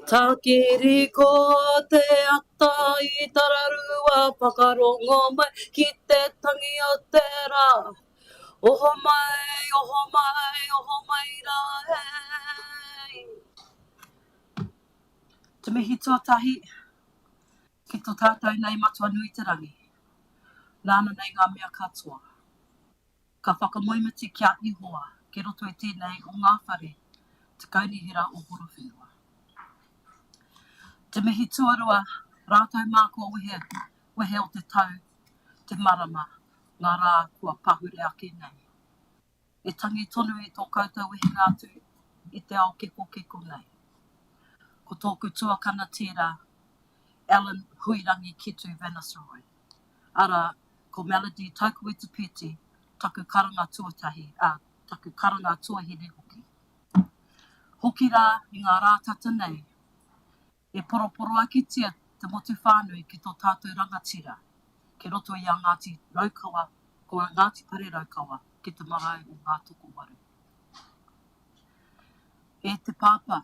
Takiri ko te ata I tararua whakarongo mai ki te tangi o te rā. Oho mai rā hei. Te mihi tuatahi, ki tō tātou nei matua nui te rangi. Nāna nei ngā mea katoa. Ka whakamoimiti kia ihoa, ki roto I tēnei o ngā whare, te kaunihira o Horowhenua. Te mihi tuarua, rātou mākua wehe o te tau, te marama, ngā rā kua pahure ake nei. E tangi tonu I tō koutou wehe ngātu, I te ao keko nei. Ko tōku tuakana tērā, Alan Huirangi Kitu Vanasroi. Ara, ko Melody tauku I te piti, taku karanga tuatahi, taku karanga tuahine hoki. Hoki rā I ngā rātata nei, e poroporo ake tia te motu whānui ki tō tātou rangatira, ke roto I a Ngāti Raukawa, ko a Ngāti Pare Raukawa, ki te marae o ngā toko waru. E te pāpā,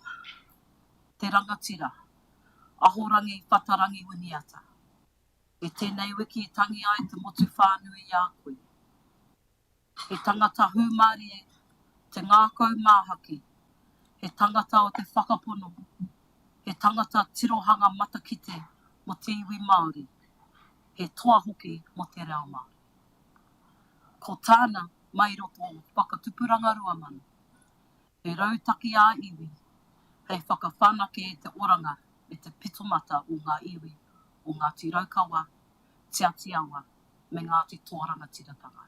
te rangatira, ahorangi whatarangi winiata. E tēnei wiki I tangi ai te motu whānui I a koe. He tangata hūmari e te ngākau māhaki, he tangata o te whakapono, he tangata tirohanga matakite mo te iwi Māori, he toa hoki mo te reo Māori. Ko tāna mai roto o whakatupuranga ruamanu, he rautaki a iwi, hei whakawhanake e te oranga e te pitomata o ngā iwi o Ngāti Raukawa, Te Atiawa, me Ngāti Tōranga Tiratanga.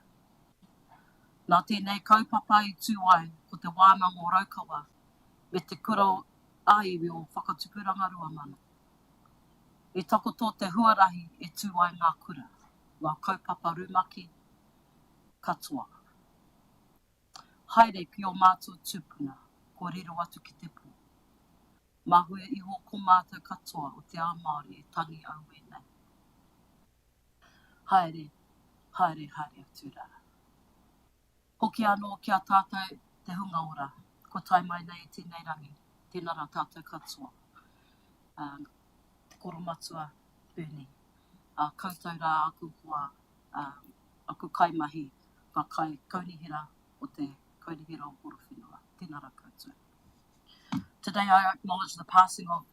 Nā tēnei kaupapa I tū ai ko te wānanga o Raukawa me te kura a iwi o whakatupuranga ruamanu. E takoto te huarahi e tū ai ngā kura, ngā kaupapa rumaki, katoa. Haere ki o mātua tūpuna, ko riro atu ki te pō. Mahue iho ko mātou katoa o te Māori e tangi au e nei. Haere atu rā. Hoki anō kia tātou te hunga ora, ko tai mai nei I tēnei rangi, tēnā rā tātou katoa. Te koromatua Bernie, koutou rā aku kua, aku kaimahi, ka kai kaunihira o te kaunihira o Horowhenua. Tēnā rā koutou. Today I acknowledge the passing of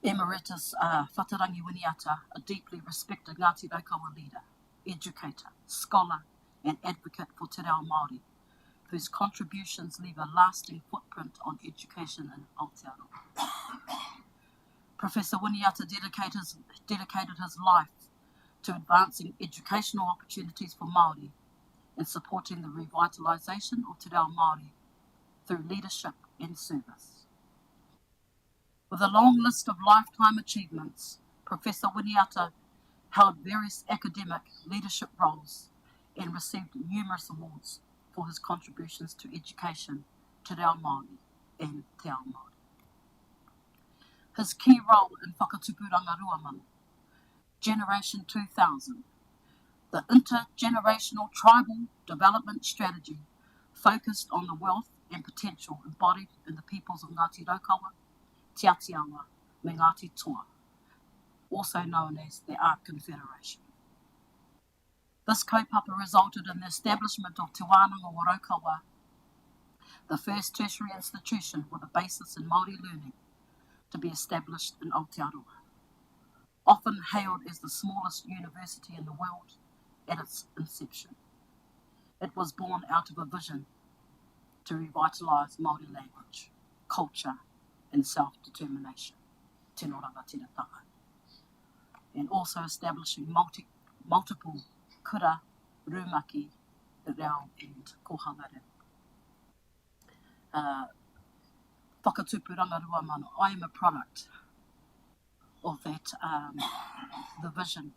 Emeritus Whatarangi Winiata, a deeply respected Ngāti Raukawa leader, educator, scholar and advocate for Te Reo Māori, whose contributions leave a lasting footprint on education in Aotearoa. Professor Winiata dedicated his life to advancing educational opportunities for Māori and supporting the revitalisation of Te Reo Māori through leadership and service. With a long list of lifetime achievements, Professor Winiata held various academic leadership roles and received numerous awards for his contributions to education, Te Reo Māori and Te Ao Māori. His key role in Whakatupuranga Ruamanu, Generation 2000, the intergenerational tribal development strategy focused on the wealth and potential embodied in the peoples of Ngāti Raukawa, Te Atiawa, me Ngāti Toa, also known as the Ark Confederation. This kaupapa resulted in the establishment of Te Wānanga o Raukawa, the first tertiary institution with a basis in Māori learning to be established in Aotearoa. Often hailed as the smallest university in the world at its inception. It was born out of a vision to revitalise Māori language, culture and self-determination, tino rangatiratanga, and also establishing multiple kura, rumaki, reo and kohanga reo. Whakatupuranga Ruamanu, I am a product of that, the vision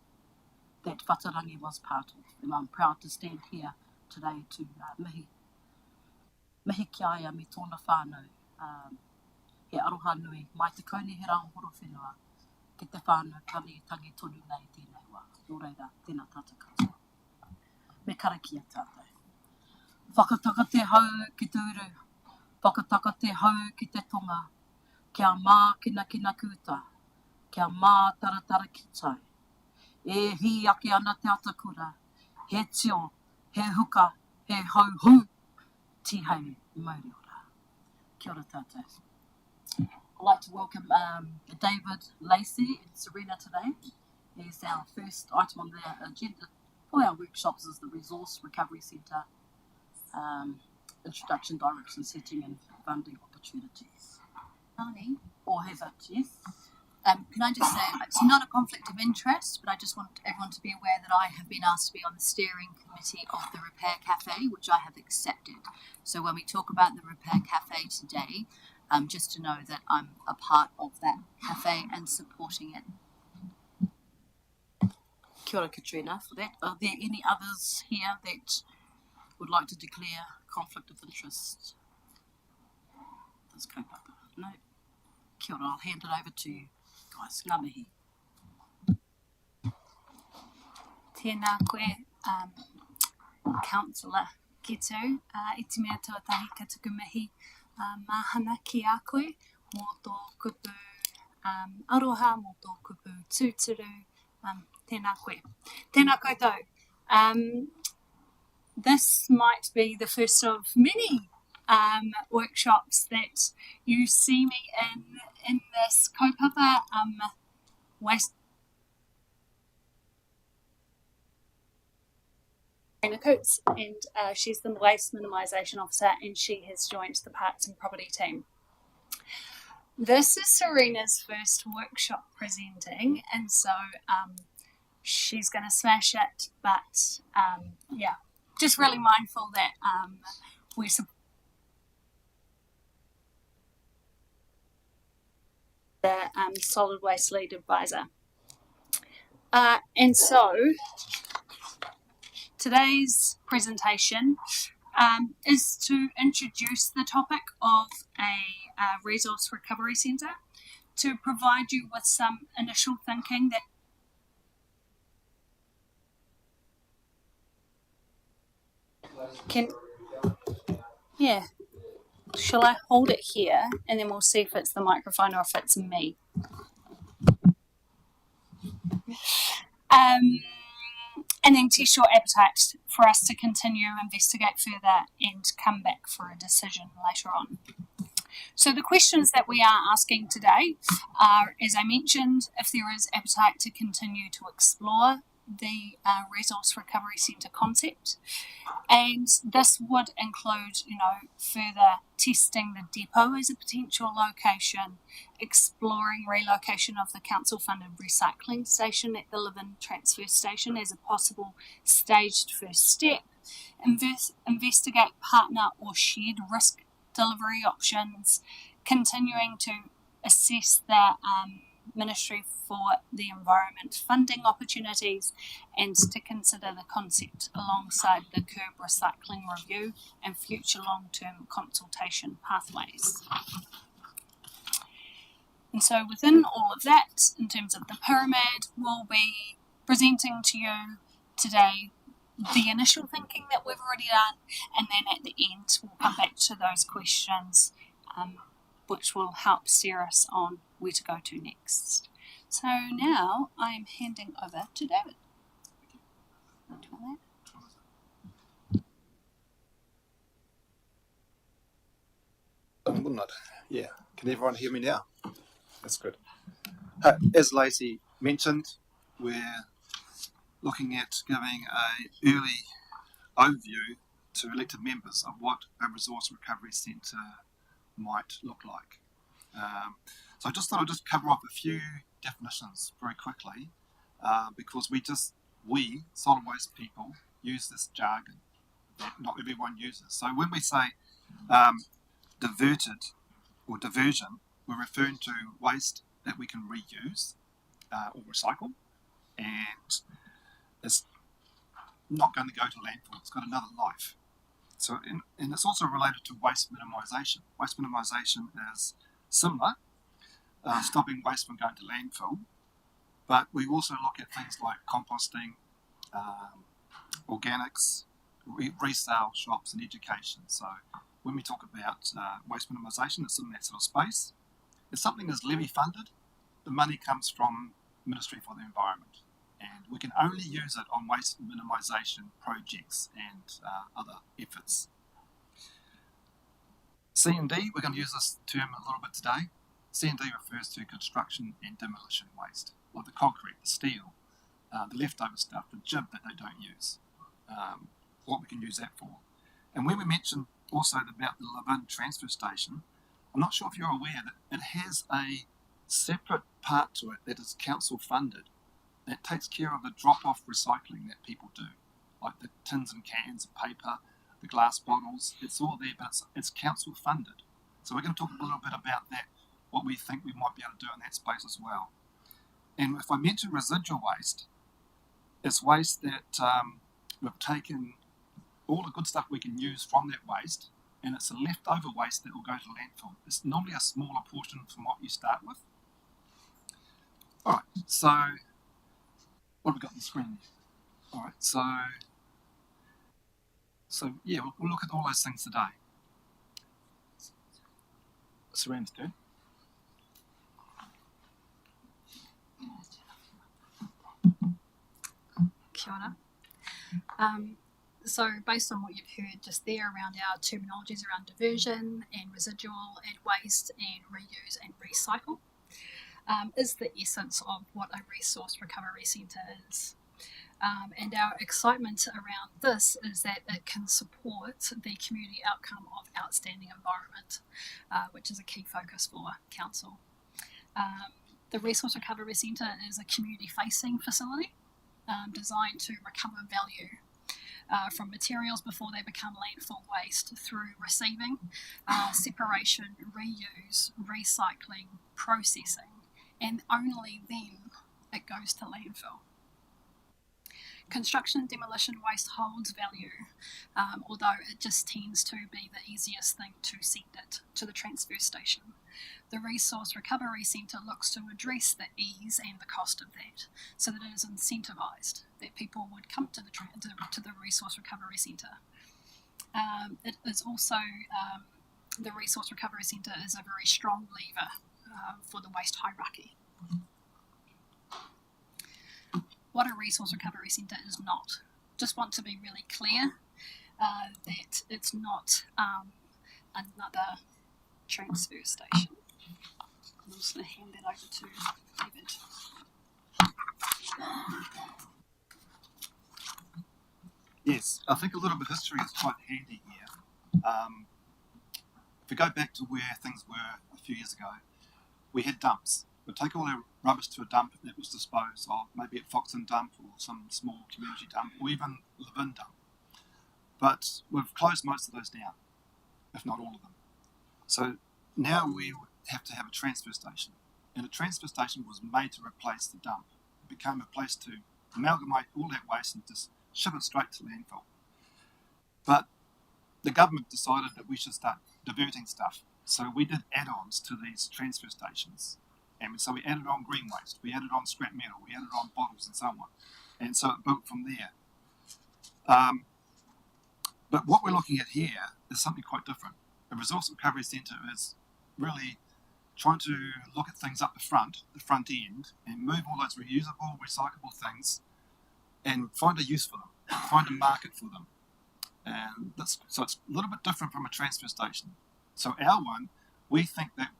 that Whatarangi was part of, and I'm proud to stand here today to mihi ki aia me tōna whānau, he aroha nui mai te kaunihira o Horowhenua ki te whānau tangi tonu nei tēnei wā. Nō reira, tēnā tātou katoa. Me karakia tātou. Whakataka te hau ki te uru, whakataka te hau ki te tonga, kia mā kina kuta, kia mā taratara ki tai. E hi ake ana te atakura, he tio, he huka, he hauhu, tihei mauri ora. Kia ora tātou. I'd like to welcome David Lacey and Serena today. As our first item on the agenda for our workshops is the Resource Recovery Centre, introduction, direction, setting and funding opportunities. Marnie, Or has it, yes? can I just say, it's not a conflict of interest, but I just want everyone to be aware that I have been asked to be on the steering committee of the Repair Cafe, which I have accepted. So when we talk about the Repair Cafe today, just to know that I'm a part of that cafe and supporting it. Kia ora, Katrina, for that. Are there any others here that would like to declare conflict of interest? Does kaupapa? No. Kia ora, I'll hand it over to you guys. Ngā mihi. Tēnā koe, Councillor Kitu, i te mea tuatahi ka tuku mihi mahana ki a koe mō tō kupu aroha, mō tō kupu tūturu, tēnā koe. Tēnā koutou. This might be the first of many workshops that you see me in this kaupapa waste. Coots, and she's the Waste Minimisation Officer, and she has joined the Parks and Property team. This is Serena's first workshop presenting, and so she's going to smash it, but yeah, just really mindful that we're the Solid Waste Lead Advisor. And so today's presentation is to introduce the topic of a resource recovery centre, to provide you with some initial thinking that shall I hold it here and then we'll see if it's the microphone or if it's me. And then test your appetite for us to continue, investigate further and come back for a decision later on. So the questions that we are asking today are, as I mentioned, if there is appetite to continue to explore the Resource Recovery Centre concept, and this would include, further testing the depot as a potential location, exploring relocation of the council-funded recycling station at the Live-In Transfer Station as a possible staged first step, investigate partner or shared risk delivery options, continuing to assess the Ministry for the Environment funding opportunities, and to consider the concept alongside the curb recycling review and future long-term consultation pathways. And so within all of that, in terms of the pyramid, we'll be presenting to you today the initial thinking that we've already done, and then at the end we'll come back to those questions which will help steer us on where to go to next. So now I'm handing over to David. Yeah, can everyone hear me now? That's good. As Lacey mentioned, we're looking at giving an early overview to elected members of what a resource recovery centre might look like. So I just thought I'd just cover off a few definitions very quickly, because we solid waste people use this jargon that not everyone uses. So when we say diverted or diversion, we're referring to waste that we can reuse or recycle, and it's not going to go to landfill. It's got another life. So, and it's also related to waste minimisation. Waste minimisation is similar, stopping waste from going to landfill, but we also look at things like composting, organics, resale shops and education. So when we talk about waste minimisation, it's in that sort of space. if something is levy funded, the money comes from Ministry for the Environment, and we can only use it on waste minimisation projects and other efforts. C&D, we're going to use this term a little bit today. C&D refers to construction and demolition waste, like the concrete, the steel, the leftover stuff, the jib that they don't use, what we can use that for. And when we mentioned also about the Levin transfer station, I'm not sure if you're aware that it has a separate part to it that is council funded that takes care of the drop-off recycling that people do, like the tins and cans of paper, the glass bottles. It's all there, but it's council funded. So we're going to talk a little bit about that, what we think we might be able to do in that space as well. And if I mention residual waste, it's waste that we've taken all the good stuff we can use from that waste, and it's a leftover waste that will go to landfill. It's normally a smaller portion from what you start with. All right, so what have we got on the screen? All right, so yeah, we'll look at all those things today. Serena's turn. Kia ora. So based on what you've heard just there around our terminologies around diversion and residual and waste and reuse and recycle is the essence of what a resource recovery centre is. And our excitement around this is that it can support the community outcome of outstanding environment, which is a key focus for council. The Resource Recovery Centre is a community-facing facility designed to recover value from materials before they become landfill waste through receiving, separation, reuse, recycling, processing, and only then it goes to landfill. Construction and demolition waste holds value, although it just tends to be the easiest thing to send it to the transfer station. The Resource Recovery Centre looks to address the ease and the cost of that, so that it is incentivised, that people would come to the Resource Recovery Centre. It is also, the Resource Recovery Centre is a very strong lever for the waste hierarchy. What a Resource Recovery Centre is not. Just want to be really clear that it's not another transfer station. I'm just going to hand that over to David. Yes, I think a little bit of history is quite handy here. If we go back to where things were a few years ago, we had dumps. We'd take all our rubbish to a dump that was disposed of, maybe at Foxton Dump or some small community dump, or even Levin Dump. But we've closed most of those down, if not all of them. So now we have to have a transfer station. And a transfer station was made to replace the dump. It became a place to amalgamate all that waste and just ship it straight to landfill. But the government decided that we should start diverting stuff. So we did add-ons to these transfer stations. And so we added on green waste, we added on scrap metal, we added on bottles and so on. And so it built from there. But what we're looking at here is something quite different. A resource recovery centre is really trying to look at things up the front end, and move all those reusable, recyclable things and find a use for them, find a market for them. And so it's a little bit different from a transfer station. So our one, we think that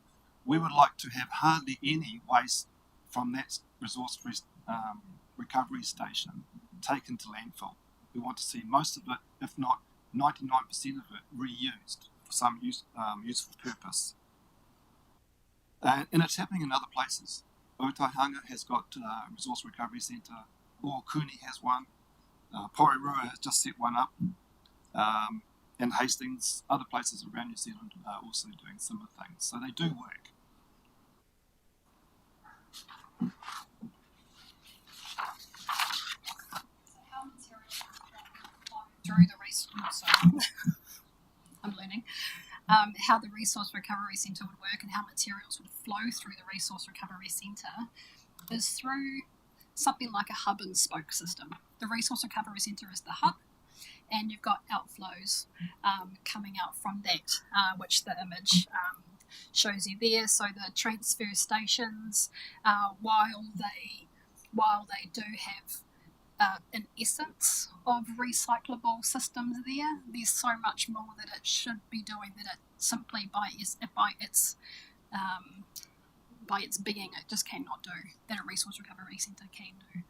we would like to have hardly any waste from that resource recovery station taken to landfill. We want to see most of it, if not 99% of it, reused for some useful purpose. And it's happening in other places. Horowhenua has got a resource recovery centre, Horowhenua has one, Horowhenua has just set one up, and Hastings, other places around New Zealand are also doing similar things. So they do work. Through the resource, I'm learning how the Resource Recovery Centre would work and how materials would flow through the Resource Recovery Centre is through something like a hub and spoke system. The Resource Recovery Centre is the hub, and you've got outflows coming out from that, which the image shows you there. So the transfer stations, while they do have an essence of recyclable systems there, there's so much more that it should be doing that it simply by its being it just cannot do, that a resource recovery centre can do.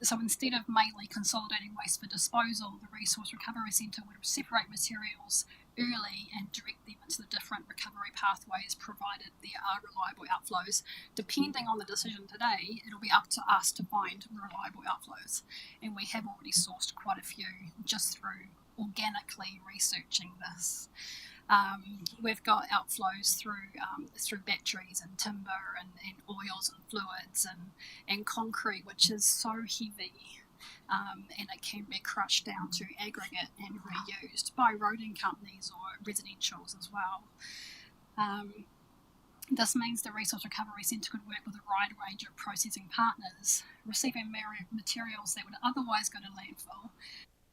So instead of mainly consolidating waste for disposal, the Resource Recovery Centre would separate materials early and direct them into the different recovery pathways, provided there are reliable outflows. Depending on the decision today, it'll be up to us to find reliable outflows. And we have already sourced quite a few just through organically researching this. We've got outflows through batteries and timber and oils and fluids and concrete, which is so heavy, and it can be crushed down to aggregate and reused by roading companies or residentials as well. This means the Resource Recovery Centre could work with a wide range of processing partners, receiving materials that would otherwise go to landfill.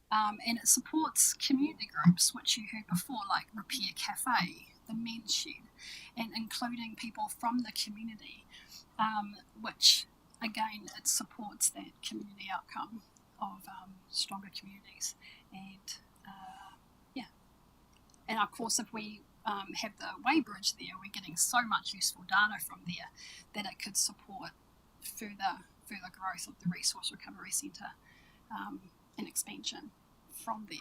And it supports community groups, which you heard before, like Repair Cafe, the Men's Shed, and including people from the community, which, again, it supports that community outcome of stronger communities. And of course, if we have the weighbridge there, we're getting so much useful data from there that it could support further growth of the Resource Recovery Centre and expansion from there.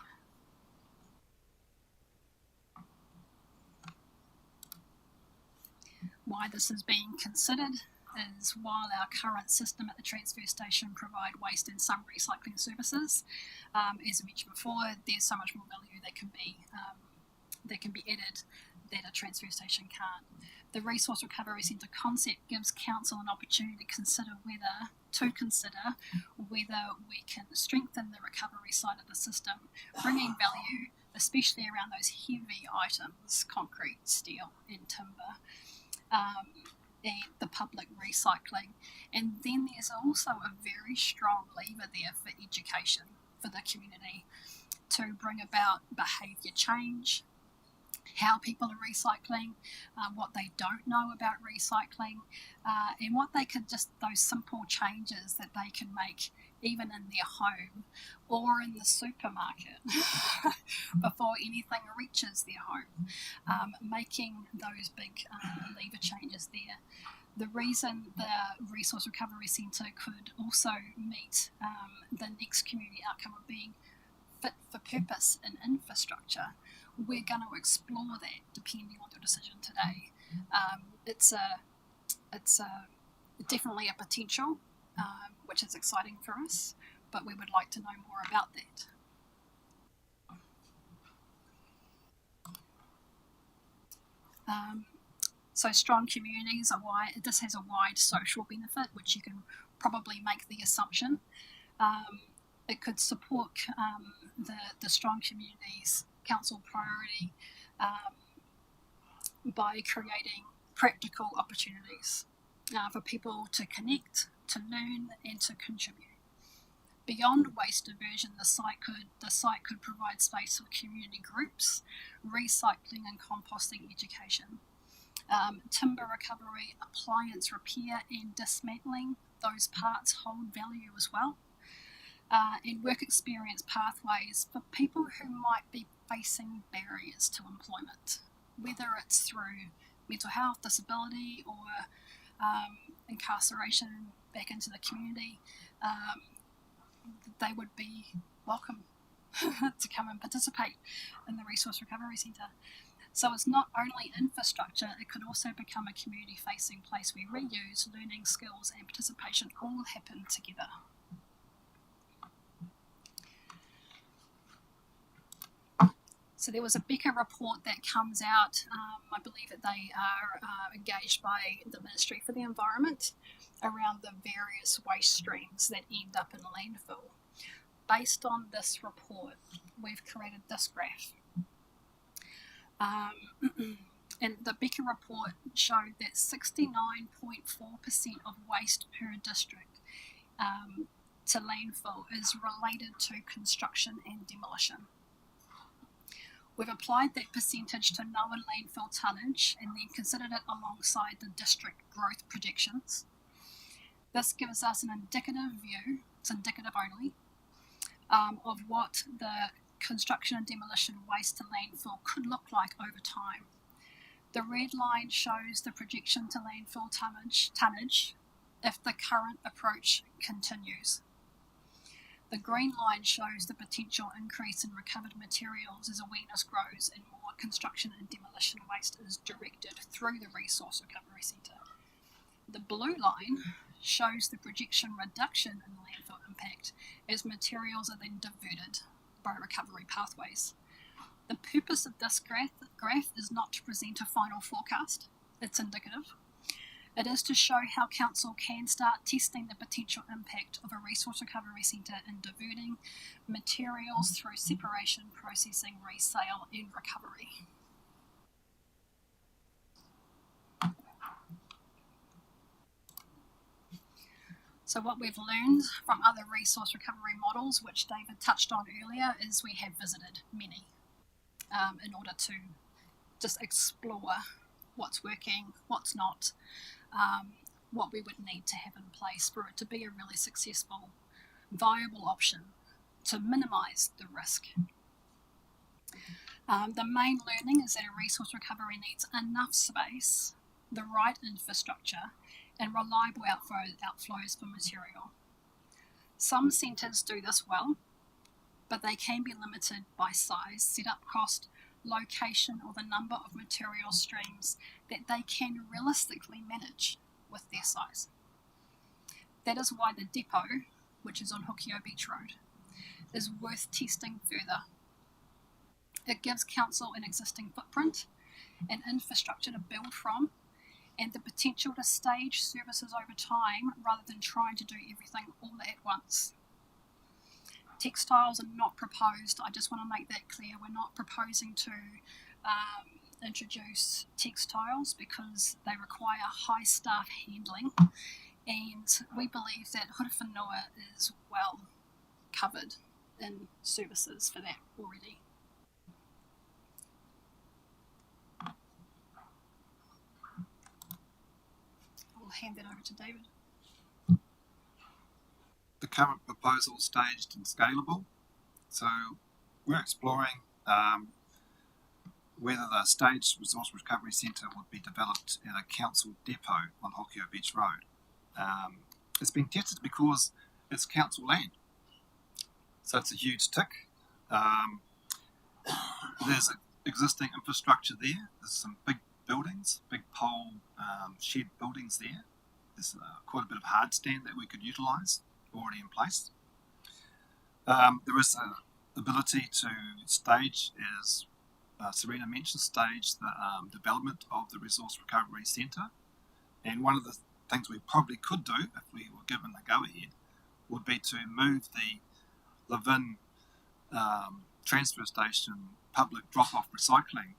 Why this is being considered is while our current system at the transfer station provide waste and some recycling services, as I mentioned before, there's so much more value that can be added that a transfer station can't. The Resource Recovery Centre concept gives Council an opportunity to consider whether we can strengthen the recovery side of the system, bringing value, especially around those heavy items, concrete, steel and timber, and the public recycling. And then there's also a very strong lever there for education for the community to bring about behaviour change, how people are recycling, what they don't know about recycling, and what they could those simple changes that they can make even in their home or in the supermarket before anything reaches their home, making those big lever changes there. The reason the Resource Recovery Centre could also meet the next community outcome of being fit for purpose in infrastructure, we're going to explore that depending on your decision today. It's definitely a potential, which is exciting for us, but we would like to know more about that. So strong communities this has a wide social benefit, which you can probably make the assumption. It could support the strong communities council priority by creating practical opportunities for people to connect, to learn and to contribute. Beyond waste diversion, the site could provide space for community groups, recycling and composting education, timber recovery, appliance repair and dismantling. Those parts hold value as well. And work experience pathways for people who might be facing barriers to employment, whether it's through mental health, disability, or incarceration back into the community. They would be welcome to come and participate in the Resource Recovery Centre. So it's not only infrastructure, it could also become a community-facing place where reuse, learning skills and participation all happen together. So there was a Becker report that comes out, I believe that they are engaged by the Ministry for the Environment around the various waste streams that end up in landfill. Based on this report, we've created this graph. And the Becker report showed that 69.4% of waste per district to landfill is related to construction and demolition. We've applied that percentage to known landfill tonnage and then considered it alongside the district growth projections. This gives us an indicative view, it's indicative only, of what the construction and demolition waste to landfill could look like over time. The red line shows the projection to landfill tonnage if the current approach continues. The green line shows the potential increase in recovered materials as awareness grows and more construction and demolition waste is directed through the Resource Recovery Centre. The blue line shows the projection reduction in landfill impact as materials are then diverted by recovery pathways. The purpose of this graph is not to present a final forecast, it's indicative. It is to show how Council can start testing the potential impact of a resource recovery centre in diverting materials through separation, processing, resale and recovery. So what we've learned from other resource recovery models, which David touched on earlier, is we have visited many in order to just explore what's working, what's not, what we would need to have in place for it to be a really successful, viable option to minimise the risk. The main learning is that a resource recovery needs enough space, the right infrastructure, and reliable outflows for material. Some centres do this well, but they can be limited by size, setup cost, location, or the number of material streams that they can realistically manage with their size. That is why the depot, which is on Horowhenua Beach Road, is worth testing further. It gives Council an existing footprint and infrastructure to build from, and the potential to stage services over time rather than trying to do everything all at once. Textiles are not proposed. I just want to make that clear. We're not proposing to introduce textiles because they require high staff handling, and we believe that Horowhenua is well covered in services for that already. I'll hand that over to David. The current proposal is staged and scalable, so we're exploring whether the staged resource recovery centre would be developed at a council depot on Horowhenua Beach Road. It's been tested because it's council land, so it's a huge tick. There's existing infrastructure there. There's some big buildings, big pole shed buildings there. There's quite a bit of hard stand that we could utilise already in place. There is an ability to stage, as Serena mentioned, stage the development of the Resource Recovery Centre. And one of the things we probably could do, if we were given the go-ahead, would be to move the Levin transfer station public drop-off recycling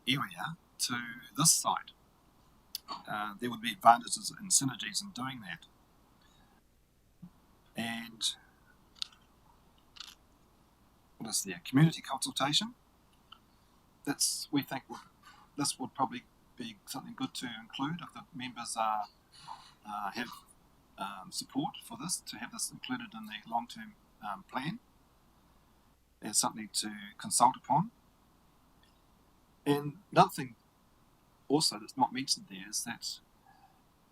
area to this site. There would be advantages and synergies in doing that. And what is there? Community consultation. We think this would probably be something good to include if the members have support for this, to have this included in the long-term plan as something to consult upon. And another thing also that's not mentioned there is that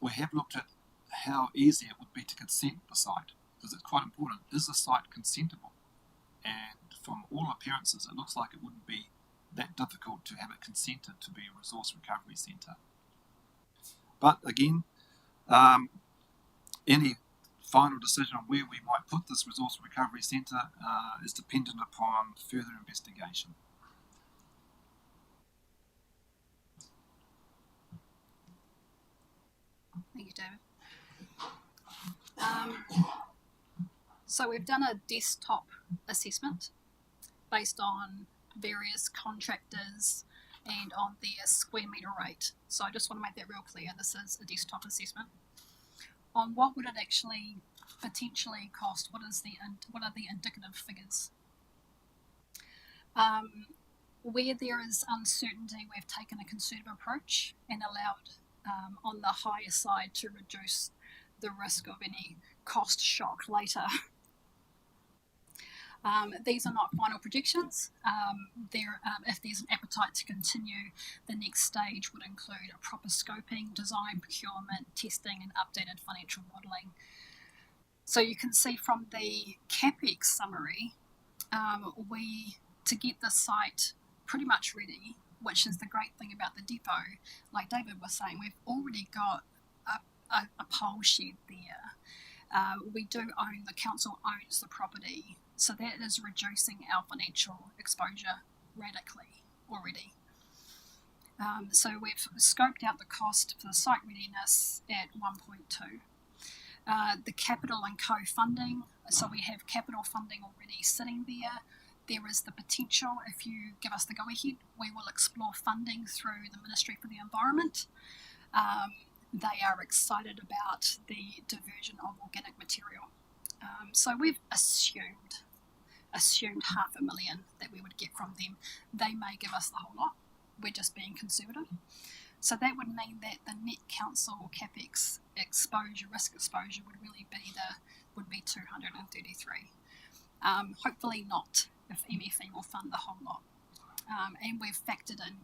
we have looked at how easy it would be to consent the site, because it's quite important. Is the site consentable? And from all appearances, it looks like it wouldn't be that difficult to have it consented to be a resource recovery centre. But again, any final decision on where we might put this resource recovery centre is dependent upon further investigation. Thank you, David. So we've done a desktop assessment based on various contractors and on their square metre rate. So I just want to make that real clear. This is a desktop assessment. On what would it actually potentially cost? What are the indicative figures? Where there is uncertainty, we've taken a conservative approach and allowed on the higher side to reduce the risk of any cost shock later. These are not final predictions. If there's an appetite to continue, the next stage would include a proper scoping, design, procurement, testing, and updated financial modelling. So you can see from the CapEx summary, to get the site pretty much ready, which is the great thing about the depot, like David was saying, we've already got a pole shed there. The council owns the property, so that is reducing our financial exposure radically already. So we've scoped out the cost for the site readiness at 1.2. The capital and co-funding, so we have capital funding already sitting there. There is the potential, if you give us the go-ahead, we will explore funding through the Ministry for the Environment. They are excited about the diversion of organic material. So we've assumed $500,000 that we would get from them. They may give us the whole lot. We're just being conservative. So that would mean that the net council CapEx risk exposure would really be 233. Hopefully not, if MFE will fund the whole lot. And we've factored in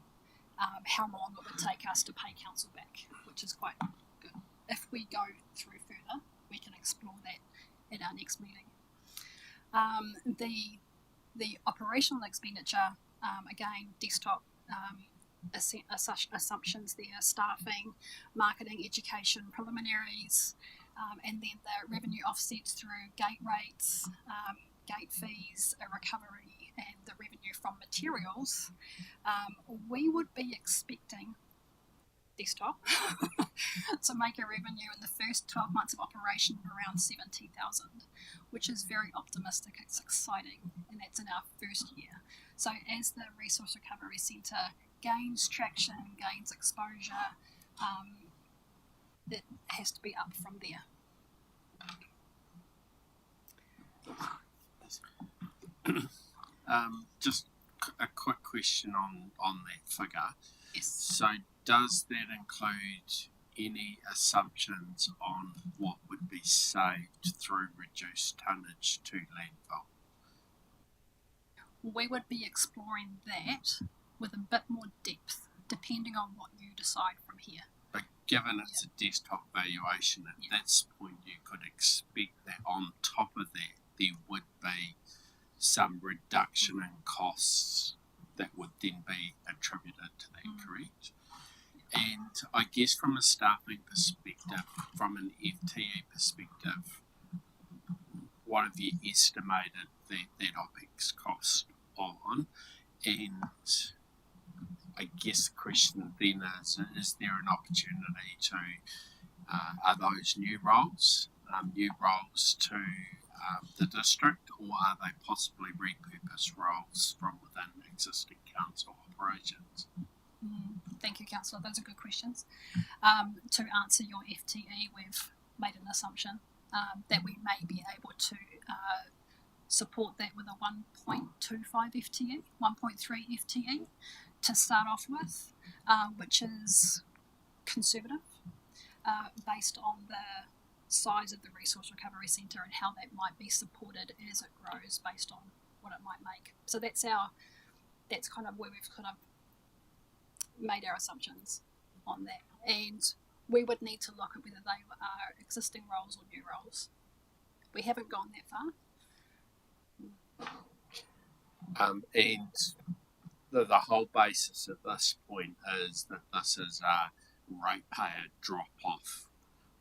how long it would take us to pay council back, which is quite good. If we go through further, we can explore that at our next meeting. The operational expenditure, again, desktop assumptions there, staffing, marketing, education, preliminaries, and then the revenue offsets through gate rates, gate fees, a recovery, and the revenue from materials. We would be expecting desktop to make a revenue in the first 12 months of operation of around 70,000, which is very optimistic. It's exciting, and that's in our first year. So as the Resource Recovery Centre gains traction, gains exposure, it has to be up from there. Just a quick question on that figure. Yes. So does that include any assumptions on what would be saved through reduced tonnage to landfill? We would be exploring that with a bit more depth, depending on what you decide from here. But given it's a desktop valuation, at that point you could expect that on top of that there would be some reduction in costs that would then be attributed to that, correct? And I guess from a staffing perspective, from an FTE perspective, what have you estimated that OPEX cost on? And I guess the question then is there an opportunity to, are those new roles to the district, or are they possibly repurposed roles from within existing council operations? Thank you, Councillor. Those are good questions. To answer your FTE, we've made an assumption that we may be able to support that with a 1.25 FTE, 1.3 FTE to start off with, which is conservative based on the size of the Resource Recovery Centre and how that might be supported as it grows based on what it might make. So that's kind of where we've kind of made our assumptions on that. And we would need to look at whether they are existing roles or new roles. We haven't gone that far. And the whole basis of this point is that this is a ratepayer drop-off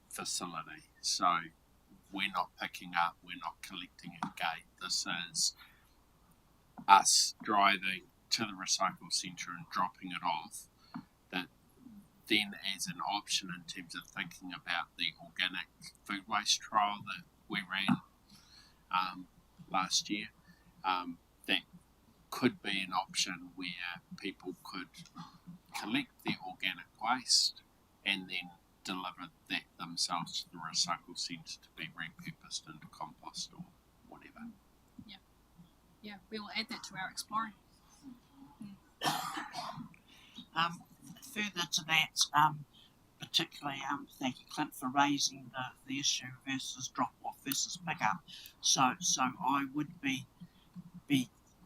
facility. So we're not picking up, we're not collecting at gate. This is us driving to the recycle centre and dropping it off. That then as an option in terms of thinking about the organic food waste trial that we ran last year, that could be an option where people could collect their organic waste and then deliver that themselves to the recycle centre to be repurposed into compost or whatever. Yeah, we will add that to our exploring. Further to that, particularly thank you, Clint, for raising the issue versus drop off versus pick up. So I would be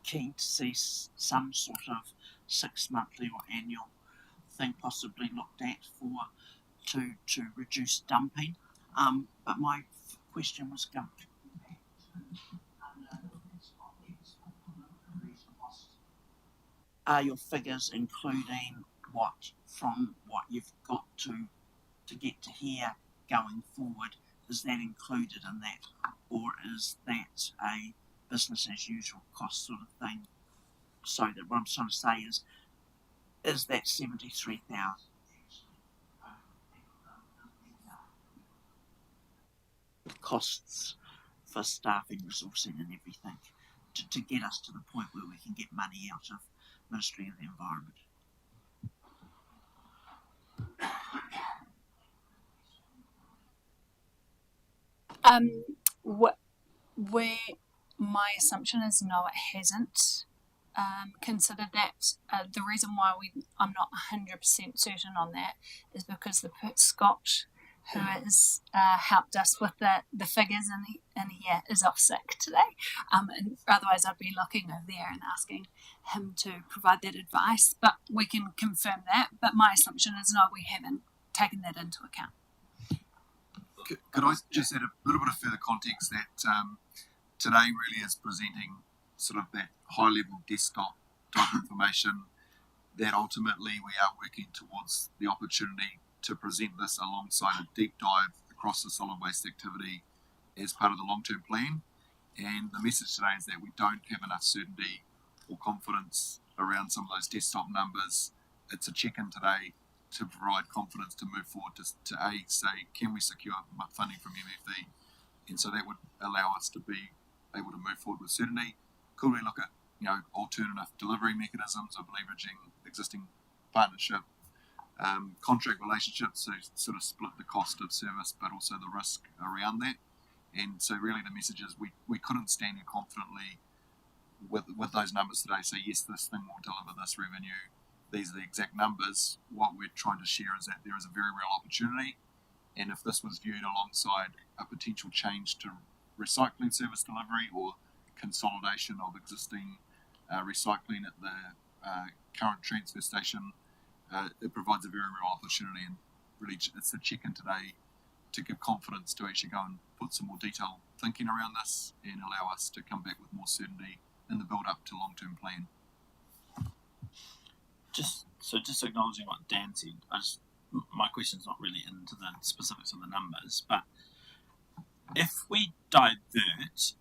keen to see some sort of 6 monthly or annual thing possibly looked at to reduce dumping. But my question was going. Are your figures including what you've got to get to here going forward? Is that included in that, or is that a business as usual cost sort of thing? So that what I'm trying to say is that 73,000 costs for staffing, resourcing, and everything to get us to the point where we can get money out of Ministry of the Environment. Where my assumption is no, it hasn't considered that. The reason why I'm not 100% certain on that is because Scott, who has helped us with the figures in here, is off sick today. And otherwise I'd be looking over there and asking him to provide that advice. But we can confirm that. But my assumption is no, we haven't taken that into account. Could I just add a little bit of further context that today really is presenting sort of that high-level desktop type information that ultimately we are working towards the opportunity to present this alongside a deep dive across the solid waste activity as part of the long-term plan. And the message today is that we don't have enough certainty or confidence around some of those desktop numbers. It's a check-in today to provide confidence to move forward to say, can we secure funding from MFE? And so that would allow us to be able to move forward with certainty. Could we look at alternative delivery mechanisms of leveraging existing partnership contract relationships to sort of split the cost of service but also the risk around that? And so really the message is we couldn't stand here confidently with those numbers today, say yes, this thing will deliver this revenue, these are the exact numbers. What we're trying to share is that there is a very real opportunity, and if this was viewed alongside a potential change to recycling service delivery or consolidation of existing recycling at the current transfer station, it provides a very real opportunity, and really it's a check-in today to give confidence to actually go and put some more detailed thinking around this and allow us to come back with more certainty in the build-up to long-term plan. Just acknowledging what Dan said, my question's not really into the specifics of the numbers, but if we divert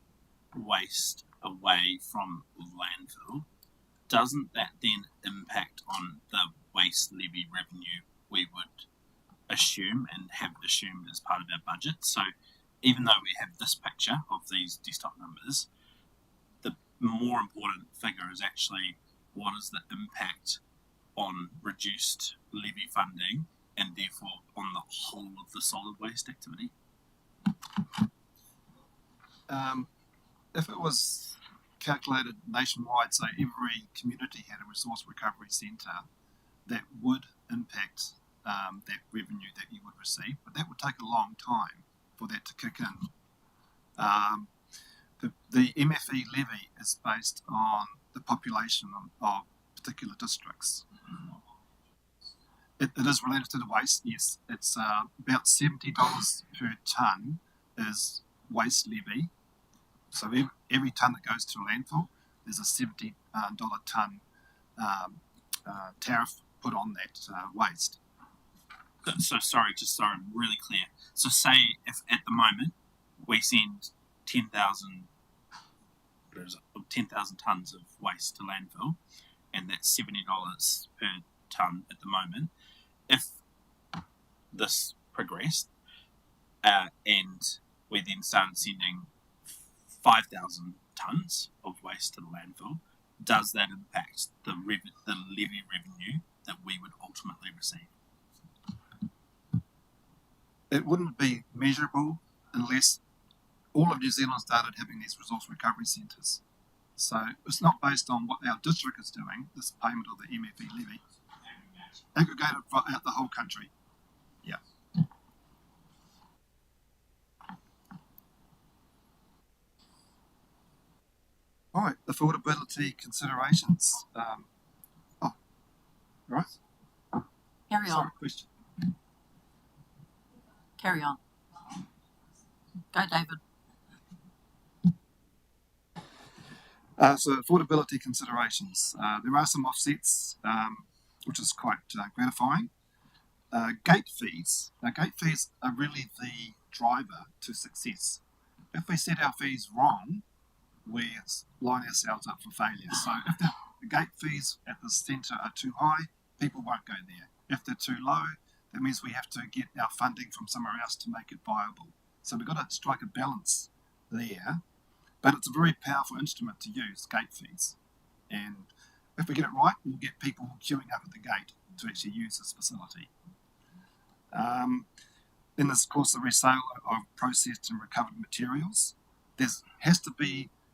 waste away from landfill, doesn't that then impact on the waste levy revenue we would assume and have assumed as part of our budget? So even though we have this picture of these desktop numbers, the more important figure is actually what is the impact on reduced levy funding and therefore on the whole of the solid waste activity? If it was calculated nationwide, so every community had a resource recovery centre, that would impact that revenue that you would receive, but that would take a long time for that to kick in. The MFE levy is based on the population of particular districts. It is related to the waste, yes. It's about $70 per tonne is waste levy. So every tonne that goes to a landfill, there's a $70 tonne tariff put on that waste. So sorry, just so I'm really clear. So say if at the moment we send 10,000 tonnes of waste to landfill, and that's $70 per tonne at the moment. If this progressed and we then started sending 5,000 tonnes of waste to the landfill, does that impact the levy revenue that we would ultimately receive? It wouldn't be measurable unless all of New Zealand started having these resource recovery centres. So it's not based on what our district is doing, this payment of the MFE levy. aggregated out the whole country. Yeah. All right, affordability considerations. Right. Carry Sorry, on. question. Carry on. Go, David. So affordability considerations. There are some offsets, which is quite gratifying. Gate fees. Now, gate fees are really the driver to success. If we set our fees wrong, we're lining ourselves up for failure. So if the gate fees at the centre are too high, people won't go there. If they're too low, that means we have to get our funding from somewhere else to make it viable. So we've got to strike a balance there. But it's a very powerful instrument to use, gate fees. And if we get it right, we'll get people queuing up at the gate to actually use this facility. Then there's, of course, the resale of processed and recovered materials.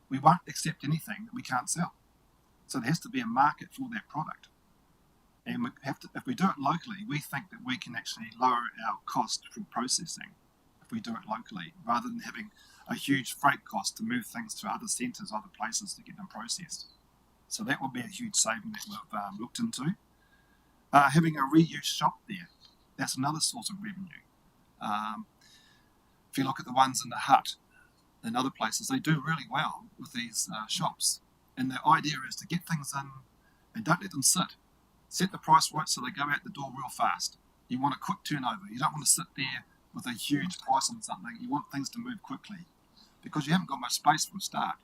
We won't accept anything that we can't sell. So there has to be a market for that product. And if we do it locally, we think that we can actually lower our cost for processing if we do it locally, rather than having a huge freight cost to move things to other centres, other places to get them processed. So that will be a huge saving that we've looked into. Having a reuse shop there, that's another source of revenue. If you look at the ones in the Hut and other places, they do really well with these shops. And the idea is to get things in and don't let them sit. Set the price right so they go out the door real fast. You want a quick turnover. You don't want to sit there with a huge price on something. You want things to move quickly because you haven't got much space from the start.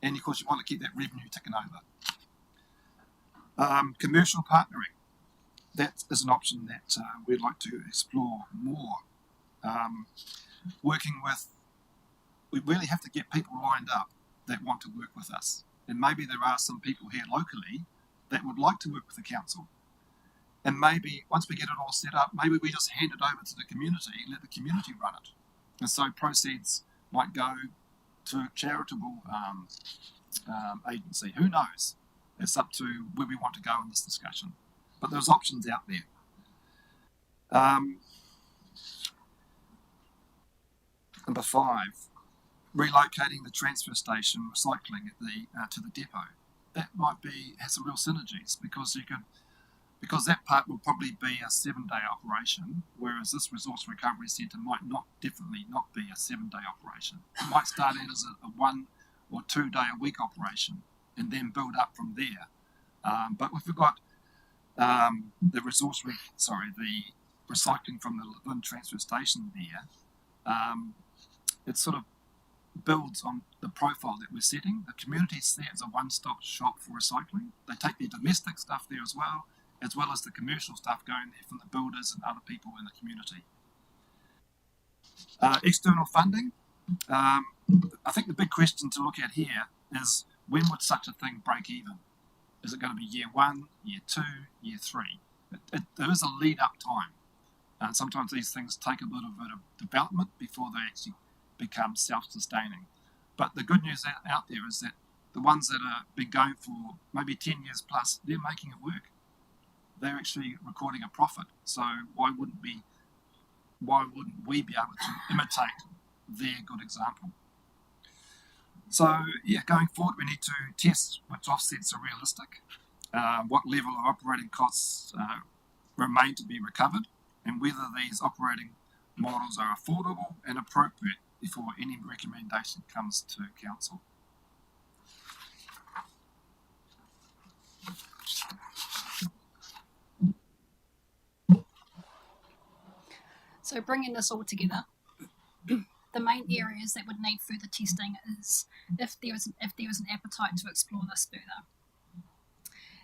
And of course you want to keep that revenue ticking over. Commercial partnering. That is an option that we'd like to explore more. We really have to get people lined up that want to work with us. And maybe there are some people here locally that would like to work with the council. And maybe once we get it all set up, maybe we just hand it over to the community and let the community run it. And so proceeds might go to a charitable agency. Who knows? It's up to where we want to go in this discussion. But there's options out there. Number 5, relocating the transfer station recycling at to the depot. That might has some real synergies because that part will probably be a 7-day operation, whereas this resource recovery centre might definitely not be a 7-day operation. It might start out as a 1 or 2 day a week operation and then build up from there. But if we've got the recycling from the Levin transfer station there, it sort of builds on the profile that we're setting. The community see it as a one-stop shop for recycling. They take their domestic stuff there as well as the commercial stuff going there from the builders and other people in the community. External funding. I think the big question to look at here is, when would such a thing break even? Is it going to be year 1, year 2, year 3? There is a lead-up time. And sometimes these things take a little bit of development before they actually become self-sustaining. But the good news out there is that the ones that have been going for maybe 10 years plus, they're making it work. They're actually recording a profit. So why wouldn't we be able to imitate their good example? So going forward, we need to test which offsets are realistic, what level of operating costs remain to be recovered, and whether these operating models are affordable and appropriate before any recommendation comes to council. So bringing this all together, the main areas that would need further testing is if there was an appetite to explore this further.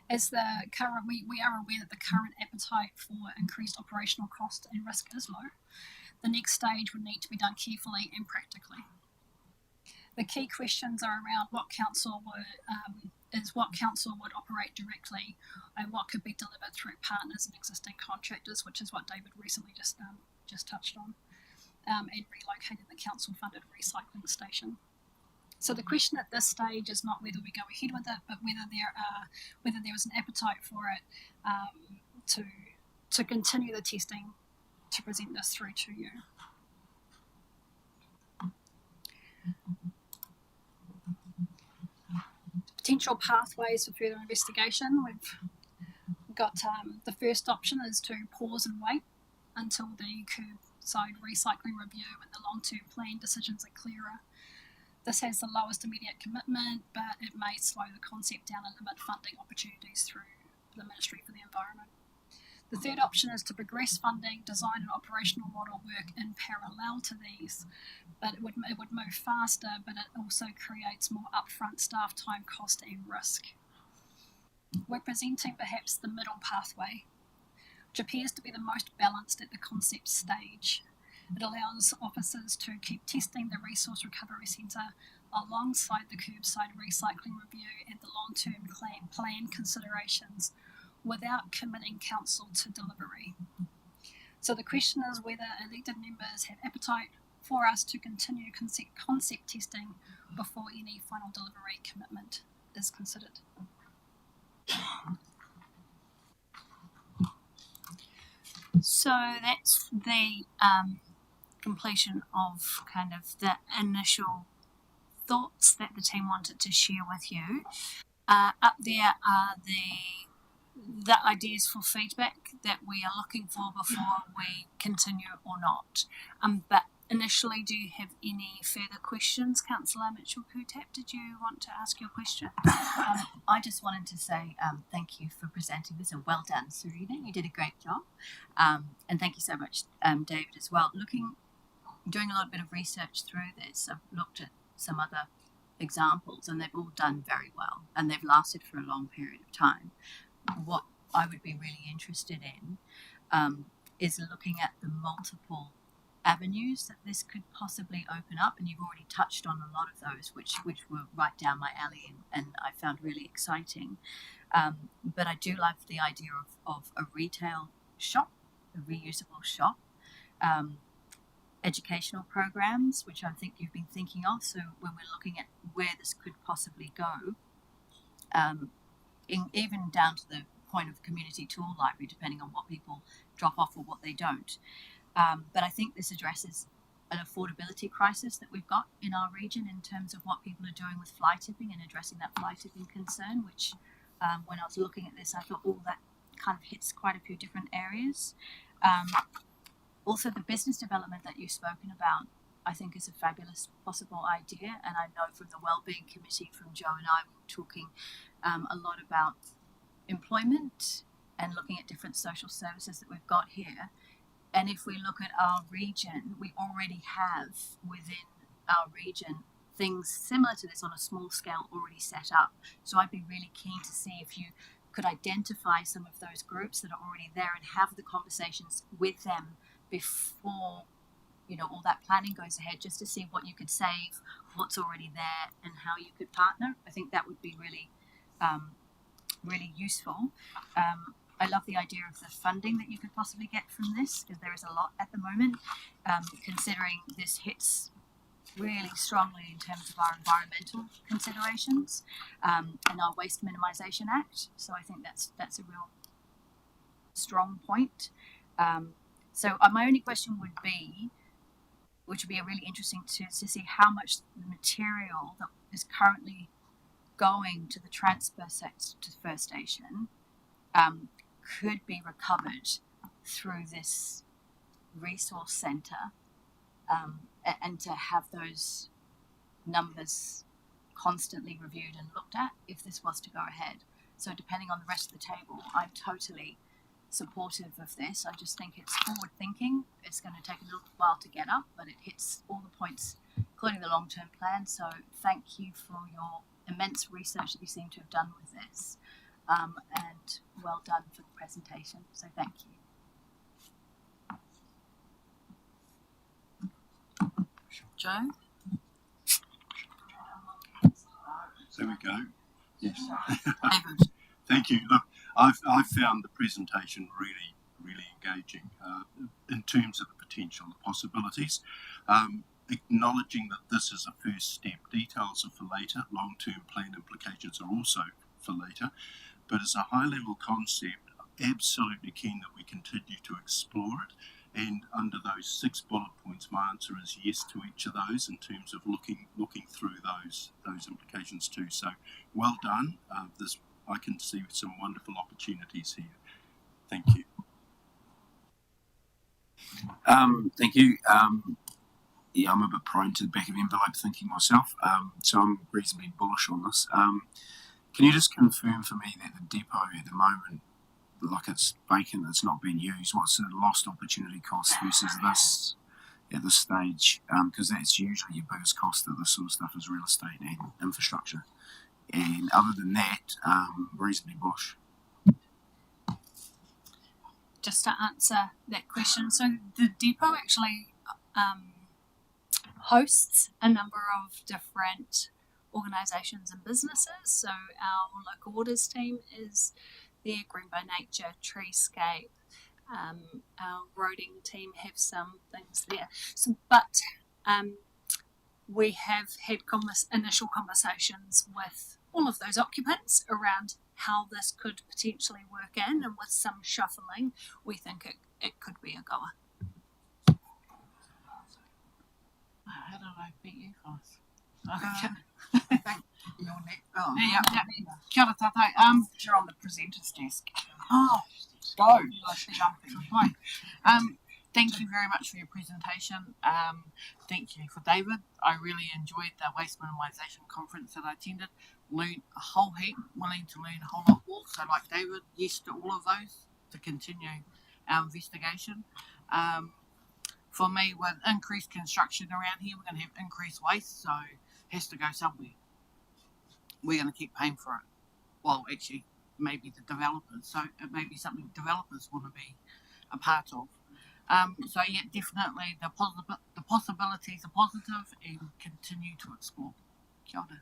As we are aware that the current appetite for increased operational cost and risk is low, the next stage would need to be done carefully and practically. The key questions are around what council would operate directly and what could be delivered through partners and existing contractors, which is what David recently just touched on, and relocating the council-funded recycling station. So the question at this stage is not whether we go ahead with it, but whether there is an appetite for it, to continue the testing to present this through to you. Potential pathways for further investigation. We've got the first option is to pause and wait until the curbside recycling review and the long-term plan decisions are clearer. This has the lowest immediate commitment, but it may slow the concept down and limit funding opportunities through the Ministry for the Environment. The third option is to progress funding, design and operational model work in parallel to these, but it would move faster, but it also creates more upfront staff time, cost and risk. We're presenting perhaps the middle pathway, which appears to be the most balanced at the concept stage. It allows officers to keep testing the Resource Recovery Centre alongside the curbside recycling review and the long-term plan considerations without committing council to delivery. So the question is whether elected members have appetite for us to continue concept testing before any final delivery commitment is considered. So that's the completion of kind of the initial thoughts that the team wanted to share with you. Up there are the ideas for feedback that we are looking for before we continue or not. But initially, do you have any further questions? Councillor Mitchell-Kutap, did you want to ask your question? I just wanted to say thank you for presenting this and well done, Serena. You did a great job. And thank you so much, David, as well. Doing a little bit of research through this, I've looked at some other examples and they've all done very well and they've lasted for a long period of time. What I would be really interested in is looking at the multiple avenues that this could possibly open up, and you've already touched on a lot of those which were right down my alley and I found really exciting. But I do love the idea of a retail shop, a reusable shop, educational programs, which I think you've been thinking of. So when we're looking at where this could possibly go, even down to the point of community tool library, depending on what people drop off or what they don't. But I think this addresses an affordability crisis that we've got in our region in terms of what people are doing with fly tipping and addressing that fly tipping concern, which when I was looking at this, I thought, that kind of hits quite a few different areas. Also, the business development that you've spoken about, I think is a fabulous possible idea. And I know from the Wellbeing Committee, from Joe and I, we were talking a lot about employment and looking at different social services that we've got here. And if we look at our region, we already have within our region things similar to this on a small scale already set up. So I'd be really keen to see if you could identify some of those groups that are already there and have the conversations with them before all that planning goes ahead, just to see what you could save, what's already there, and how you could partner. I think that would be really, really useful. I love the idea of the funding that you could possibly get from this, because there is a lot at the moment, considering this hits really strongly in terms of our environmental considerations and our Waste Minimisation Act. So I think that's a real strong point. So my only question would be, which would be really interesting to see how much the material that is currently going to the transfer station could be recovered through this resource centre, and to have those numbers constantly reviewed and looked at if this was to go ahead. So depending on the rest of the table, I'm totally supportive of this. I just think it's forward thinking. It's going to take a little while to get up, but it hits all the points, including the long-term plan. So thank you for your immense research that you seem to have done with this, and well done for the presentation. So thank you. Joe? There we go. Yes. David. Thank you. Look, I've found the presentation really, really engaging in terms of the potential, the possibilities. Acknowledging that this is a first step. Details are for later. Long-term plan implications are also for later. But as a high-level concept, absolutely keen that we continue to explore it. And under those 6 bullet points, my answer is yes to each of those in terms of looking through those implications too. So well done. I can see some wonderful opportunities here. Thank you. Thank you. Yeah, I'm a bit prone to the back of the envelope thinking myself, so I'm reasonably bullish on this. Can you just confirm for me that the depot at the moment, like it's vacant, it's not being used, what's the lost opportunity cost versus this at this stage? Because that's usually your biggest cost of this sort of stuff is real estate and infrastructure. And other than that, reasonably bullish. Just to answer that question, so the depot actually hosts a number of different organisations and businesses. So our local orders team is there, Green by Nature, Treescape, our roading team have some things there. So, but we have had initial conversations with all of those occupants around how this could potentially work in, and with some shuffling, we think it could be a goer. How did I beat you guys? Okay. You're next. Oh, Yeah. Kia ora tātou. you're on the presenter's desk. Oh, Go. jumping. Thank you very much for your presentation. Thank you for David. I really enjoyed the waste minimisation conference that I attended. Learned a whole heap, willing to learn a whole lot more. So like David, yes to all of those to continue our investigation. For me, with increased construction around here, we're going to have increased waste, so it has to go somewhere. We're going to keep paying for it. Well, actually, maybe the developers. So it may be something developers want to be a part of. So yeah, definitely the possibilities are positive and continue to explore. Kia ora.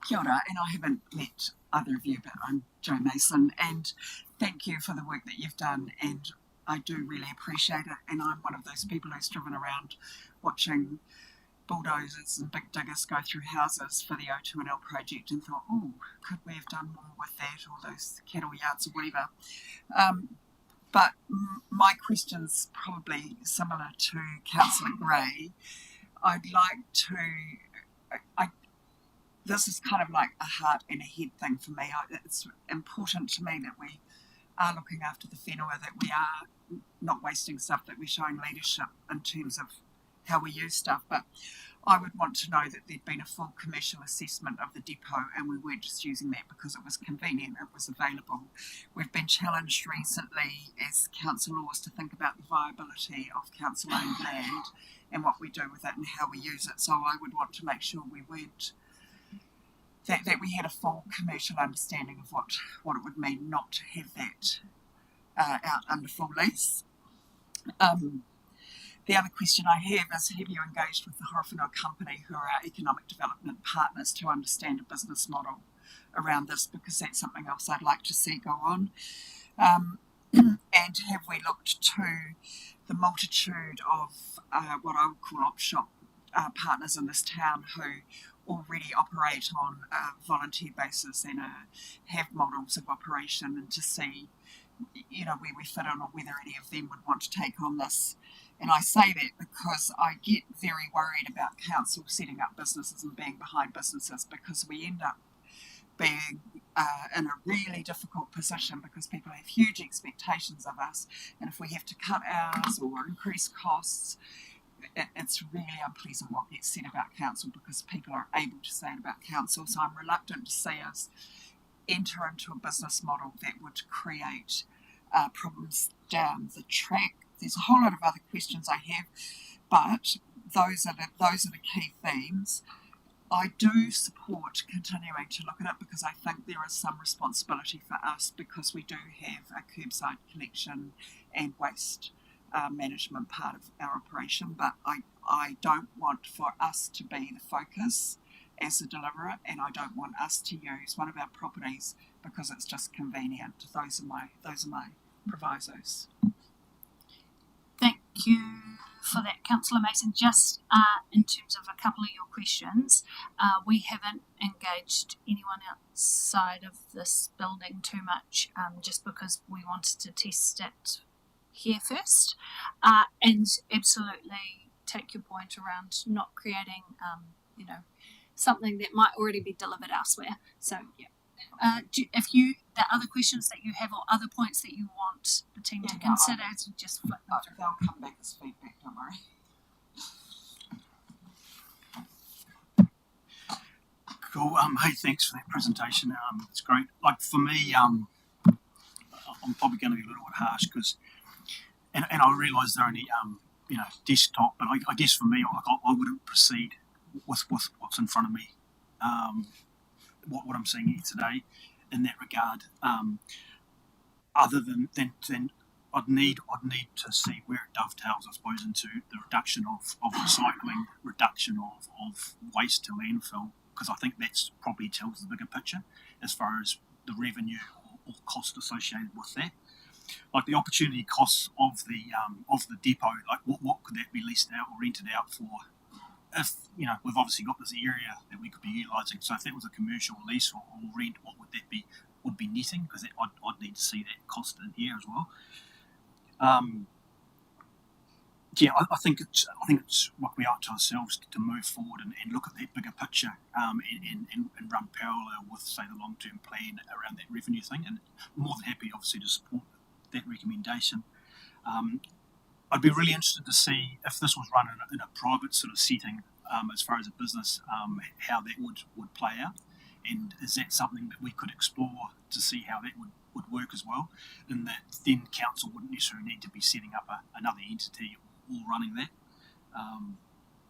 Kia ora, and I haven't met either of you, but I'm Jo Mason, and thank you for the work that you've done, and I do really appreciate it. And I'm one of those people who's driven around watching bulldozers and big diggers go through houses for the O2NL project and thought, oh, could we have done more with that, or those cattle yards or whatever. But my question's probably similar to Councillor Gray. I'd like to, this is kind of like a heart and a head thing for me. It's important to me that we are looking after the whenua, that we are not wasting stuff, that we're showing leadership in terms of how we use stuff. But I would want to know that there'd been a full commercial assessment of the depot, and we weren't just using that because it was convenient, it was available. We've been challenged recently as council laws to think about the viability of council-owned land and what we do with it and how we use it. So I would want to make sure we weren't, that we had a full commercial understanding of what it would mean not to have that out under full lease. The other question I have is, have you engaged with the Horowhenua company, who are our economic development partners, to understand a business model around this? Because that's something else I'd like to see go on. And have we looked to the multitude of what I would call op-shop partners in this town who already operate on a volunteer basis and have models of operation, and to see, where we fit in, or whether any of them would want to take on this. And I say that because I get very worried about council setting up businesses and being behind businesses, because we end up being in a really difficult position because people have huge expectations of us, and if we have to cut hours or increase costs, it's really unpleasant what gets said about council, because people are able to say it about council. So I'm reluctant to see us enter into a business model that would create problems down the track. There's a whole lot of other questions I have, but those are the key themes. I do support continuing to look at it, because I think there is some responsibility for us, because we do have a curbside collection and waste management part of our operation, but I don't want for us to be the focus as a deliverer, and I don't want us to use one of our properties because it's just convenient. Those are my provisos. Thank you for that, Councillor Mason. Just in terms of a couple of your questions, we haven't engaged anyone else outside of this building too much, just because we wanted to test it here first. And absolutely take your point around not creating, something that might already be delivered elsewhere. So, yeah. The other questions that you have or other points that you want the team to consider, just flip them through. They'll come back as feedback, don't worry. Cool. Hey, thanks for that presentation. It's great. Like for me, I'm probably going to be a little bit harsh because, and I realise they're only desktop, but I guess for me, I wouldn't proceed with what's in front of me, what I'm seeing here today, in that regard. Other than I'd need to see where it dovetails, I suppose, into the reduction of recycling, reduction of waste to landfill, because I think that's probably tells the bigger picture as far as the revenue or cost associated with that. Like the opportunity costs of the depot, like what could that be leased out or rented out for? If we've obviously got this area that we could be utilising, so if that was a commercial lease or rent, what would that be? Would be netting, because I'd need to see that cost in here as well. I think it's what we owe to ourselves to move forward and look at that bigger picture, and run parallel with, say, the long-term plan around that revenue thing. And more than happy, obviously, to support that recommendation. I'd be really interested to see if this was run in a private sort of setting, as far as a business, how that would play out. And is that something that we could explore to see how that would work as well? And that then council wouldn't necessarily need to be setting up another entity or running that.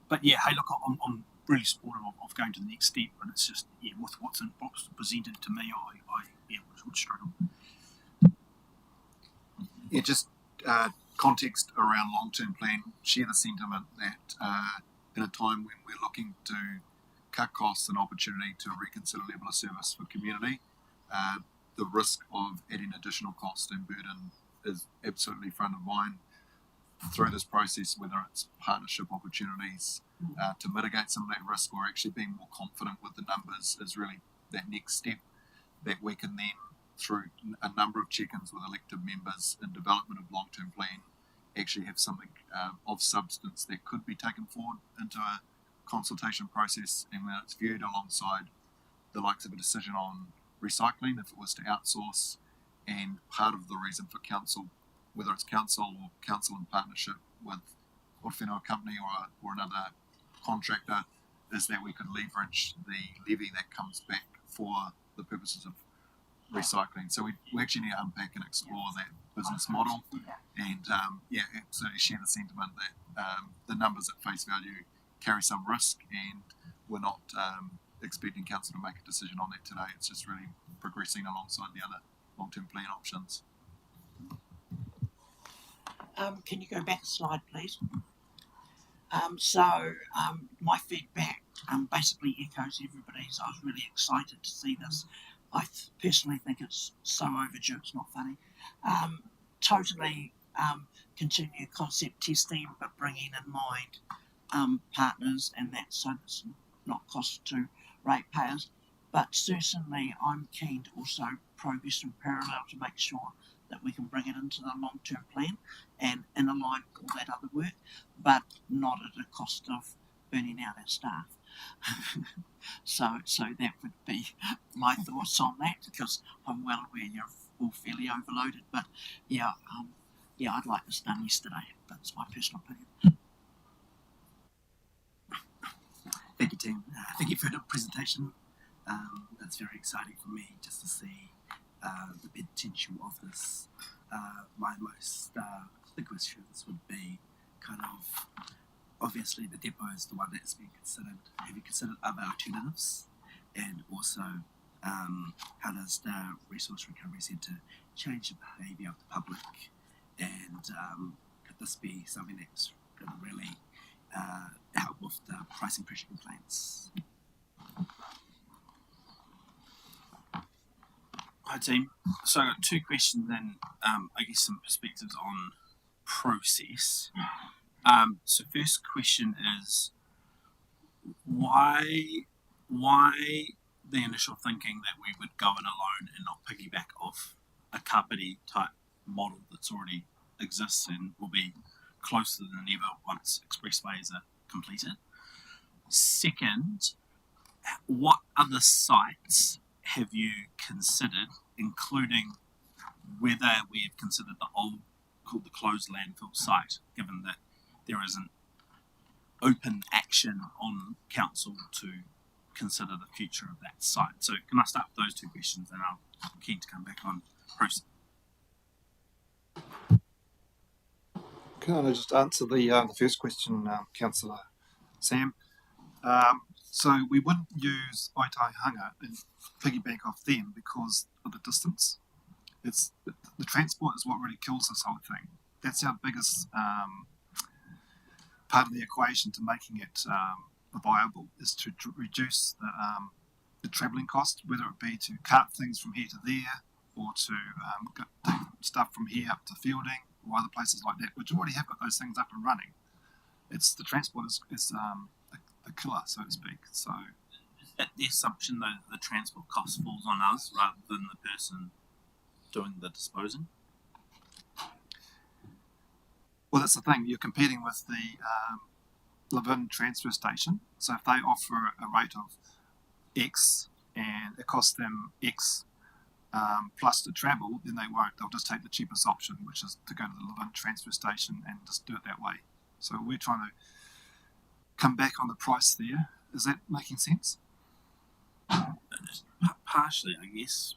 But yeah, hey, look, I'm really supportive of going to the next step, and it's just with what's presented to me, I would struggle. Yeah, just context around long-term plan. Share the sentiment that in a time when we're looking to cut costs and opportunity to reconsider level of service for community, the risk of adding additional cost and burden is absolutely front of mind through this process, whether it's partnership opportunities to mitigate some of that risk or actually being more confident with the numbers is really that next step that we can then, through a number of check-ins with elected members and development of long-term plan, actually have something of substance that could be taken forward into a consultation process, and when it's viewed alongside the likes of a decision on recycling, if it was to outsource, and part of the reason for council, whether it's council or council in partnership with Horowhenua company or another contractor, is that we could leverage the levy that comes back for the purposes of recycling. So we actually need to unpack and explore that business model, and absolutely share the sentiment that the numbers at face value carry some risk, and we're not expecting council to make a decision on that today. It's just really progressing alongside the other long-term plan options. Can you go back a slide, please? My feedback basically echoes everybody's. I was really excited to see this. I personally think it's so overdue, it's not funny. Totally continue concept testing, but bringing in mind partners and that, so it's not cost to ratepayers. But certainly I'm keen to also progress in parallel to make sure that we can bring it into the long-term plan and align with all that other work, but not at the cost of burning out our staff. so that would be my thoughts on that, because I'm well aware you're all fairly overloaded. But I'd like this done yesterday, but it's my personal opinion. Thank you, team. Thank you for the presentation. It's very exciting for me just to see the potential of this. My most the questions would be kind of, obviously the depot is the one that's been considered. Have you considered other alternatives? And also, how does the Resource Recovery Centre change the behaviour of the public? And could this be something that's going to really help with the pricing pressure complaints? Hi team. So I got two questions and I guess some perspectives on process. So first question is why the initial thinking that we would go in alone and not piggyback off a kapiti type model that's already exists and will be closer than ever once expressways are completed. Second, what other sites have you considered, including whether we have considered the old, called the closed landfill site, given that there is an open action on council to consider the future of that site? So can I start with those two questions, and I'm keen to come back on process. Can I just answer the first question, Councillor Sam? So we wouldn't use Aitaihanga and piggyback off them because of the distance. It's the transport is what really kills this whole thing. That's our biggest part of the equation to making it viable, is to reduce the travelling cost, whether it be to cart things from here to there, or to take stuff from here up to Fielding or other places like that, which already have got those things up and running. It's the transport is the killer, so to speak. So is that the assumption that the transport cost falls on us rather than the person doing the disposing? Well, that's the thing. You're competing with the Levin transfer station. So if they offer a rate of X and it costs them X plus to travel, then they won't. They'll just take the cheapest option, which is to go to the Levin transfer station and just do it that way. So we're trying to come back on the price there. Is that making sense? Partially, I guess.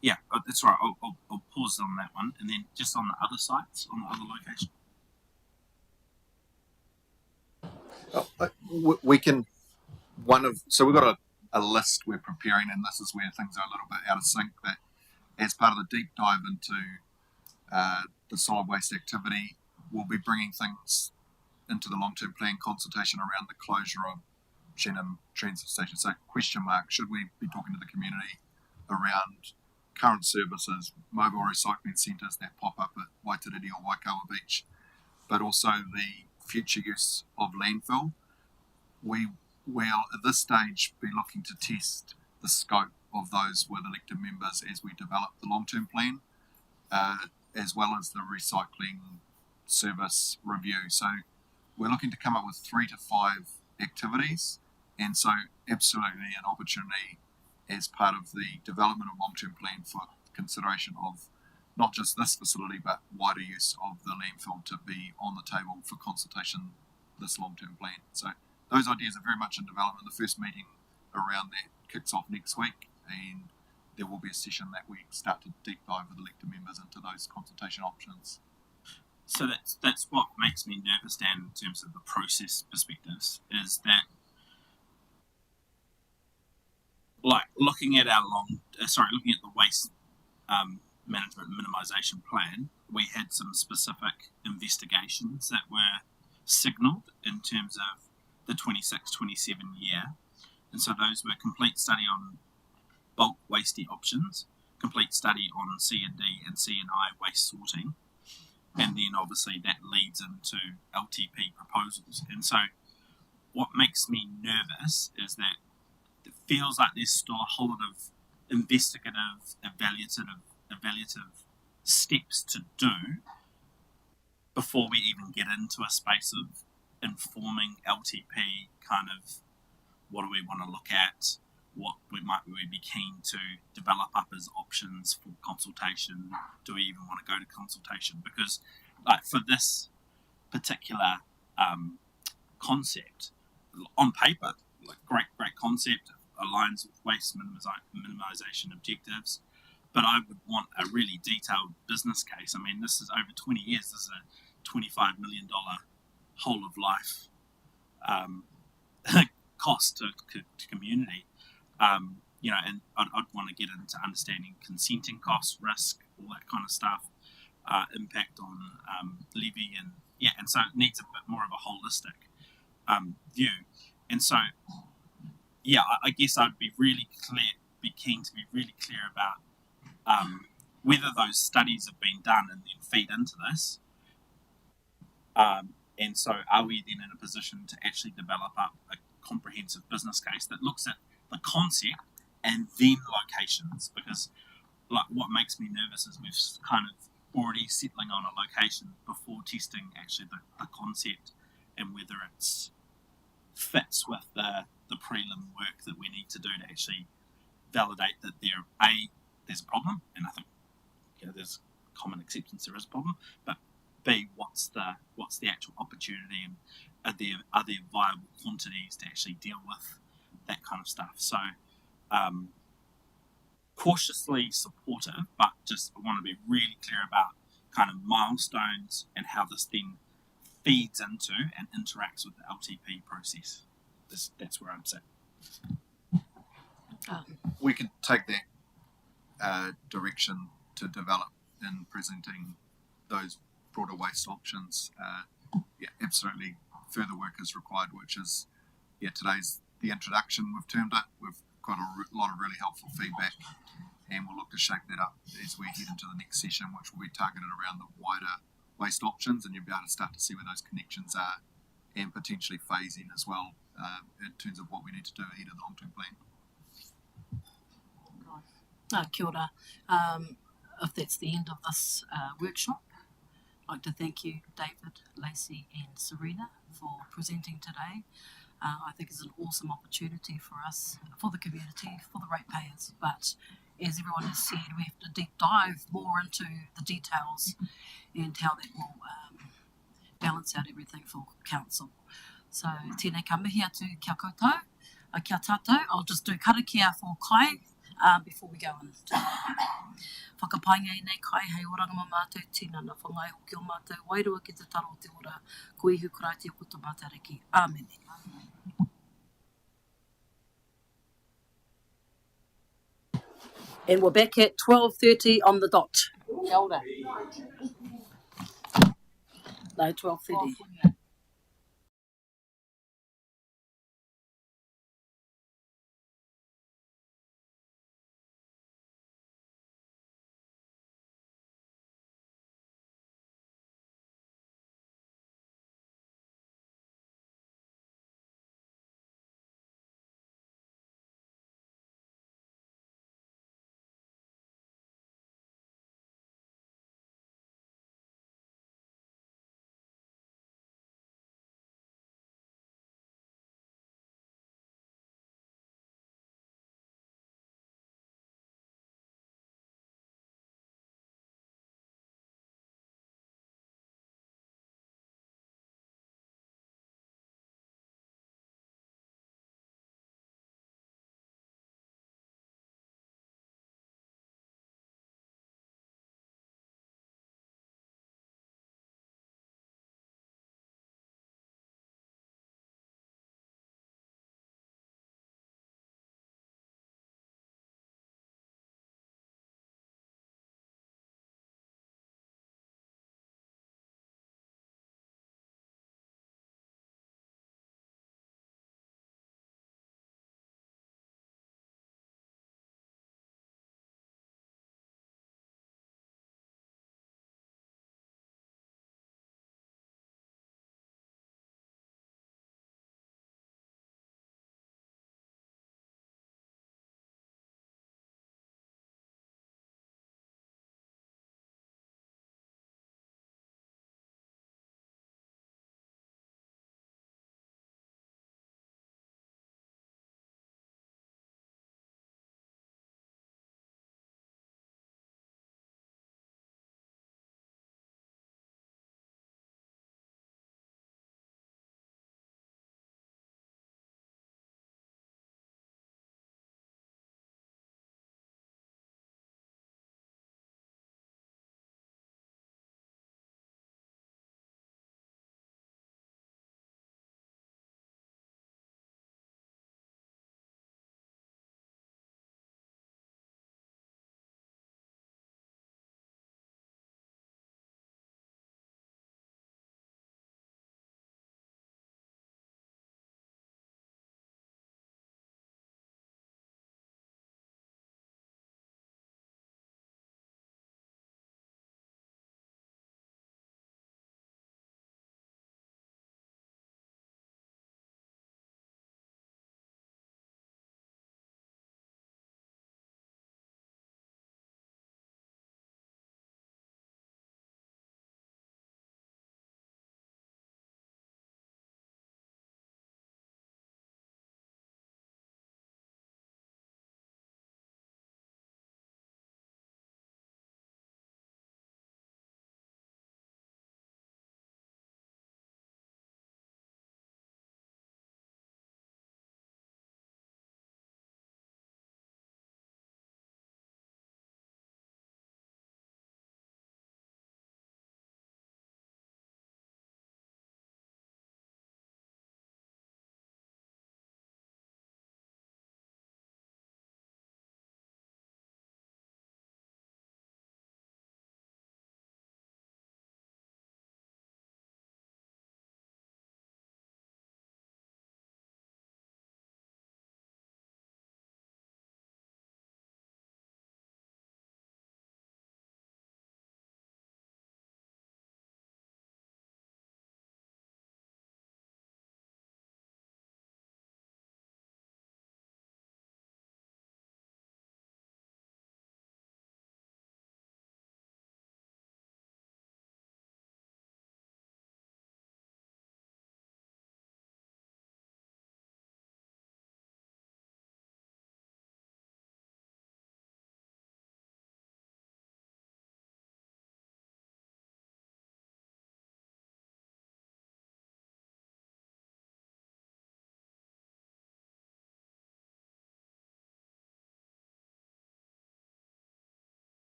Yeah, that's right. I'll pause on that one, and then just on the other sites, on the other location. We can. So we've got a list we're preparing, and this is where things are a little bit out of sync. That as part of the deep dive into the solid waste activity, we'll be bringing things into the long-term plan consultation around the closure of Shannon Transit Station. So question mark, should we be talking to the community around current services, mobile recycling centres that pop up at Waitariri or Waikawa Beach, but also the future use of landfill? We will at this stage be looking to test the scope of those with elected members as we develop the long-term plan, as well as the recycling service review. So we're looking to come up with 3 to 5 activities, and so absolutely an opportunity as part of the development of long-term plan for consideration of not just this facility but wider use of the landfill to be on the table for consultation this long-term plan. So those ideas are very much in development. The first meeting around that kicks off next week, and there will be a session that we start to deep dive with elected members into those consultation options. So that's what makes me nervous, Dan, in terms of the process perspectives, is that like looking at the waste management minimisation plan, we had some specific investigations that were signalled in terms of the 26-27 year, and so those were complete study on bulk wasting options, complete study on C&D and C&I waste sorting, and then obviously that leads into LTP proposals. And so what makes me nervous is that it feels like there's still a whole lot of investigative, evaluative steps to do before we even get into a space of informing LTP, kind of what do we want to look at, what we be keen to develop up as options for consultation. Do we even want to go to consultation? Because like for this particular concept, on paper, like great concept, aligns with waste minimisation objectives, but I would want a really detailed business case. I mean, this is over 20 years. This is a $25 million whole of life cost to community. And I'd want to get into understanding consenting costs, risk, all that kind of stuff, impact on levy, and so it needs a bit more of a holistic view. And so, I guess I'd be keen to be really clear about whether those studies have been done and then feed into this. And so are we then in a position to actually develop up a comprehensive business case that looks at the concept and then locations, because like what makes me nervous is we've kind of already settling on a location before testing actually the concept and whether it's fits with the prelim work that we need to do to actually validate that there's a problem, and I think there's common acceptance there is a problem, but B, what's the actual opportunity, and are there viable quantities to actually deal with that kind of stuff. So cautiously supportive, but just I want to be really clear about kind of milestones and how this then feeds into and interacts with the LTP process. That's where I'm sitting. We could take that direction to develop in presenting those broader waste options. Absolutely further work is required, which is, today's the introduction, we've termed it. We've got a lot of really helpful feedback, and we'll look to shape that up as we head into the next session, which will be targeted around the wider waste options, and you'll be able to start to see where those connections are and potentially phasing as well in terms of what we need to do ahead of the long-term plan. Kia ora. If that's the end of this workshop, I'd like to thank you, David, Lacey and Serena, for presenting today. I think it's an awesome opportunity for us, for the community, for the ratepayers, but as everyone has said, we have to deep dive more into the details and how that will balance out everything for council. So tēnei ka mihi atu kia koutou, kia tātou. I'll just do karakia for Kai before we go into whakapainga nei Kai hei oranga ma mātou tīna na whangai hoki o mātou wairua ki te taro o te ora ko ihu karaiti o kuta mātariki. Amen. And we're back at 12:30 on the dot. Kia ora. No, 12:30.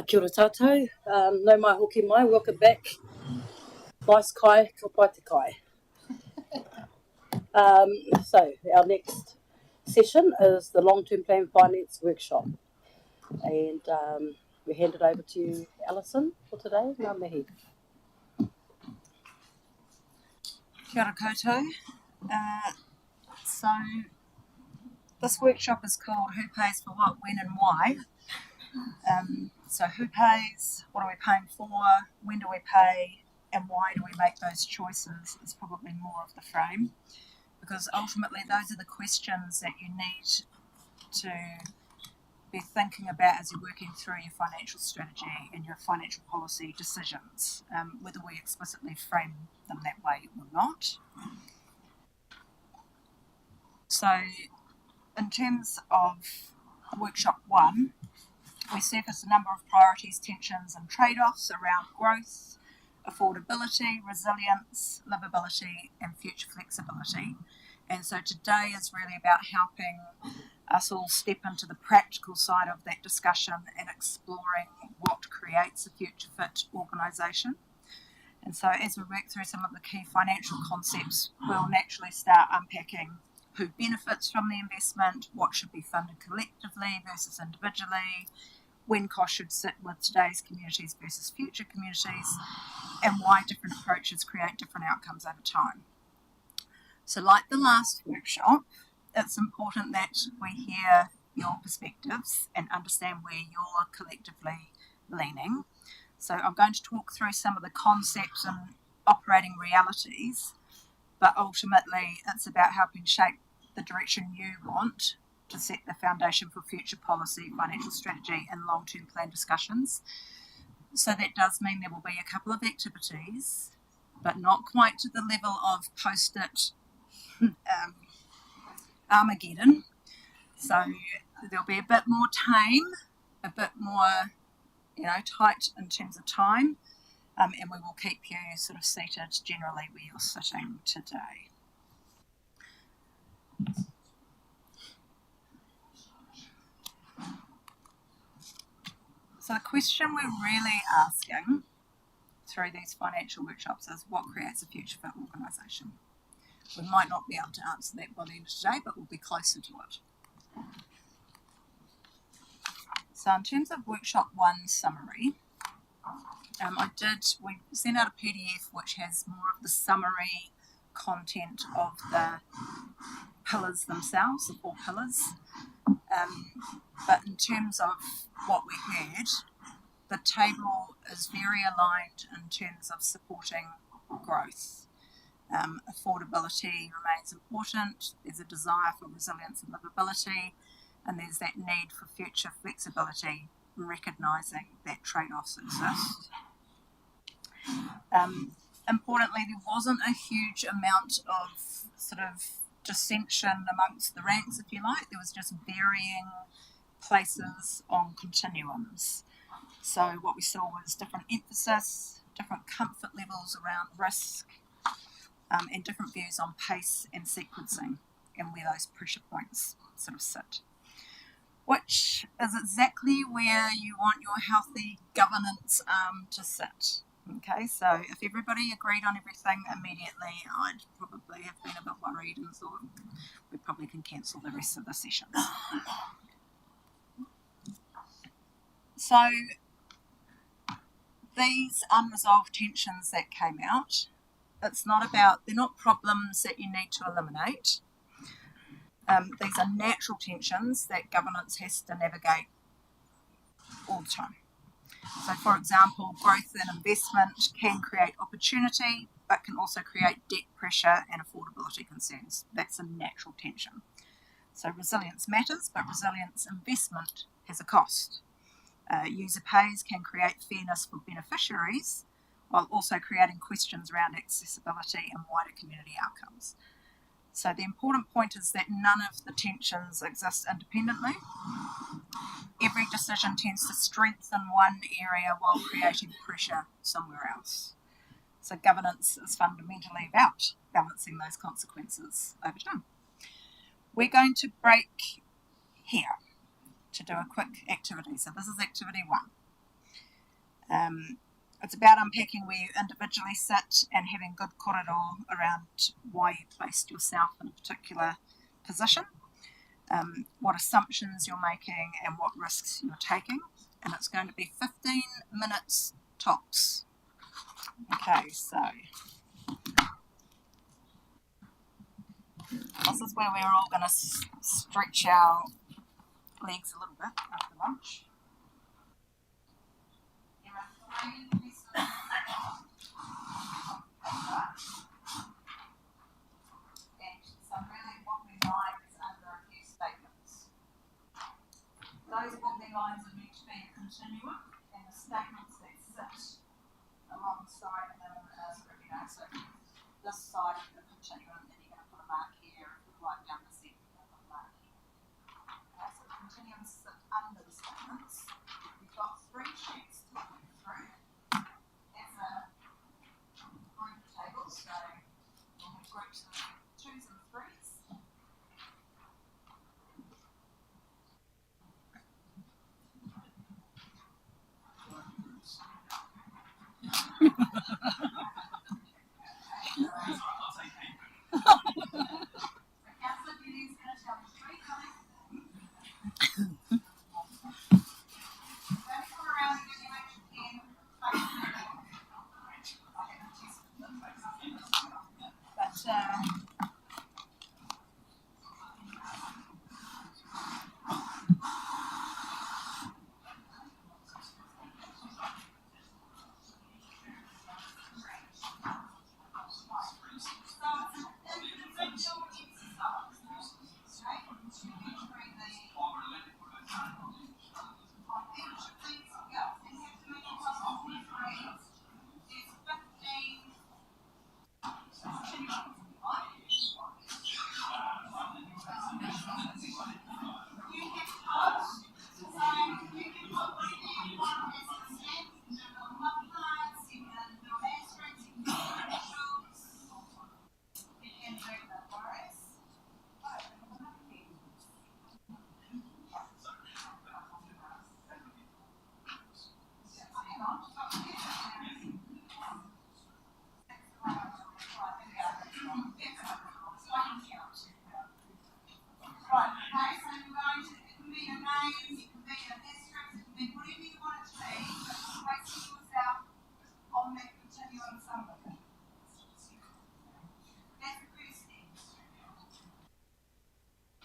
Kia ora tātou, no mai hoki mai, welcome back. Mais kai, ka pai te kai. So our next session is the long-term plan finance workshop. And we hand it over to you, Alison, for today. Ngā mihi. Kia ora koutou. So this workshop is called Who Pays for What, When and Why. So who pays, what are we paying for, when do we pay, and why do we make those choices is probably more of the frame, because ultimately those are the questions that you need to be thinking about as you're working through your financial strategy and your financial policy decisions, whether we explicitly frame them that way or not. So in terms of workshop 1, we surfaced a number of priorities, tensions and trade-offs around growth, affordability, resilience, livability and future flexibility. And so today is really about helping us all step into the practical side of that discussion and exploring what creates a future fit organisation. And so as we work through some of the key financial concepts, we'll naturally start unpacking who benefits from the investment, what should be funded collectively versus individually, when costs should sit with today's communities versus future communities, and why different approaches create different outcomes over time. So like the last workshop, it's important that we hear your perspectives and understand where you're collectively leaning. So I'm going to talk through some of the concepts and operating realities, but ultimately it's about helping shape the direction you want to set the foundation for future policy, financial strategy and long-term plan discussions. So that does mean there will be a couple of activities, but not quite to the level of post-it Armageddon. So there'll be a bit more tame, a bit more, tight in terms of time, and we will keep you sort of seated generally where you're sitting today. So the question we're really asking through these financial workshops is what creates a future fit organisation? We might not be able to answer that by the end of today, but we'll be closer to it. So in terms of workshop 1 summary, we sent out a PDF which has more of the summary content of the pillars themselves, the 4 pillars. But in terms of what we heard, the table is very aligned in terms of supporting growth. Affordability remains important, there's a desire for resilience and livability, and there's that need for future flexibility, recognising that trade-offs exist. Importantly, there wasn't a huge amount of sort of dissension amongst the ranks, if you like. There was just varying places on continuums. So what we saw was different emphasis, different comfort levels around risk, and different views on pace and sequencing and where those pressure points sort of sit, which is exactly where you want your healthy governance to sit. Okay, so if everybody agreed on everything immediately, I'd probably have been a bit worried and thought we probably can cancel the rest of the sessions. So these unresolved tensions that came out, they're not problems that you need to eliminate. These are natural tensions that governance has to navigate all the time. So for example, growth and investment can create opportunity, but can also create debt pressure and affordability concerns. That's a natural tension. So resilience matters, but resilience investment has a cost. User pays can create fairness for beneficiaries, while also creating questions around accessibility and wider community outcomes. So the important point is that none of the tensions exist independently. Every decision tends to strengthen one area while creating pressure somewhere else. So governance is fundamentally about balancing those consequences over time. We're going to break here to do a quick activity. So this is activity 1. It's about unpacking where you individually sit and having good korero around why you placed yourself in a particular position, what assumptions you're making and what risks you're taking. And it's going to be 15 minutes tops. Okay, so this is where we're all going to stretch our legs a little bit after lunch. There are 3 pieces of paper. And so really what we like is under a few statements. Those boundary lines are meant to be a continuum, and the statements that sit alongside them as so this side of the continuum, then you're going to put a mark here, right down the centre, you're going to put a mark here. Okay, so the continuums sit under the statements. We've got 3 sheets to work through. As a group table, so we'll have groups of 2s and 3s.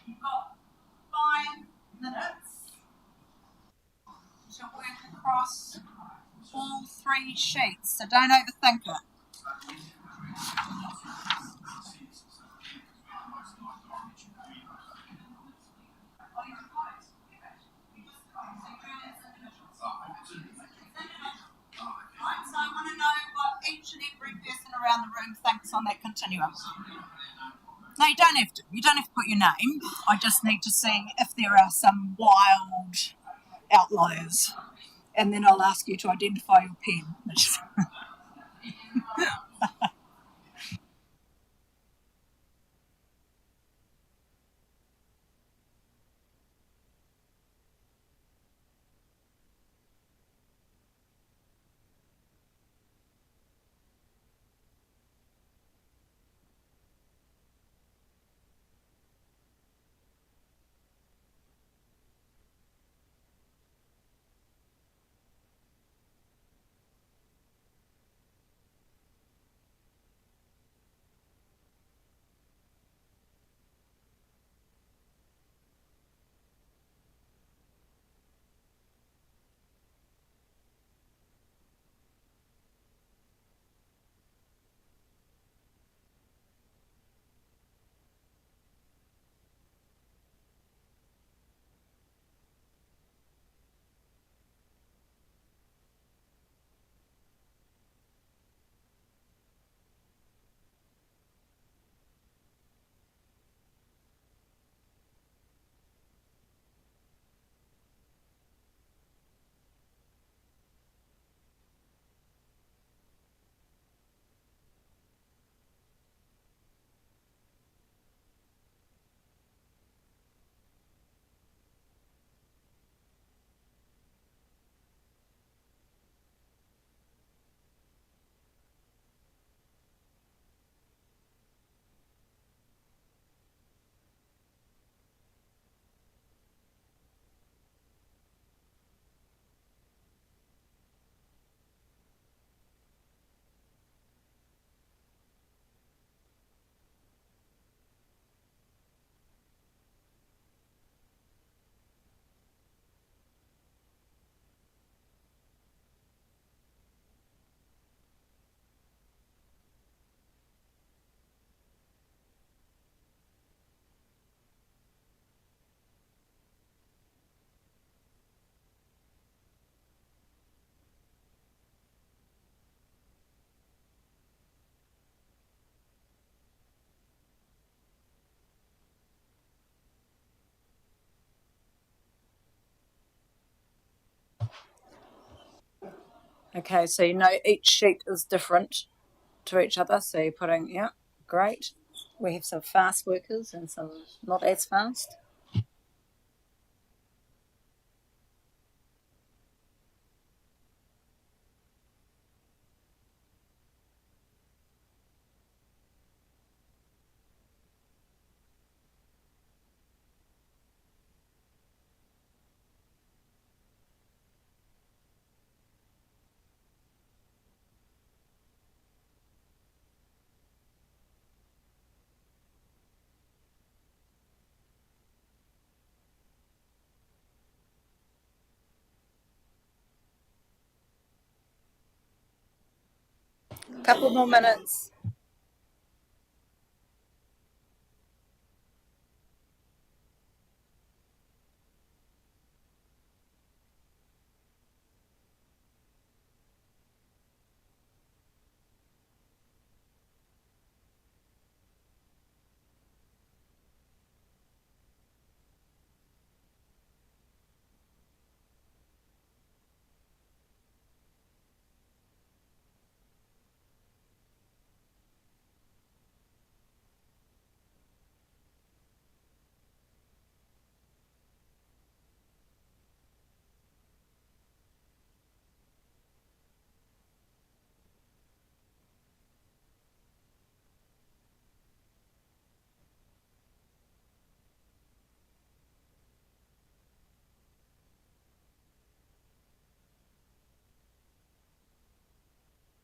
You've got 5 minutes to work across all 3 sheets, so don't overthink it. So I want to know what each and every person around the room thinks on that continuum. No, you don't have to. You don't have to put your name. I just need to see if there are some wild outliers. And then I'll ask you to identify your pen. Okay, so you know each sheet is different to each other, so you're putting, yeah, great. We have some fast workers and some not as fast. Couple more minutes.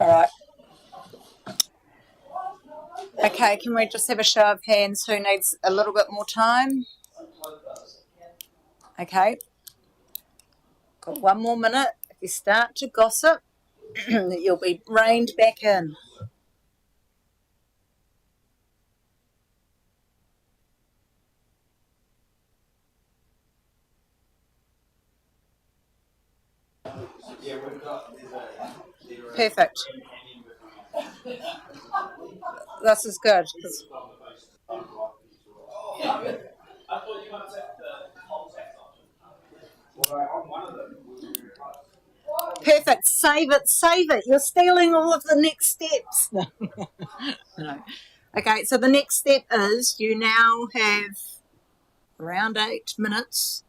All right. Okay, can we just have a show of hands who needs a little bit more time? Okay, got 1 more minute. If you start to gossip, you'll be reined back in. Perfect. This is good. Perfect. Save it. Save it. You're stealing all of the next steps. No. Okay, so the next step is you now have around 8 minutes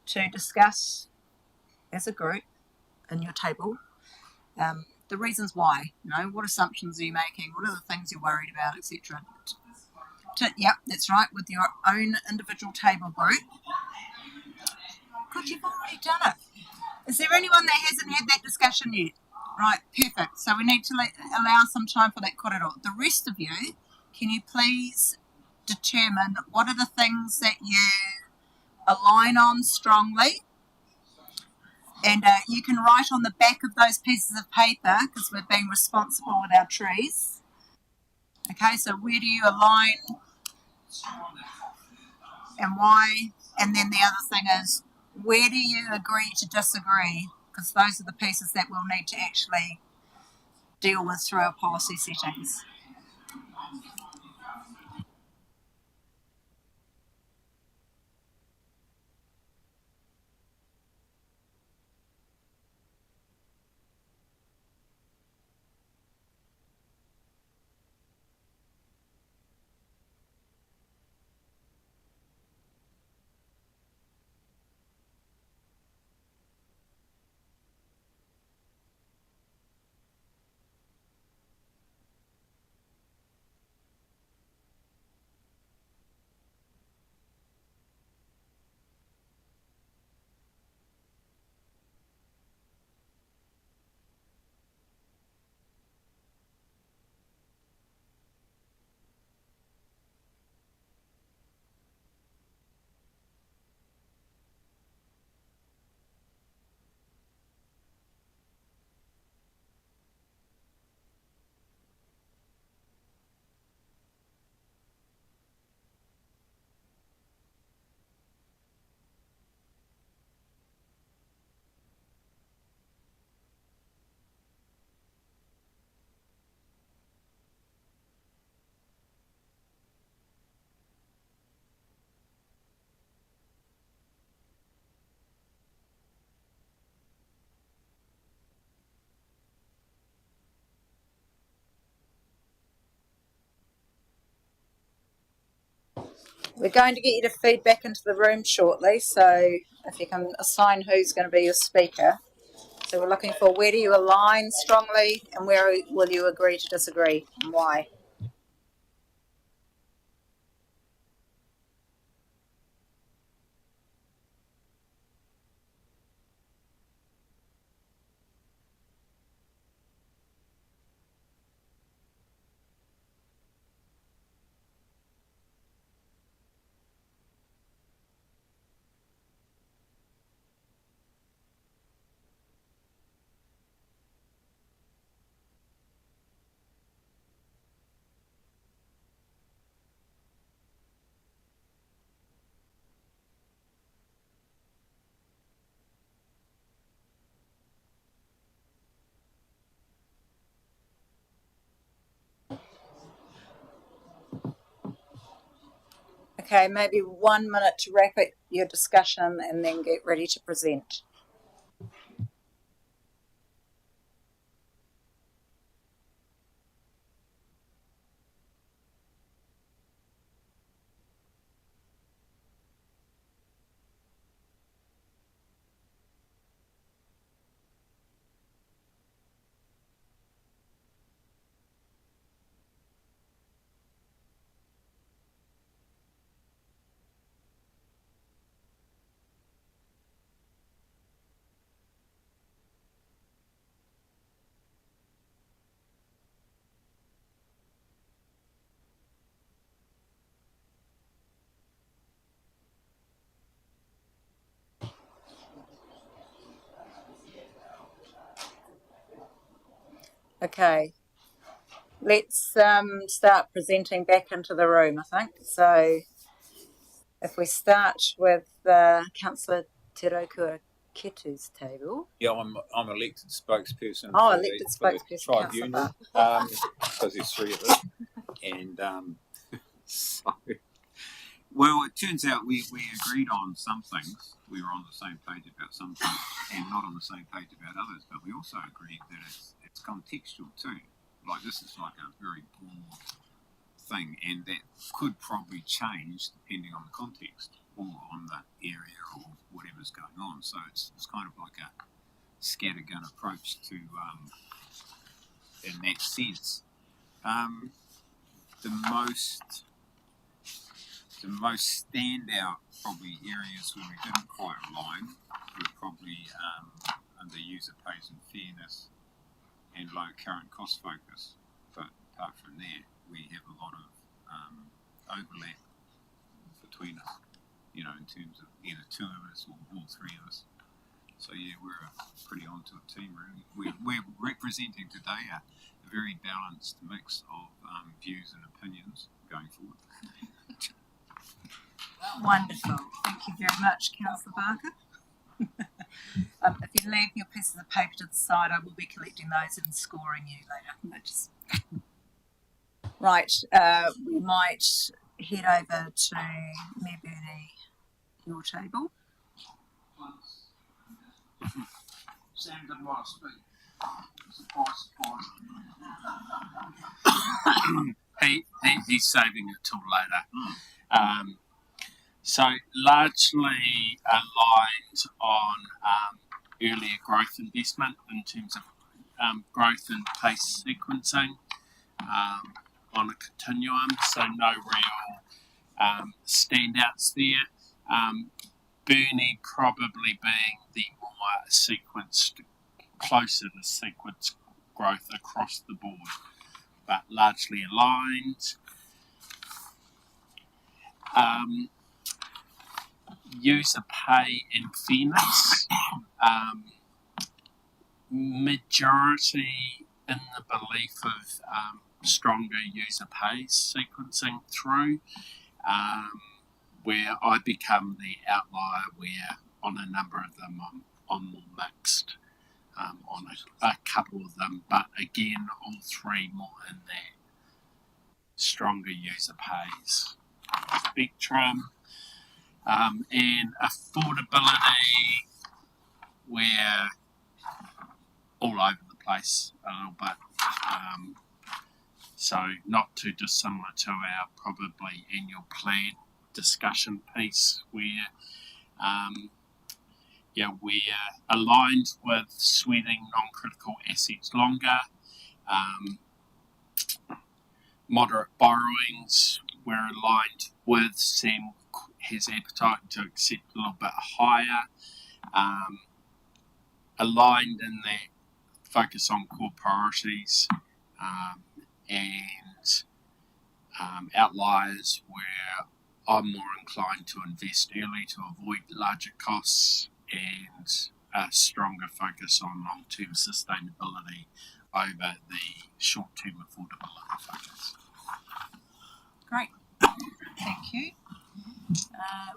to discuss as a group in your table the reasons why. You know, what assumptions are you making? What are the things you're worried about, etc. Yep, that's right, with your own individual table group. God, you've already done it. Is there anyone that hasn't had that discussion yet? Right, perfect. So we need to allow some time for that corridor. The rest of you, can you please determine what are the things that you align on strongly? And you can write on the back of those pieces of paper, because we're being responsible with our trees. Okay, so where do you align and why? And then the other thing is, where do you agree to disagree? Because those are the pieces that we'll need to actually deal with through our policy settings. We're going to get you to feed back into the room shortly, so if you can assign who's going to be your speaker. So we're looking for where do you align strongly and where will you agree to disagree and why. Okay, maybe 1 minute to wrap up your discussion and then get ready to present. Okay, let's start presenting back into the room, I think. So if we start with Councillor Te Raukua Ketu's table. Yeah, I'm elected spokesperson Oh, for elected the spokesperson, tribunal, Councillor because there's three of us. And so, well, it turns out we agreed on some things. We were on the same page about some things and not on the same page about others, but we also agreed that it's contextual too. Like, this is like a very broad thing, and that could probably change depending on the context or on the area or whatever's going on. So it's kind of like a scattergun approach to in that sense. The most standout probably areas where we didn't quite align were probably under user pays and fairness and low current cost focus. But apart from that, we have a lot of overlap between us, you know, in terms of either two of us or all three of us. So yeah, we're pretty onto a team really. We're representing today a very balanced mix of views and opinions going forward. Wonderful. Thank you very much, Councillor Barker. If you leave your pieces of paper to the side, I will be collecting those and scoring you later. Right, we might head over to Mayor Bernie, your table. Sam didn't want to speak. Surprise. He's saving it till later. So largely aligned on earlier growth investment in terms of growth and pace sequencing on a continuum. So no real standouts there. Bernie probably being the more sequenced, closer to sequence growth across the board, but largely aligned. User pay and fairness. Majority in the belief of stronger user pay sequencing through, where I become the outlier where on a number of them I'm more mixed on a couple of them, but again all three more in that stronger user pays spectrum. And affordability, we're all over the place a little bit. So not too dissimilar to our probably annual plan discussion piece where we're aligned with sweating non-critical assets longer. Moderate borrowings we're aligned with. Sam has appetite to accept a little bit higher. Aligned in that focus on core priorities and outliers where I'm more inclined to invest early to avoid larger costs, and a stronger focus on long-term sustainability over the short-term affordability focus. Great. Thank you.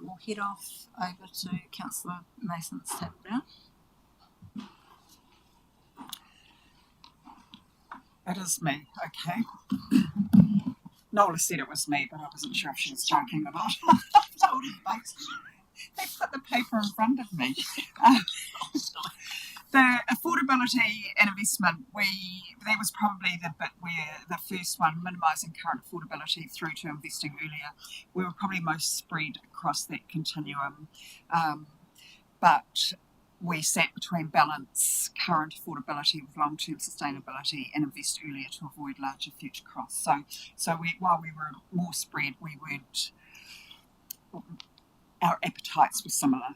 We'll head off over to Councillor Mason's table down. It is me, okay. Nola said it was me, but I wasn't sure if she was joking or not. They put the paper in front of me. The affordability and investment, that was probably the bit where the first one, minimising current affordability through to investing earlier, we were probably most spread across that continuum. But we sat between balance current affordability with long-term sustainability and invest earlier to avoid larger future costs. So while we were more spread, we weren't. Our appetites were similar.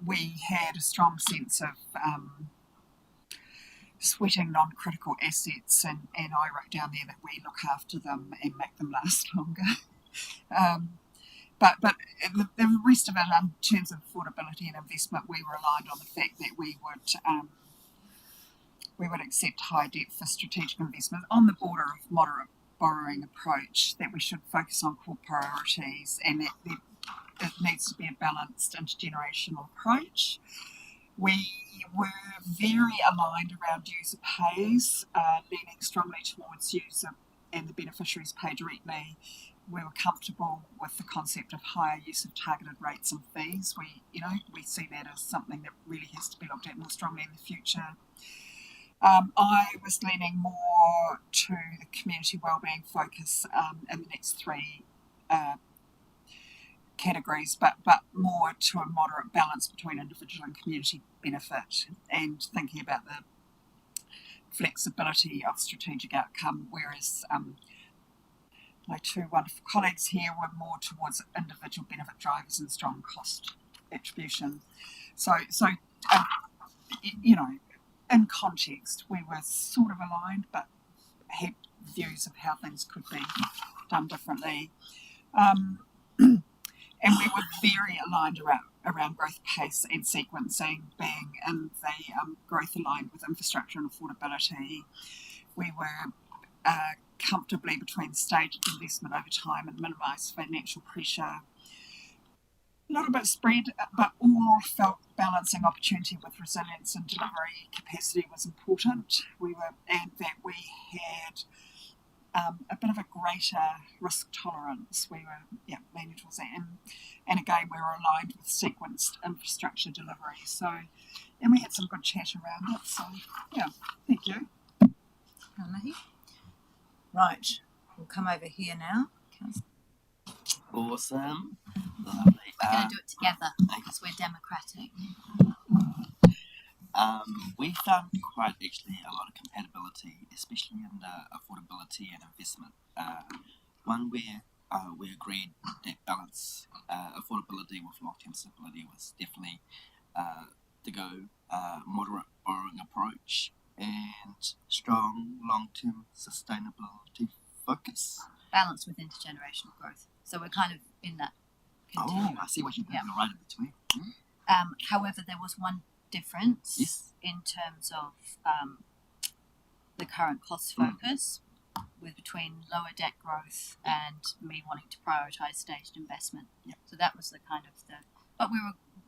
We had a strong sense of sweating non-critical assets, and I wrote down there that we look after them and make them last longer. But the rest of it, in terms of affordability and investment, we were aligned on the fact that we would accept high debt for strategic investment on the border of moderate borrowing approach, that we should focus on core priorities, and that it needs to be a balanced intergenerational approach. We were very aligned around user pays, leaning strongly towards user and the beneficiaries pay directly. We were comfortable with the concept of higher use of targeted rates and fees. We see that as something that really has to be looked at more strongly in the future. I was leaning more to the community wellbeing focus in the next three categories, but more to a moderate balance between individual and community benefit, and thinking about the flexibility of strategic outcome, whereas my two wonderful colleagues here were more towards individual benefit drivers and strong cost attribution. So in context, we were sort of aligned, but had views of how things could be done differently. And we were very aligned around growth pace and sequencing, being in the growth aligned with infrastructure and affordability. We were comfortably between staged investment over time and minimised financial pressure. A little bit spread, but all felt balancing opportunity with resilience and delivery capacity was important. And that we had a bit of a greater risk tolerance. We were leaning towards that, and again we were aligned with sequenced infrastructure delivery. And we had some good chat around it. So thank you. Right, we'll come over here now. Awesome. Lovely. We're going to do it together because we're democratic. We found quite actually a lot of compatibility, especially in the affordability and investment. One where we agreed that balance affordability with long-term stability was definitely to go moderate borrowing approach and strong long-term sustainability focus. Balance with intergenerational growth. So we're kind of in that continuum. Oh, I see what you're doing right in between. However, there was one difference in terms of the current cost focus with between lower debt growth and me wanting to prioritise staged investment. So that was the kind of but we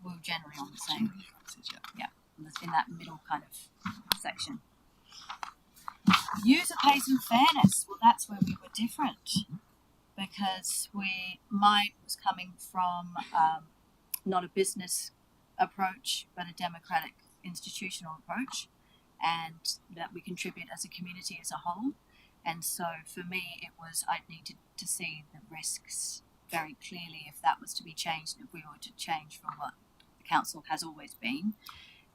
were generally on the same. In that middle kind of section. User pays and fairness. Well, that's where we were different because mine was coming from not a business approach, but a democratic institutional approach, and that we contribute as a community as a whole. And so for me, it was I needed to see the risks very clearly if that was to be changed, if we were to change from what the council has always been,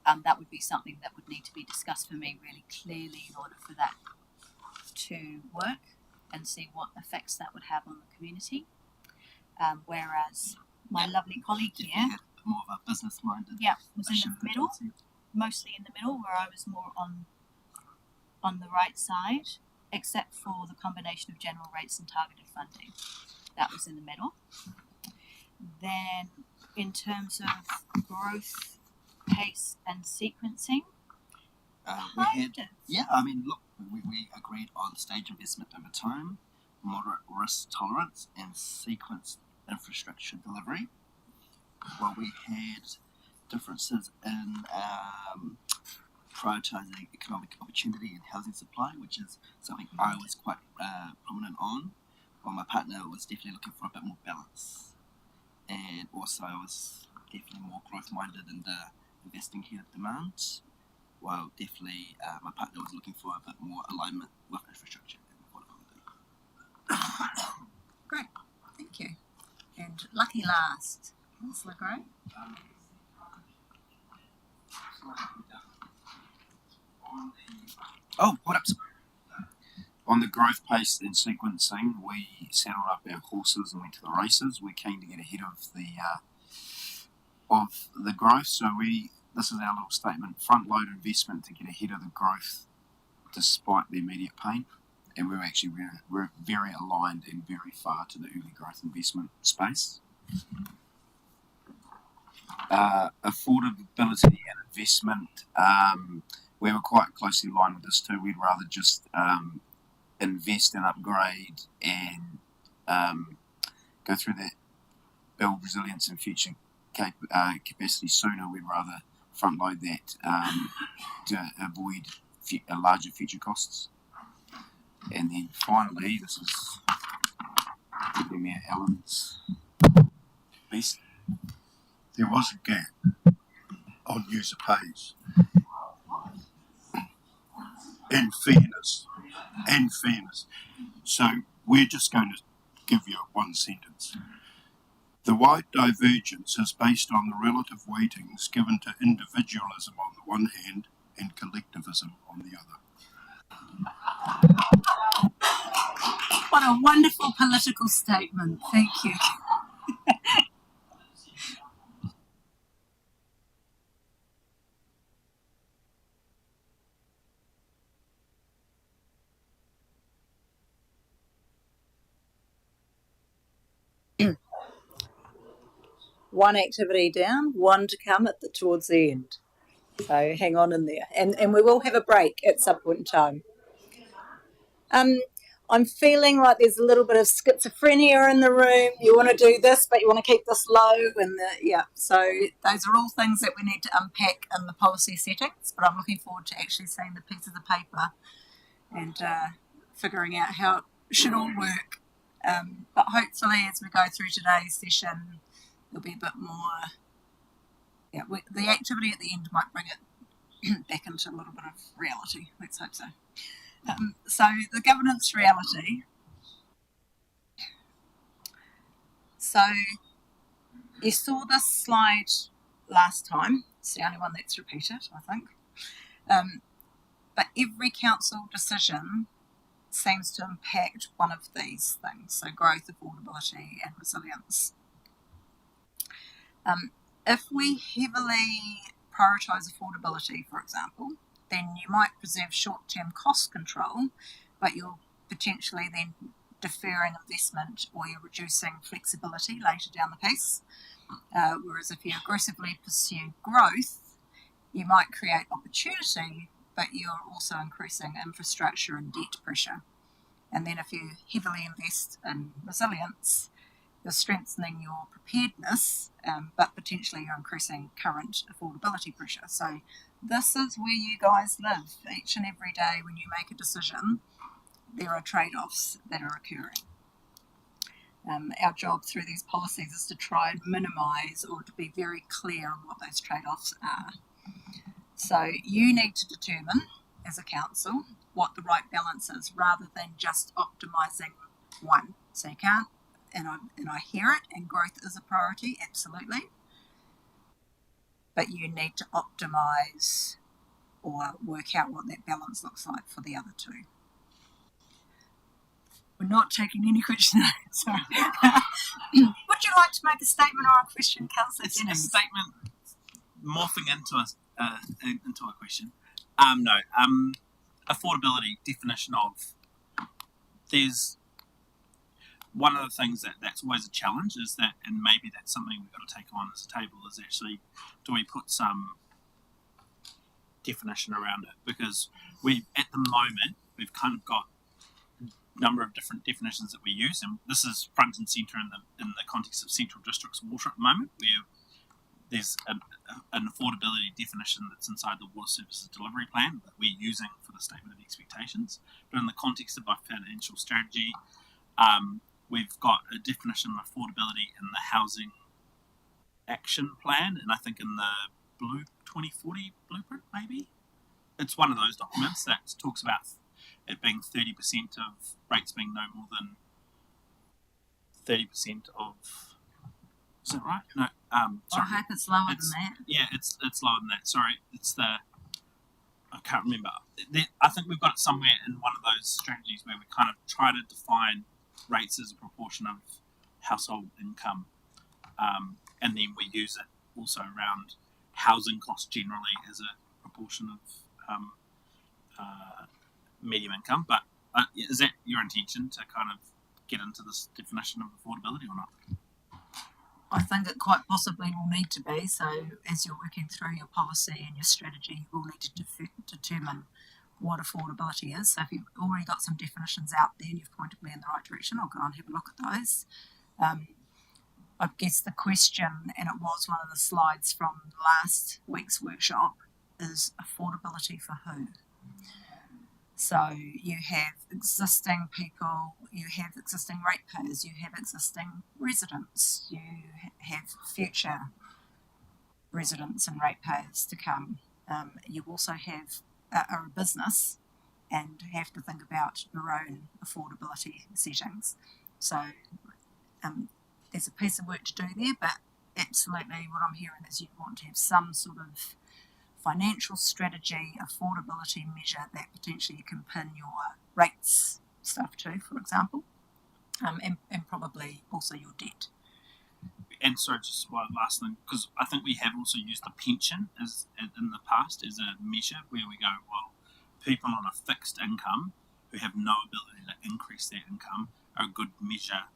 that would be something that would need to be discussed for me really clearly in order for that to work and see what effects that would have on the community. Whereas my lovely colleague here, more of a business minded. yeah, was in the middle, mostly in the middle, where I was more on the right side, except for the combination of general rates and targeted funding. That was in the middle. Then, in terms of growth, pace, and sequencing, We agreed on stage investment over time, moderate risk tolerance, and sequenced infrastructure delivery. While we had differences in prioritising economic opportunity and housing supply, which is something I was quite prominent on, while my partner was definitely looking for a bit more balance. And also I was definitely more growth-minded and investing ahead of demand, while definitely my partner was looking for a bit more alignment with infrastructure and affordability. Great, thank you. And lucky last, Councillor Gray. Oh, what up? On the growth pace and sequencing, we saddled up our horses and went to the races. We're keen to get ahead of the growth. So this is our little statement: front load investment to get ahead of the growth, despite the immediate pain. And we're very aligned and very far to the early growth investment space. Affordability and investment. We were quite closely aligned with this too. We'd rather just invest and upgrade and go through that, build resilience and future capacity sooner. We'd rather front load that to avoid larger future costs. And then finally, this is Premier Allen's piece. There was a gap on user pays. And fairness. So we're just going to give you one sentence. The wide divergence is based on the relative weightings given to individualism on the one hand and collectivism on the other. What a wonderful political statement. Thank you. One activity down, one to come towards the end. So hang on in there. And we will have a break at some point in time. I'm feeling like there's a little bit of schizophrenia in the room. You want to do this, but you want to keep this low. So those are all things that we need to unpack in the policy settings. But I'm looking forward to actually seeing the piece of the paper and figuring out how it should all work. But hopefully as we go through today's session, there'll be a bit more. The activity at the end might bring it back into a little bit of reality. Let's hope so. So the governance reality. So you saw this slide last time. It's the only one that's repeated, I think. But every council decision seems to impact one of these things. So growth, affordability and resilience. If we heavily prioritise affordability, for example, then you might preserve short-term cost control, but you're potentially then deferring investment or you're reducing flexibility later down the piece. Whereas if you aggressively pursue growth, you might create opportunity, but you're also increasing infrastructure and debt pressure. And then if you heavily invest in resilience, you're strengthening your preparedness, but potentially you're increasing current affordability pressure. So this is where you guys live each and every day. When you make a decision, there are trade-offs that are occurring. Our job through these policies is to try and minimise or to be very clear on what those trade-offs are. So you need to determine as a council what the right balance is rather than just optimising one. So you can't and I hear it, and growth is a priority, absolutely. But you need to optimise or work out what that balance looks like for the other two. We're not taking any questions. Sorry. Would you like to make a statement or a question, Councillor It's a Jennings? statement morphing into a question. Affordability definition of. There's one of the things that's always a challenge is that, and maybe that's something we've got to take on as a table, is actually, do we put some definition around it? Because at the moment, we've kind of got a number of different definitions that we use, and this is front and centre in the context of Central District's water at the moment, where there's an affordability definition that's inside the Water Services Delivery Plan that we're using for the Statement of Expectations. But in the context of our financial strategy, we've got a definition of affordability in the Housing Action Plan, and I think in the Blue 2040 Blueprint, maybe? It's one of those documents that talks about it being 30% of rates being no more than 30% of... Is that right? No. Sorry. I hope it's lower than that. Yeah, it's lower than that. Sorry, it's the... I can't remember. I think we've got it somewhere in one of those strategies where we kind of try to define rates as a proportion of household income, and then we use it also around housing costs generally as a proportion of medium income. But is that your intention to kind of get into this definition of affordability or not? I think it quite possibly will need to be. So as you're working through your policy and your strategy, you will need to determine what affordability is. So if you've already got some definitions out there and you've pointed me in the right direction, I'll go and have a look at those. I guess the question, and it was one of the slides from last week's workshop, is affordability for who? So you have existing people, you have existing ratepayers, you have existing residents, you have future residents and ratepayers to come. You also have a business and have to think about your own affordability settings. So there's a piece of work to do there, but absolutely what I'm hearing is you want to have some sort of financial strategy, affordability measure that potentially you can pin your rates stuff to, for example, and probably also your debt. And so just one last thing, because I think we have also used the pension as in the past as a measure where we go, well, people on a fixed income who have no ability to increase their income are a good measure,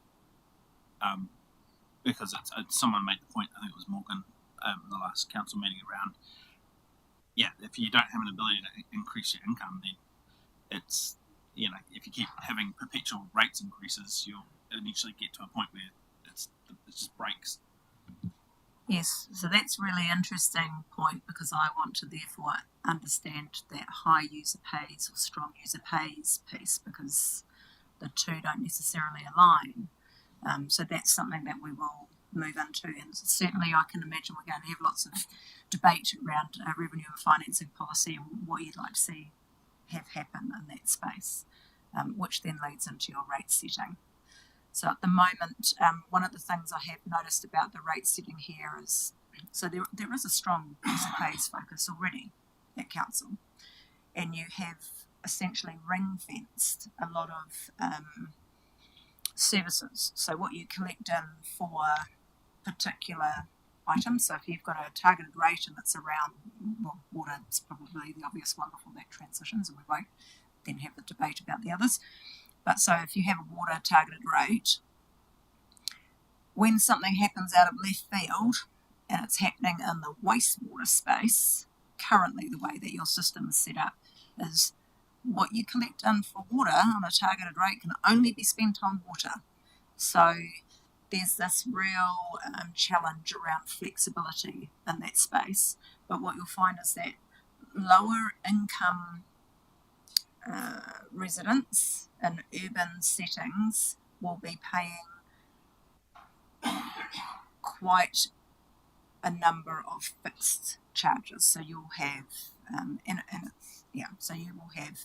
because someone made the point, I think it was Morgan, in the last council meeting around, yeah, if you don't have an ability to increase your income, then it's, if you keep having perpetual rates increases, you'll eventually get to a point where it just breaks. Yes, so that's a really interesting point, because I want to therefore understand that high user pays or strong user pays piece, because the two don't necessarily align. So that's something that we will move into, and certainly I can imagine we're going to have lots of debate around revenue and financing policy and what you'd like to see have happen in that space, which then leads into your rate setting. So at the moment, one of the things I have noticed about the rate setting here is, so there is a strong user pays focus already at council, and you have essentially ring-fenced a lot of services. So what you collect in for particular items, so if you've got a targeted rate and it's around, well, water is probably the obvious one before that transitions, and we won't then have the debate about the others. But so if you have a water targeted rate, when something happens out of left field and it's happening in the wastewater space, currently the way that your system is set up is what you collect in for water on a targeted rate can only be spent on water. So there's this real challenge around flexibility in that space. But what you'll find is that lower income residents in urban settings will be paying quite a number of fixed charges. So you'll have, so you will have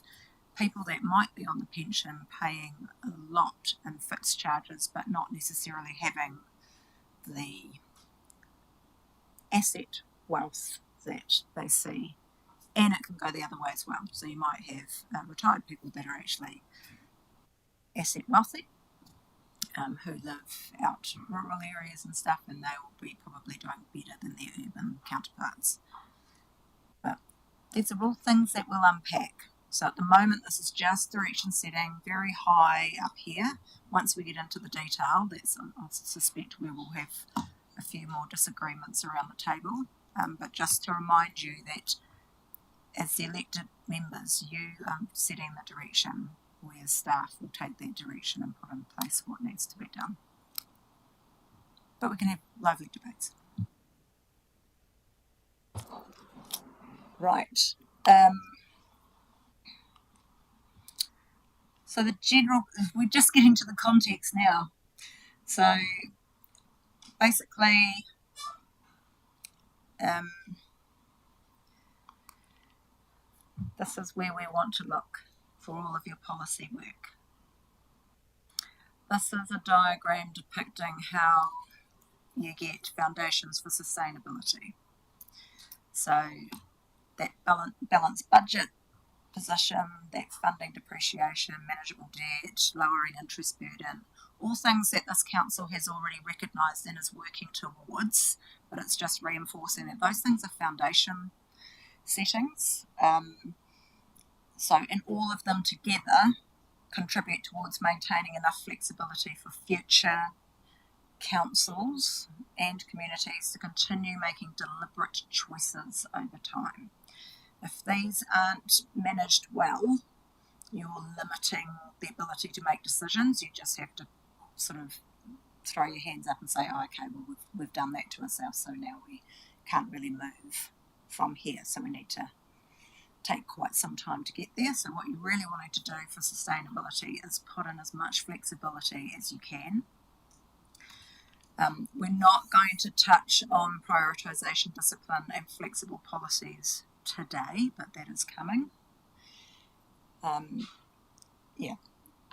people that might be on the pension paying a lot in fixed charges but not necessarily having the asset wealth that they see. And it can go the other way as well. So you might have retired people that are actually asset wealthy, who live out rural areas and stuff, and they will be probably doing better than their urban counterparts. But these are all things that we'll unpack. So at the moment, this is just direction setting, very high up here. Once we get into the detail, I suspect we will have a few more disagreements around the table. But just to remind you that as the elected members, you are setting the direction, where staff will take that direction and put in place what needs to be done. But we can have lively debates. Right. So the general, we're just getting to the context now. So basically, this is where we want to look for all of your policy work. This is a diagram depicting how you get foundations for sustainability. So that balanced budget position, that funding depreciation, manageable debt, lowering interest burden, all things that this council has already recognised and is working towards, but it's just reinforcing that those things are foundation settings. And all of them together contribute towards maintaining enough flexibility for future councils and communities to continue making deliberate choices over time. If these aren't managed well, you're limiting the ability to make decisions. You just have to sort of throw your hands up and say, oh, okay, well, we've done that to ourselves, so now we can't really move from here. So we need to take quite some time to get there. So what you really wanting to do for sustainability is put in as much flexibility as you can. We're not going to touch on prioritisation, discipline and flexible policies today, but that is coming.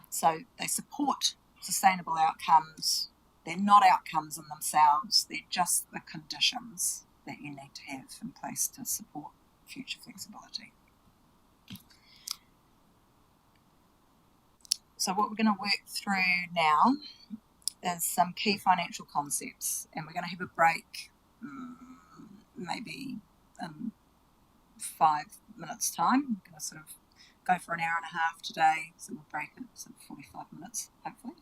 So they support sustainable outcomes. They're not outcomes in themselves, they're just the conditions that you need to have in place to support future flexibility. So what we're going to work through now is some key financial concepts, and we're going to have a break maybe in 5 minutes time. We're going to sort of go for an hour and a half today, so we'll break at sort of 45 minutes hopefully.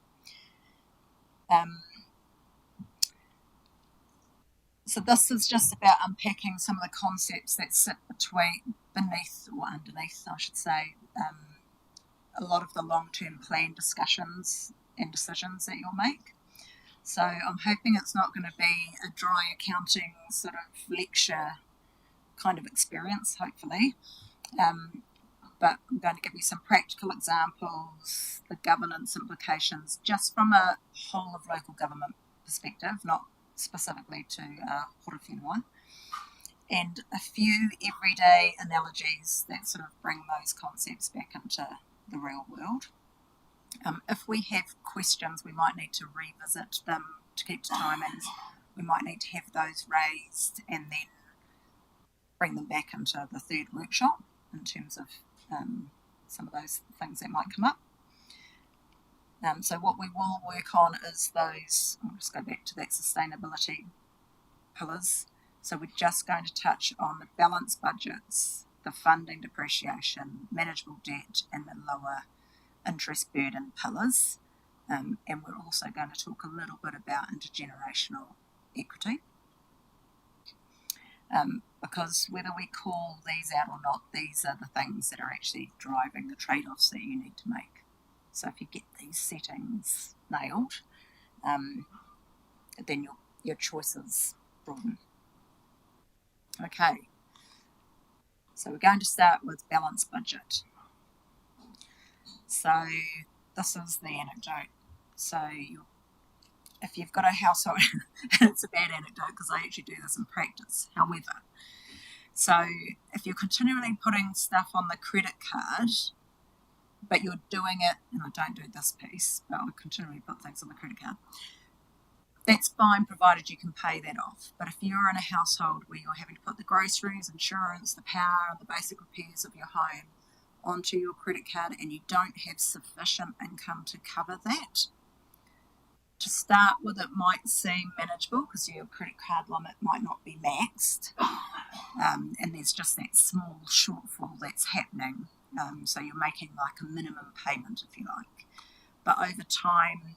So this is just about unpacking some of the concepts that sit beneath or underneath, I should say, a lot of the long-term plan discussions and decisions that you'll make. So I'm hoping it's not going to be a dry accounting sort of lecture kind of experience, hopefully. But I'm going to give you some practical examples, the governance implications, just from a whole of local government perspective, not specifically to Horowhenua, and a few everyday analogies that sort of bring those concepts back into the real world. If we have questions, we might need to revisit them to keep to time, and we might need to have those raised and then bring them back into the third workshop in terms of some of those things that might come up. So what we will work on is those, I'll just go back to that sustainability pillars. So we're just going to touch on the balanced budgets, the funding depreciation, manageable debt and the lower interest burden pillars. And we're also going to talk a little bit about intergenerational equity. Because whether we call these out or not, these are the things that are actually driving the trade-offs that you need to make. So if you get these settings nailed, then your choices broaden. Okay, so we're going to start with balanced budget. So this is the anecdote. So if you've got a household, and it's a bad anecdote because I actually do this in practice, however, so if you're continually putting stuff on the credit card but you're doing it, and I don't do this piece, but I'll continually put things on the credit card. That's fine, provided you can pay that off. But if you're in a household where you're having to put the groceries, insurance, the power, and the basic repairs of your home onto your credit card, and you don't have sufficient income to cover that, to start with, it might seem manageable because your credit card limit might not be maxed, and there's just that small shortfall that's happening. So you're making like a minimum payment, if you like. But over time,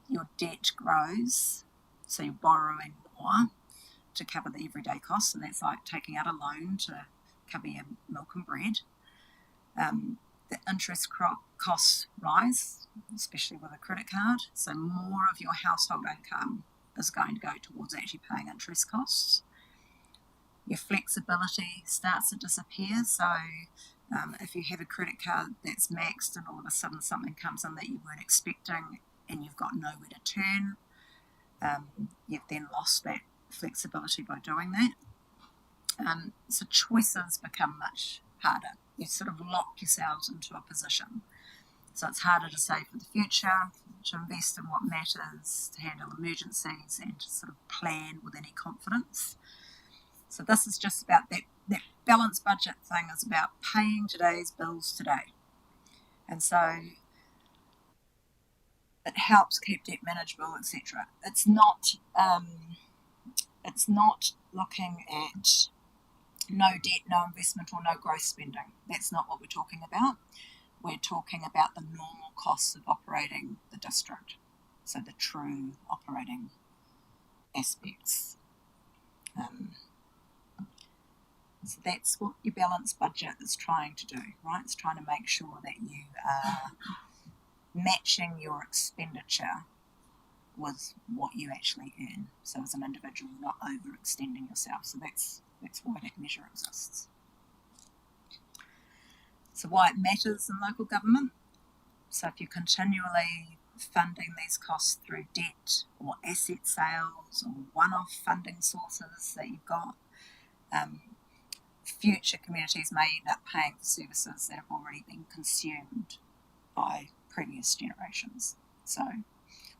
your debt grows, so you're borrowing more to cover the everyday costs, and that's like taking out a loan to cover your milk and bread. The interest costs rise, especially with a credit card, so more of your household income is going to go towards actually paying interest costs. Your flexibility starts to disappear, so if you have a credit card that's maxed and all of a sudden something comes in that you weren't expecting and you've got nowhere to turn, you've then lost that flexibility by doing that. So choices become much harder. You sort of lock yourselves into a position. So it's harder to save for the future, to invest in what matters, to handle emergencies, and to sort of plan with any confidence. So this is just about that balanced budget thing is about paying today's bills today. And so it helps keep debt manageable, etc. It's not looking at no debt, no investment, or no growth spending. That's not what we're talking about. We're talking about the normal costs of operating the district, so the true operating aspects. So that's what your balanced budget is trying to do, right? It's trying to make sure that you are matching your expenditure with what you actually earn. So as an individual, you're not overextending yourself. So that's why that measure exists. So why it matters in local government. So if you're continually funding these costs through debt or asset sales or one-off funding sources that you've got, future communities may end up paying for services that have already been consumed by previous generations. So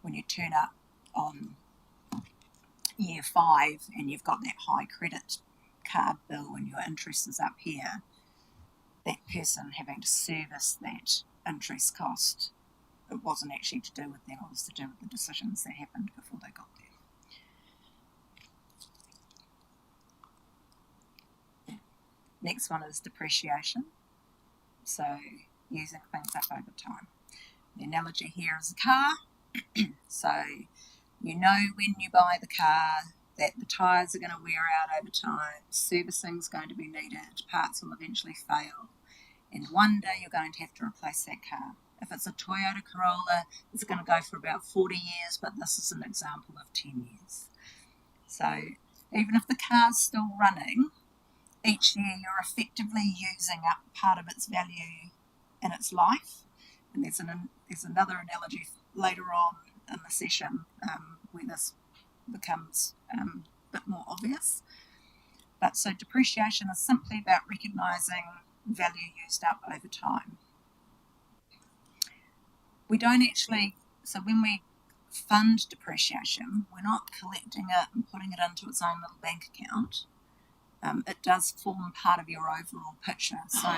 when you turn up on year 5 and you've got that high credit card bill and your interest is up here, that person having to service that interest cost, it wasn't actually to do with them, it was to do with the decisions that happened before they got there. Next one is depreciation. So using things up over time. The analogy here is a car. So you know when you buy the car that the tyres are going to wear out over time, servicing is going to be needed, parts will eventually fail, and one day you're going to have to replace that car. If it's a Toyota Corolla, it's going to go for about 40 years, but this is an example of 10 years. So even if the car's still running, each year you're effectively using up part of its value in its life. And there's another analogy later on in the session where this becomes a bit more obvious. But so depreciation is simply about recognising value used up over time. We don't actually, so when we fund depreciation, we're not collecting it and putting it into its own little bank account. It does form part of your overall picture. So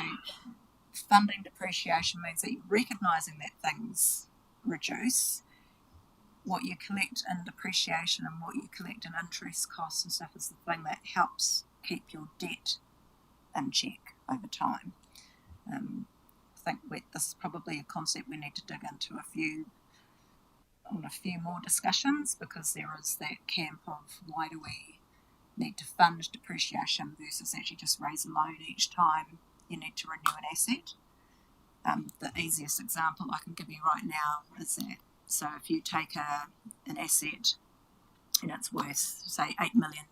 funding depreciation means that you're recognising that things reduce. What you collect in depreciation and what you collect in interest costs and stuff is the thing that helps keep your debt in check over time. I think this is probably a concept we need to dig into a few more discussions, because there is that camp of why do we need to fund depreciation versus actually just raise a loan each time you need to renew an asset. The easiest example I can give you right now is that, so if you take an asset and it's worth, say, $8 million,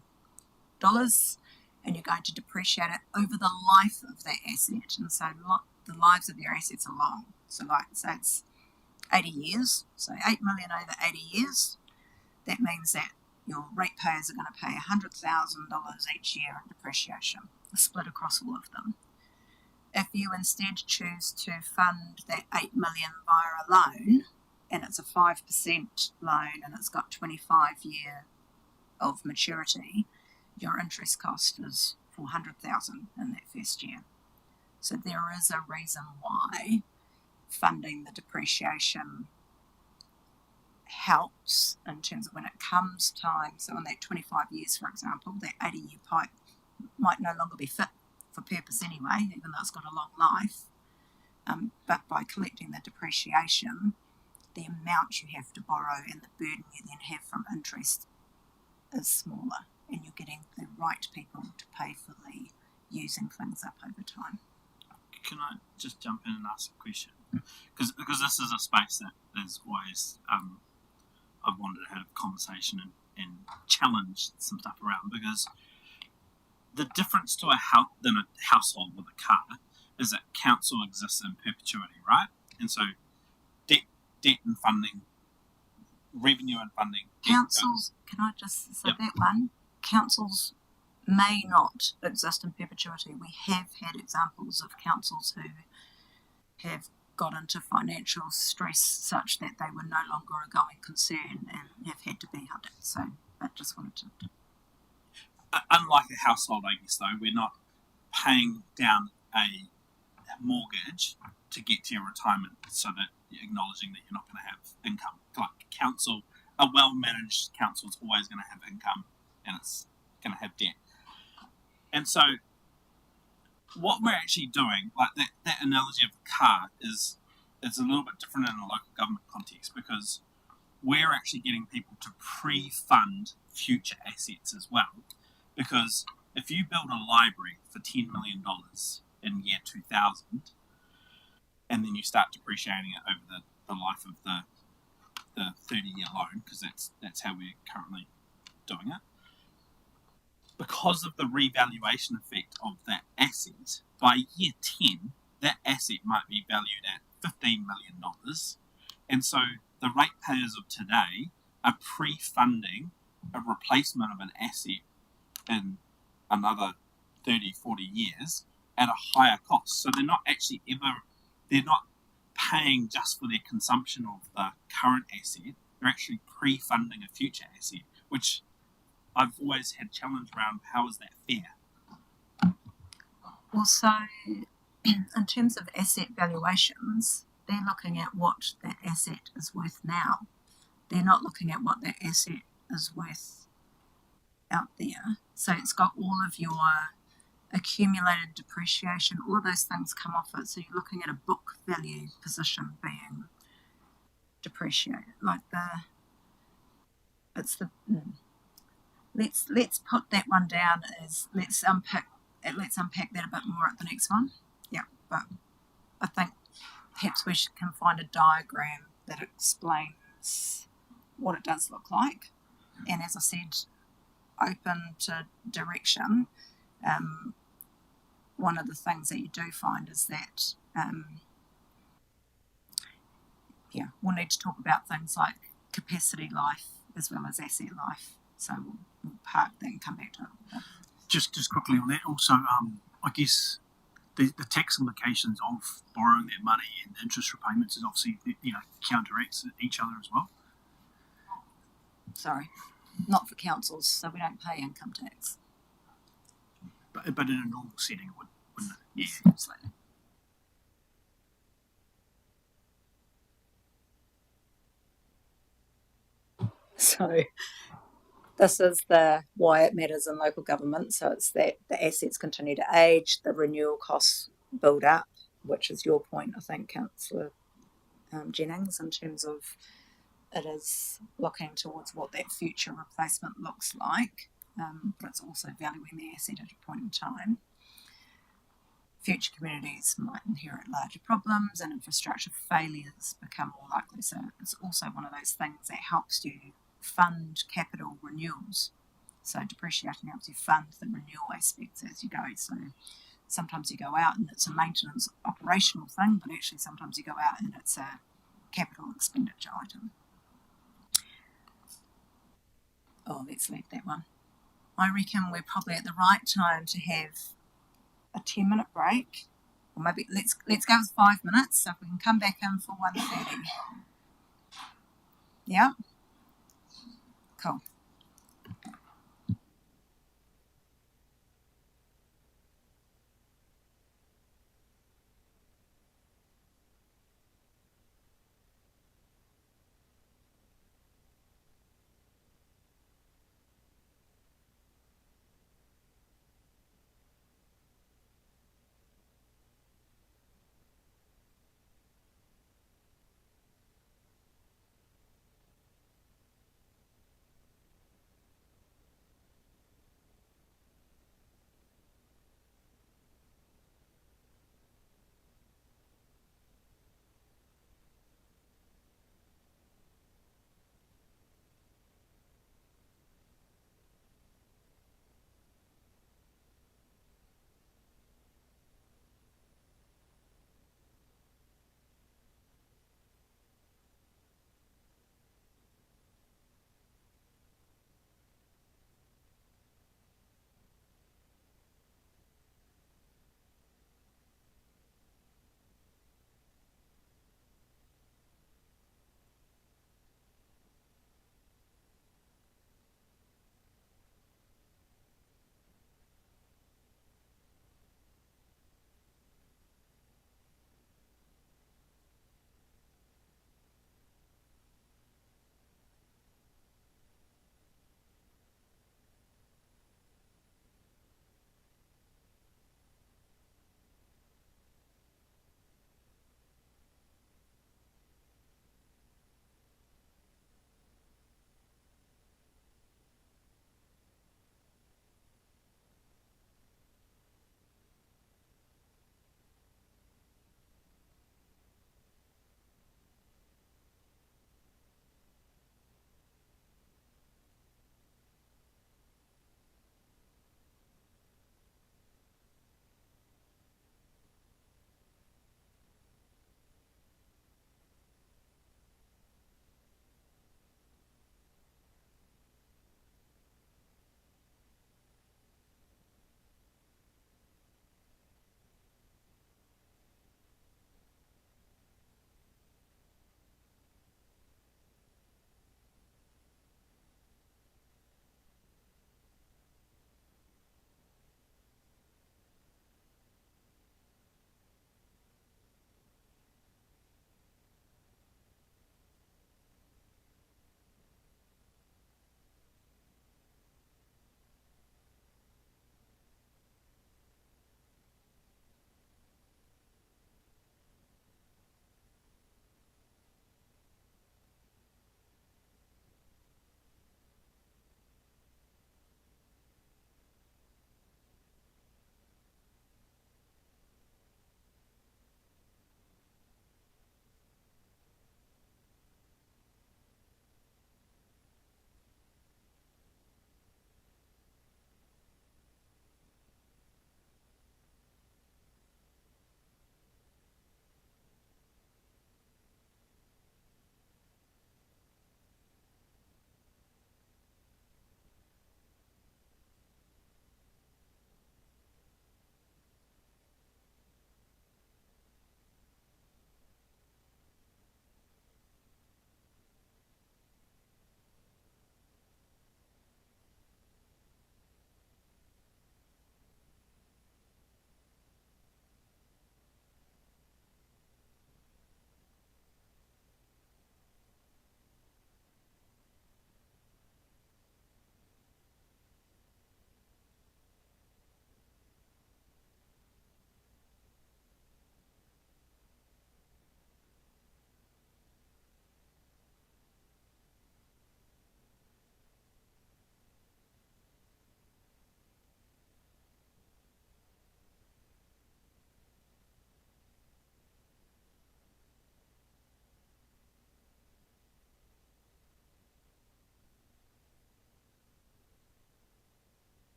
and you're going to depreciate it over the life of that asset, and so the lives of your assets are long. So like, say it's 80 years, so 8 million over 80 years, that means that your ratepayers are going to pay $100,000 each year in depreciation, split across all of them. If you instead choose to fund that 8 million via a loan, and it's a 5% loan and it's got 25 year of maturity, your interest cost is 400,000 in that first year. So there is a reason why funding the depreciation helps in terms of when it comes time. So in that 25 years, for example, that 80-year pipe might no longer be fit for purpose anyway, even though it's got a long life. But by collecting the depreciation, the amount you have to borrow and the burden you then have from interest is smaller, and you're getting the right people to pay for the using things up over time. Can I just jump in and ask a question? Because this is a space that is always I've wanted to have a conversation and challenge some stuff around, because the difference to a household with a car is that council exists in perpetuity, right? And so debt and funding, revenue and funding. Councils, can I just say that one? Councils may not exist in perpetuity. We have had examples of councils who have got into financial stress such that they were no longer a going concern and have had to be hunted. So I just wanted to. Unlike a household, I guess, though, we're not paying down a mortgage to get to your retirement so that you're acknowledging that you're not going to have income. Like council, a well-managed council is always going to have income and it's going to have debt. And so what we're actually doing, like that analogy of the car is a little bit different in a local government context, because we're actually getting people to pre-fund future assets as well. Because if you build a library for $10 million in year 2000, and then you start depreciating it over the life of the 30-year loan, because that's how we're currently doing it, because of the revaluation effect of that asset, by year 10, that asset might be valued at $15 million. And so the ratepayers of today are pre-funding a replacement of an asset in another 30, 40 years at a higher cost. So they're not actually they're not paying just for their consumption of the current asset, they're actually pre-funding a future asset, which I've always had challenge around. How is that fair? Well, so in terms of asset valuations, they're looking at what that asset is worth now. They're not looking at what that asset is worth out there. So it's got all of your accumulated depreciation, all of those things come off it. So you're looking at a book value position being depreciated. Let's put that one down as let's unpack that a bit more at the next one. Yeah, but I think perhaps we can find a diagram that explains what it does look like. And as I said, open to direction. One of the things that you do find is that we'll need to talk about things like capacity life as well as asset life. So we'll park that and come back to it. Just quickly on that, also, I guess the tax implications of borrowing that money and interest repayments is obviously, counteracts each other as well. Sorry, not for councils, so we don't pay income tax. But in a normal setting, wouldn't it? Yeah. Absolutely. So this is why it matters in local government. So it's that the assets continue to age, the renewal costs build up, which is your point, I think, Councillor Jennings, in terms of it is looking towards what that future replacement looks like, but it's also valuing the asset at a point in time. Future communities might inherit larger problems and infrastructure failures become more likely. So it's also one of those things that helps you fund capital renewals. So depreciation helps you fund the renewal aspects as you go. So sometimes you go out and it's a maintenance operational thing, but actually sometimes you go out and it's a capital expenditure item. Oh, let's leave that one. I reckon we're probably at the right time to have a 10-minute break Or maybe let's go with 5 minutes, so if we can come back in for 1:30. Yeah? Cool.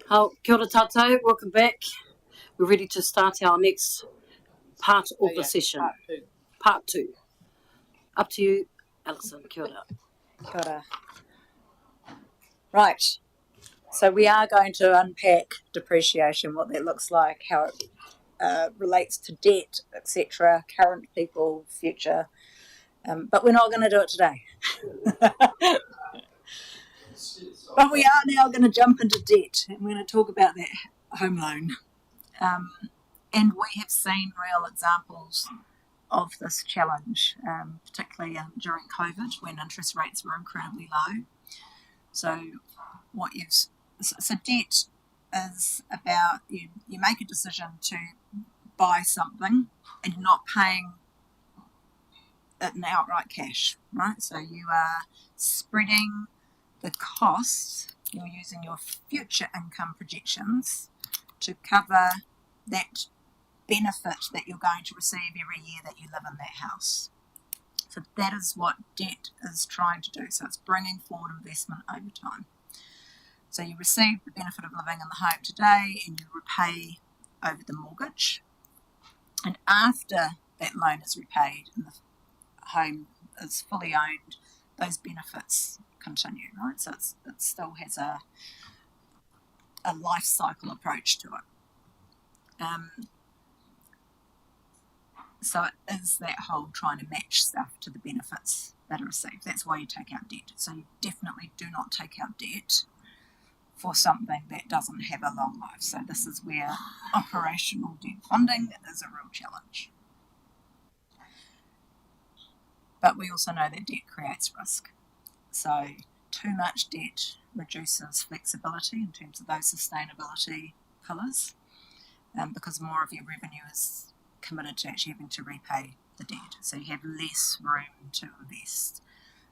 Kia ora tātou, welcome back. We're ready to start our next part of the session. Part two. Up to you, Alison. Kia ora. Kia ora. Right. So we are going to unpack depreciation, what that looks like, how it relates to debt, etc., current people, future. But we're not going to do it today. But we are now going to jump into debt, and we're going to talk about that home loan. And we have seen real examples of this challenge, particularly during COVID when interest rates were incredibly low. So debt is about you make a decision to buy something and you're not paying it in outright cash, right? So you are spreading the costs, you're using your future income projections to cover that benefit that you're going to receive every year that you live in that house. So that is what debt is trying to do. So it's bringing forward investment over time. So you receive the benefit of living in the home today and you repay over the mortgage. And after that loan is repaid and the home is fully owned, those benefits continue, right? So it still has a life cycle approach to it. So it is that whole trying to match stuff to the benefits that are received. That's why you take out debt. So you definitely do not take out debt for something that doesn't have a long life. So this is where operational debt funding is a real challenge. But we also know that debt creates risk. So too much debt reduces flexibility in terms of those sustainability pillars, because more of your revenue is committed to actually having to repay the debt. So you have less room to invest,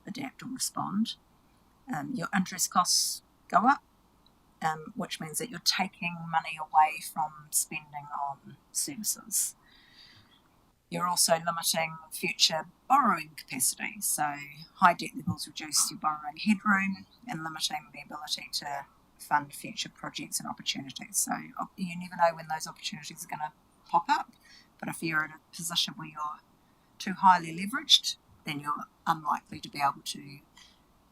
adapt or respond. Your interest costs go up, which means that you're taking money away from spending on services. You're also limiting future borrowing capacity. So high debt levels reduce your borrowing headroom and limiting the ability to fund future projects and opportunities. So you never know when those opportunities are going to pop up. But if you're in a position where you're too highly leveraged, then you're unlikely to be able to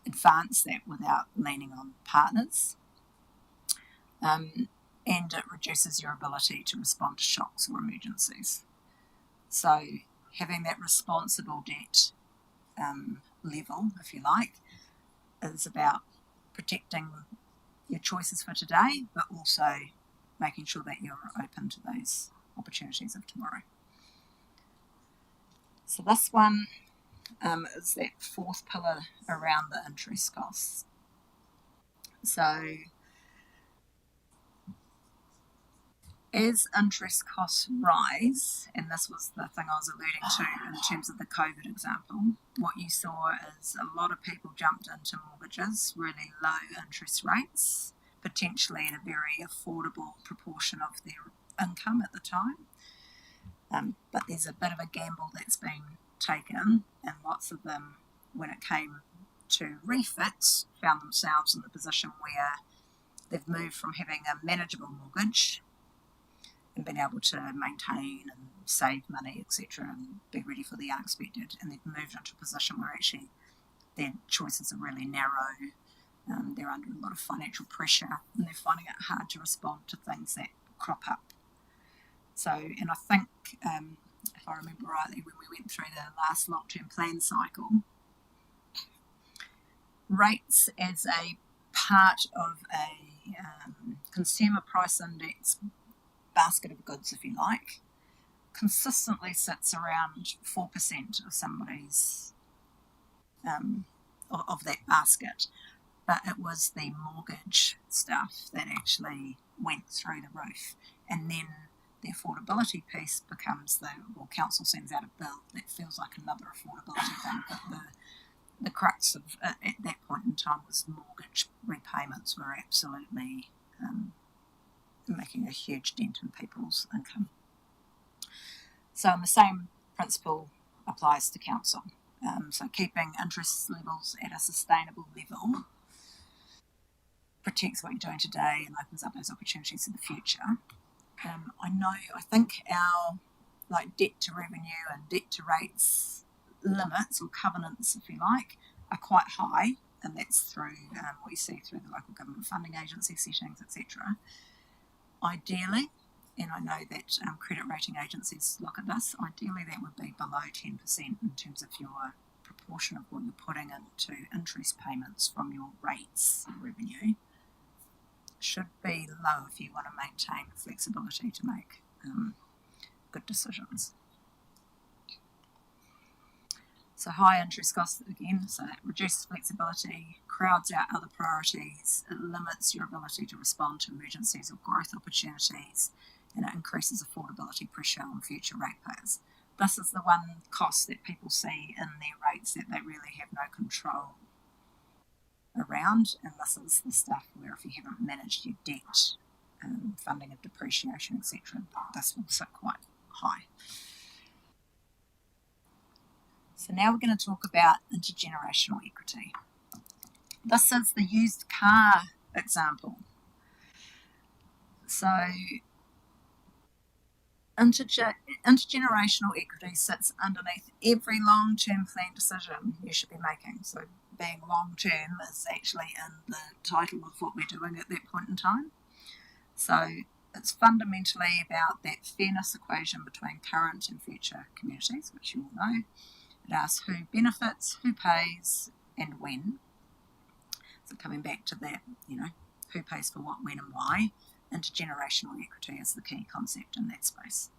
advance that without leaning on partners. And it reduces your ability to respond to shocks or emergencies. So having that responsible debt level, if you like, is about protecting your choices for today, but also making sure that you're open to those opportunities of tomorrow. So this one is that fourth pillar around the interest costs. So as interest costs rise, and this was the thing I was alluding to in terms of the COVID example, what you saw is a lot of people jumped into mortgages, really low interest rates, potentially at a very affordable proportion of their income at the time. But there's a bit of a gamble that's been taken, and lots of them, when it came to refits, found themselves in the position where they've moved from having a manageable mortgage and been able to maintain and save money, etc., and be ready for the unexpected, and they've moved into a position where actually their choices are really narrow. They're under a lot of financial pressure, and they're finding it hard to respond to things that crop up. So, and I think, if I remember rightly, when we went through the last long-term plan cycle, rates as a part of a consumer price index basket of goods, if you like, consistently sits around 4% of somebody's of that basket. But it was the mortgage stuff that actually went through the roof, and then the affordability piece becomes council sends out a bill that feels like another affordability thing, but the crux of at that point in time was mortgage repayments were absolutely making a huge dent in people's income. So the same principle applies to council. So keeping interest levels at a sustainable level protects what you're doing today and opens up those opportunities in the future. I think our debt to revenue and debt to rates limits or covenants, if you like, are quite high, and that's through what you see through the local government funding agency settings, etc. Ideally, and I know that credit rating agencies look at this, ideally that would be below 10% in terms of your proportion of what you're putting into interest payments from your rates revenue. Should be low if you want to maintain flexibility to make good decisions. So high interest costs again, so that reduces flexibility, crowds out other priorities, it limits your ability to respond to emergencies or growth opportunities, and it increases affordability pressure on future ratepayers. This is the one cost that people see in their rates that they really have no control around, and this is the stuff where if you haven't managed your debt, funding of depreciation, etc., this will sit quite high. So now we're going to talk about intergenerational equity. This is the used car example. So intergenerational equity sits underneath every long-term plan decision you should be making. So being long-term is actually in the title of what we're doing at that point in time. So it's fundamentally about that fairness equation between current and future communities, which you all know. It asks who benefits, who pays, and when. So coming back to that, who pays for what, when, and why. Intergenerational equity is the key concept in that space.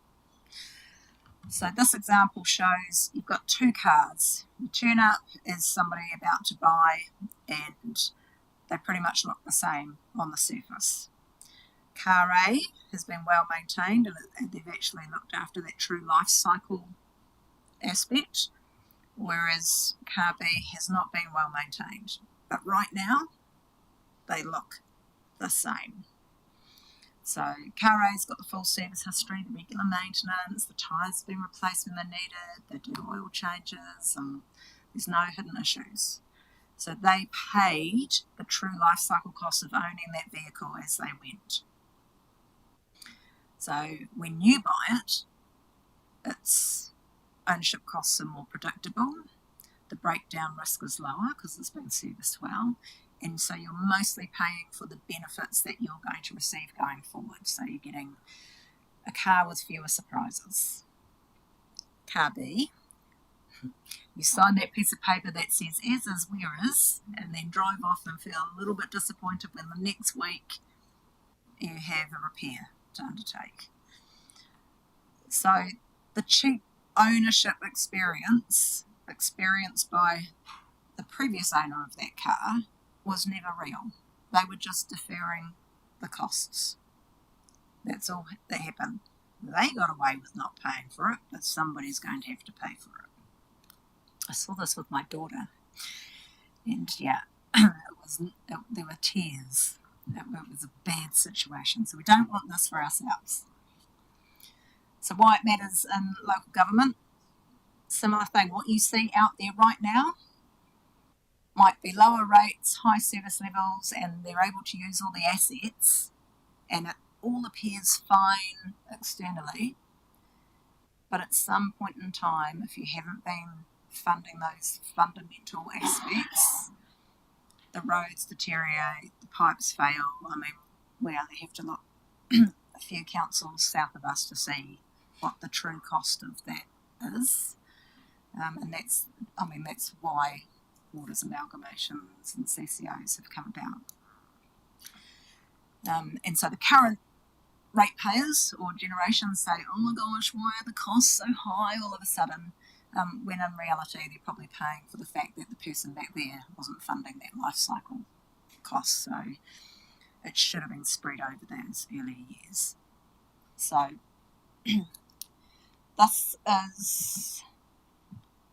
So this example shows you've got two cars. You turn up as somebody about to buy, and they pretty much look the same on the surface. Car A has been well maintained, and they've actually looked after that true life cycle aspect, whereas car B has not been well maintained. But right now, they look the same. So car A's got the full service history, the regular maintenance, the tyres have been replaced when they're needed, they do oil changes, and there's no hidden issues. So they paid the true life cycle cost of owning that vehicle as they went. So when you buy it, its ownership costs are more predictable, the breakdown risk is lower because it's been serviced well, and so you're mostly paying for the benefits that you're going to receive going forward. So you're getting a car with fewer surprises. Car B, you sign that piece of paper that says as is, where is, and then drive off and feel a little bit disappointed when the next week you have a repair to undertake. So the cheap ownership experience experienced by the previous owner of that car was never real. They were just deferring the costs. That's all that happened. They got away with not paying for it, but somebody's going to have to pay for it. I saw this with my daughter, and there were tears. It was a bad situation, so we don't want this for ourselves. So why it matters in local government, similar thing. What you see out there right now might be lower rates, high service levels, and they're able to use all the assets, and it all appears fine externally. But at some point in time, if you haven't been funding those fundamental aspects, the roads deteriorate, the pipes fail. I mean, we only have to look a few councils south of us to see what the true cost of that is. And that's why waters amalgamations and CCOs have come about. And so the current ratepayers or generations say, oh my gosh, why are the costs so high all of a sudden? When in reality they're probably paying for the fact that the person back there wasn't funding that life cycle cost. So it should have been spread over those earlier years. So this is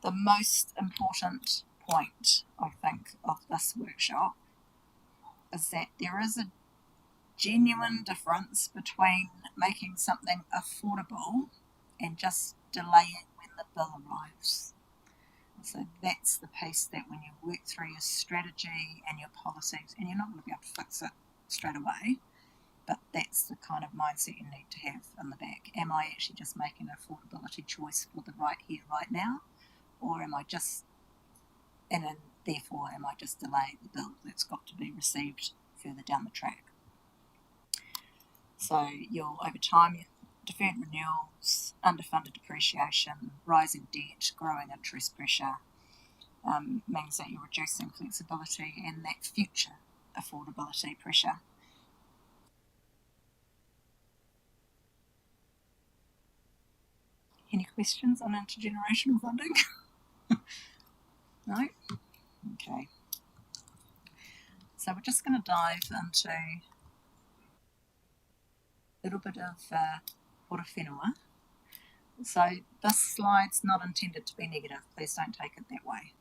the most important point, I think, of this workshop, is that there is a genuine difference between making something affordable and just delaying when the bill arrives. So that's the piece that when you work through your strategy and your policies, and you're not going to be able to fix it straight away. But that's the kind of mindset you need to have in the back. Am I actually just making an affordability choice for the right here, right now? Or am I just, and then therefore am I just delaying the bill that's got to be received further down the track? So over time, deferred renewals, underfunded depreciation, rising debt, growing interest pressure means that you're reducing flexibility and that future affordability pressure. Any questions on intergenerational funding? No? Okay. So we're just going to dive into a little bit of Horowhenua. So this slide's not intended to be negative. Please don't take it that way.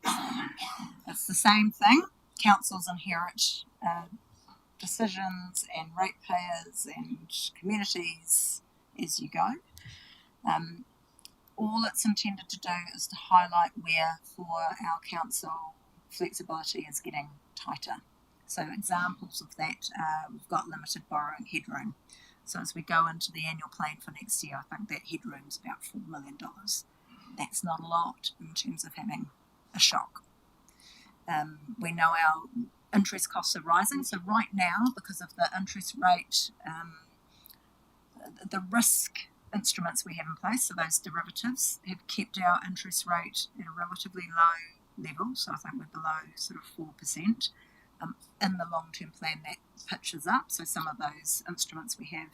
It's the same thing. Councils inherit decisions and ratepayers and communities as you go. All it's intended to do is to highlight where for our council flexibility is getting tighter. So examples of that, we've got limited borrowing headroom. So as we go into the annual plan for next year, I think that headroom's about $4 million. That's not a lot in terms of having a shock. We know our interest costs are rising. So right now, because of the interest rate, the risk instruments we have in place, so those derivatives, have kept our interest rate at a relatively low level. So I think we're below sort of 4%. In the long-term plan, that pitches up. So some of those instruments we have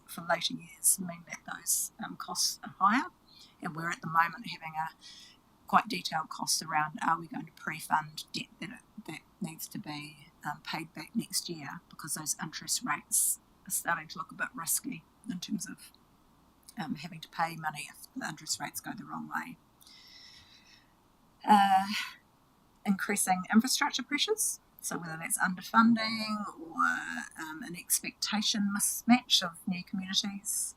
for later years mean that those costs are higher. And we're at the moment having a quite detailed cost around, are we going to pre-fund debt that needs to be paid back next year, because those interest rates are starting to look a bit risky in terms of having to pay money if the interest rates go the wrong way. Increasing infrastructure pressures, so whether that's underfunding or an expectation mismatch of new communities.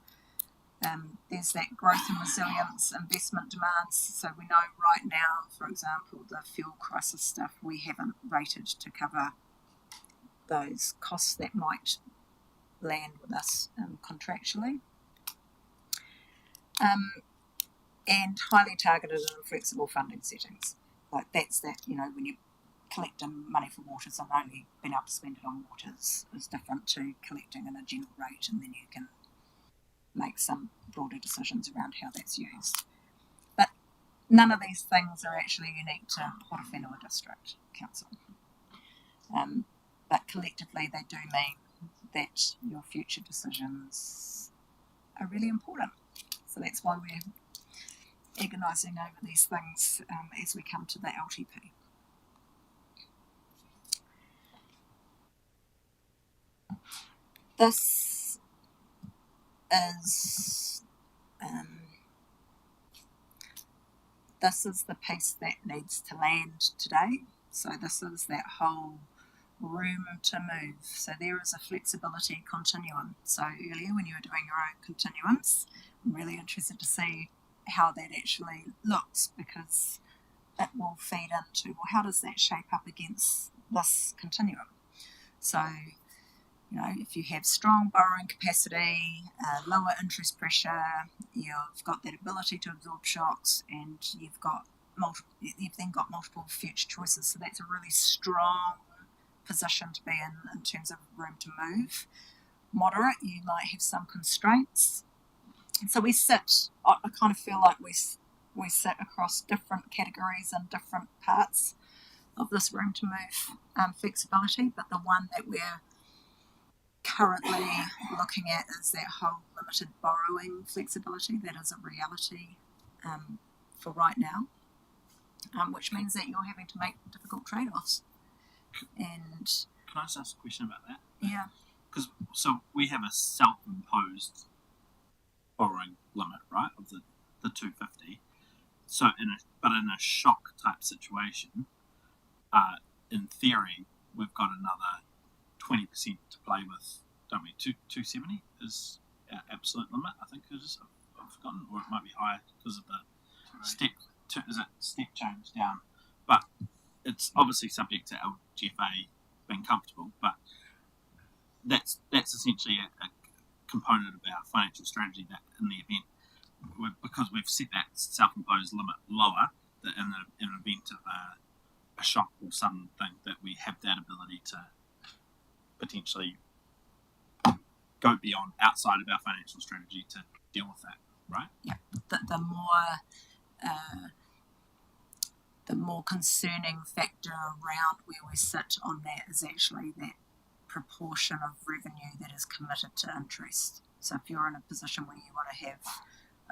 There's that growth and resilience investment demands. So we know right now, for example, the fuel crisis stuff, we haven't rated to cover those costs that might land with us contractually. And highly targeted and flexible funding settings. Like that's that, when you're collecting money for waters and only being able to spend it on waters is different to collecting in a general rate, and then you can make some broader decisions around how that's used. But none of these things are actually unique to Horowhenua District Council. But collectively they do mean that your future decisions are really important. So that's why we're agonising over these things as we come to the LTP. This is the piece that needs to land today. So this is that whole room to move. So there is a flexibility continuum. So earlier when you were doing your own continuums, I'm really interested to see how that actually looks, because it will feed into, well, how does that shape up against this continuum? So, if you have strong borrowing capacity, lower interest pressure, you've got that ability to absorb shocks, and you've then got multiple future choices. So that's a really strong position to be in terms of room to move. Moderate, you might have some constraints. So we sit, I kind of feel like we sit across different categories and different parts of this room to move flexibility, but the one that we're currently looking at is that whole limited borrowing flexibility. That is a reality for right now, which means that you're having to make difficult trade-offs. And can I just ask a question about that? Yeah. Because so we have a self-imposed borrowing limit, right, of the 250. So in a shock type situation, in theory, we've got another 20% to play with, don't we? 270 is our absolute limit, I think it is. I've forgotten, or it might be higher because of the step change down. But it's obviously subject to LGFA being comfortable. But that's essentially a component of our financial strategy that in the event, because we've set that self-imposed limit lower, that in an event of a shock or sudden thing, that we have that ability to potentially go beyond outside of our financial strategy to deal with that, right? Yeah, the more concerning factor around where we sit on that is actually that proportion of revenue that is committed to interest. So if you're in a position where you want to have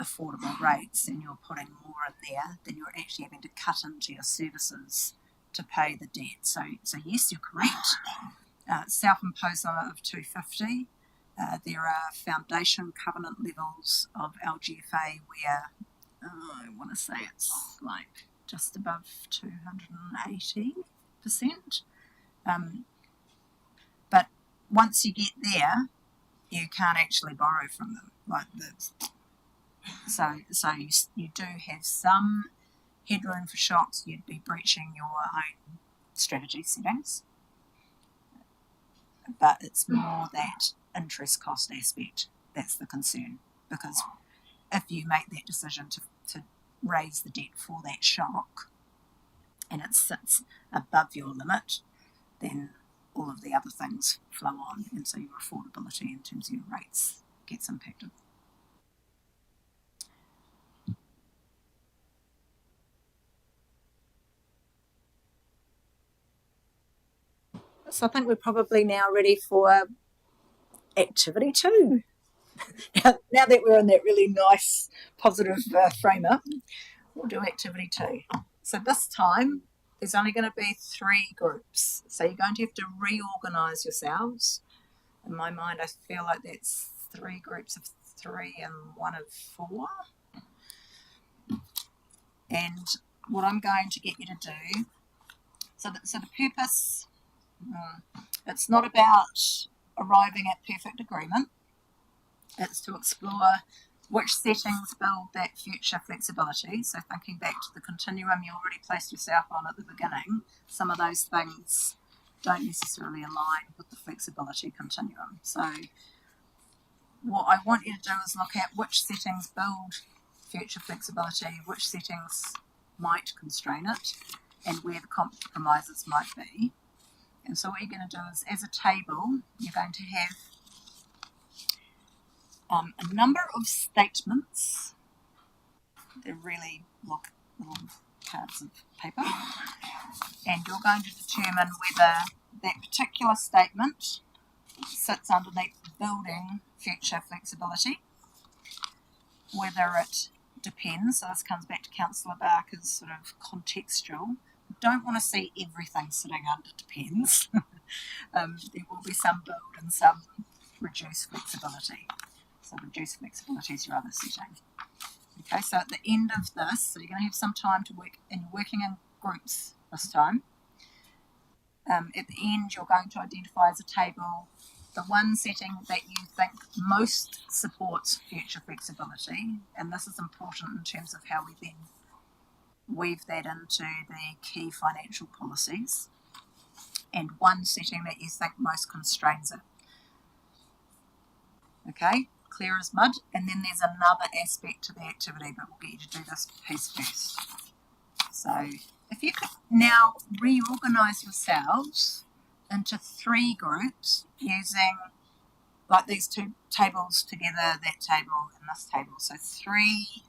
affordable rates and you're putting more in there, then you're actually having to cut into your services to pay the debt. So yes, you're correct. Self-imposed limit of 250. There are foundation covenant levels of LGFA where I want to say it's like just above 280%. But once you get there, you can't actually borrow from them like this. So you do have some headroom for shocks. You'd be breaching your own strategy settings, but it's more that interest cost aspect that's the concern, because if you make that decision to raise the debt for that shock and it sits above your limit, then all of the other things flow on, and so your affordability in terms of your rates gets impacted. So I think we're probably now ready for activity 2. Now that we're in that really nice positive frame up, we'll do activity 2. So this time there's only going to be 3 groups. So you're going to have to reorganise yourselves. In my mind, I feel like that's 3 groups of 3 and 1 of 4. And what I'm going to get you to do, so the purpose, it's not about arriving at perfect agreement. It's to explore which settings build that future flexibility. So thinking back to the continuum you already placed yourself on at the beginning, some of those things don't necessarily align with the flexibility continuum. So what I want you to do is look at which settings build future flexibility, which settings might constrain it, and where the compromises might be. And so what you're going to do is, as a table, you're going to have a number of statements. They're really little cards of paper. And you're going to determine whether that particular statement sits underneath building future flexibility, whether it depends. So this comes back to Councillor Barker's sort of contextual. We don't want to see everything sitting under depends. There will be some build and some reduced flexibility. So reduced flexibility is your other setting. Okay, so at the end of this, so you're going to have some time to work, and you're working in groups this time. At the end, you're going to identify as a table the one setting that you think most supports future flexibility, and this is important in terms of how we then weave that into the key financial policies, and one setting that you think most constrains it. Okay, clear as mud. And then there's another aspect to the activity, but we'll get you to do this piece first. So if you could now reorganise yourselves into 3 groups using like these 2 tables together, that table and this table. So 3.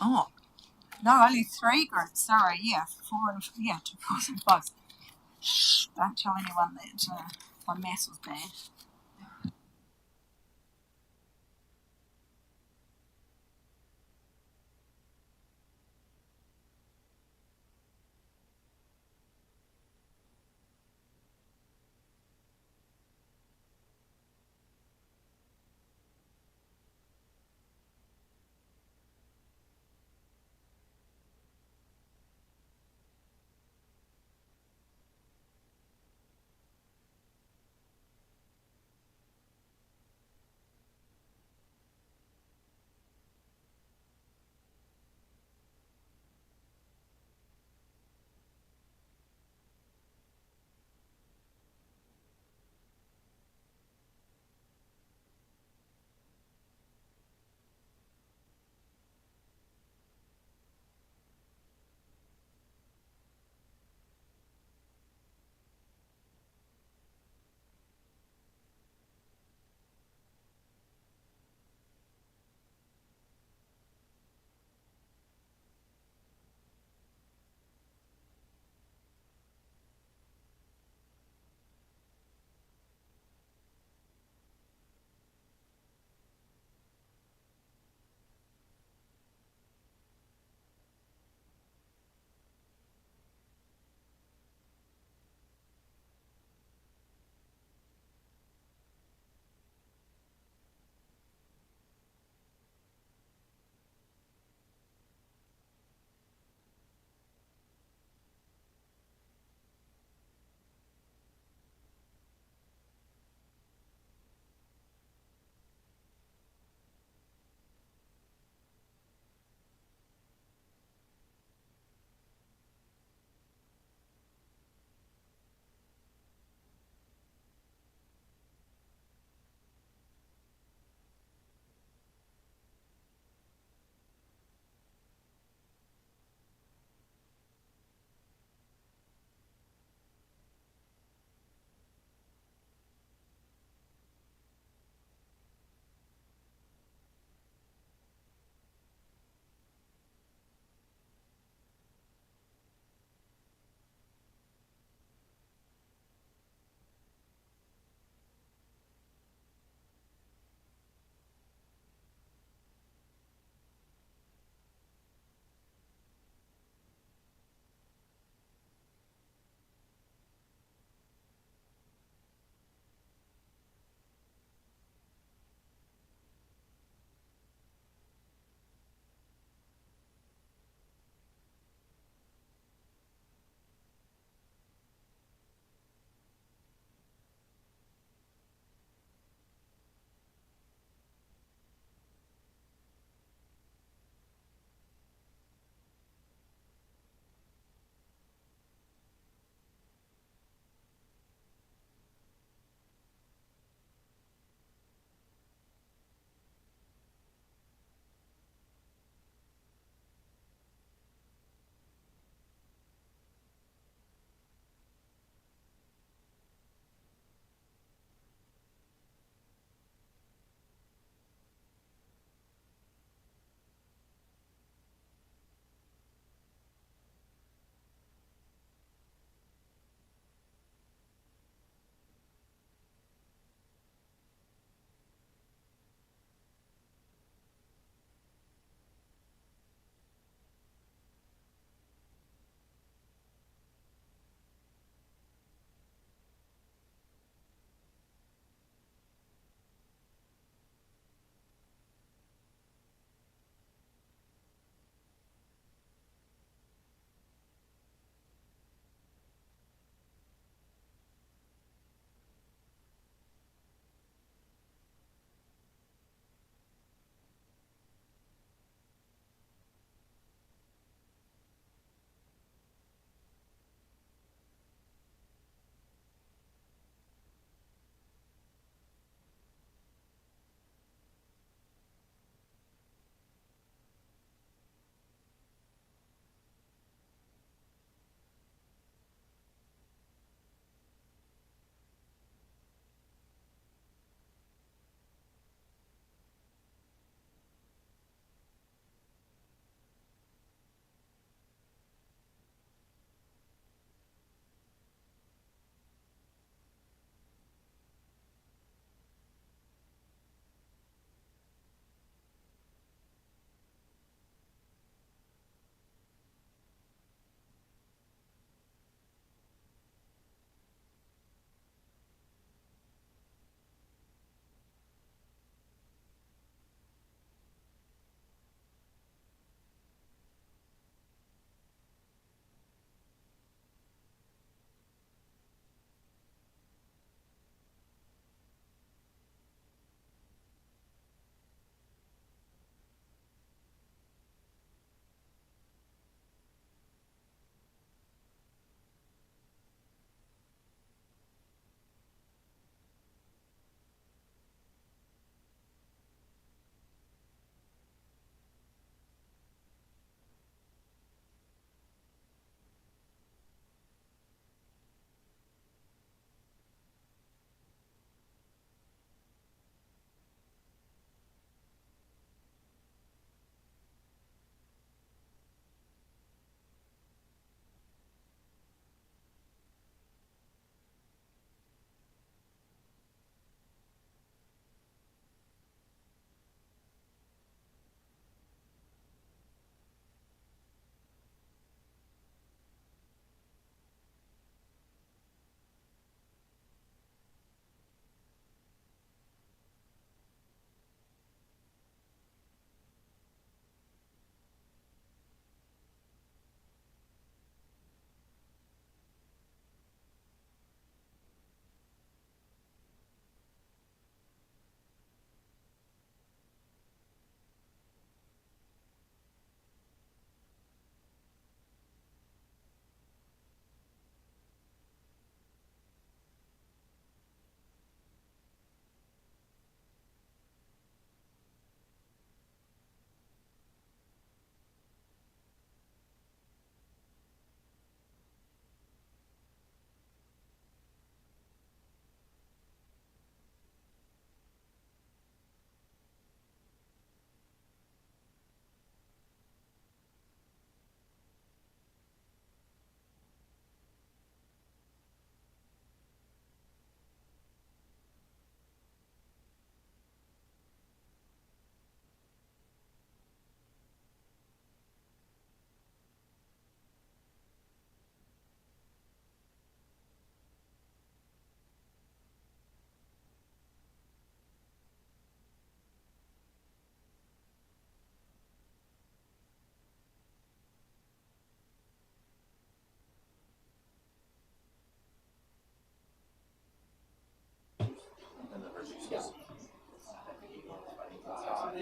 Oh, no, only 3 groups. Sorry, yeah, 4 and 2, 4 and 5. Shh, don't tell anyone that my maths was bad.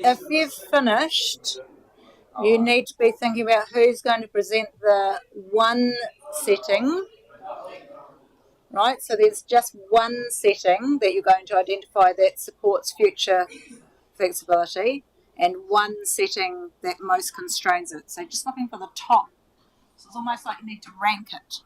if you've finished, you need to be thinking about who's going to present the one setting, right? So there's just one setting that you're going to identify that supports future flexibility and one setting that most constrains it. So just looking for the top. So it's almost like you need to rank it.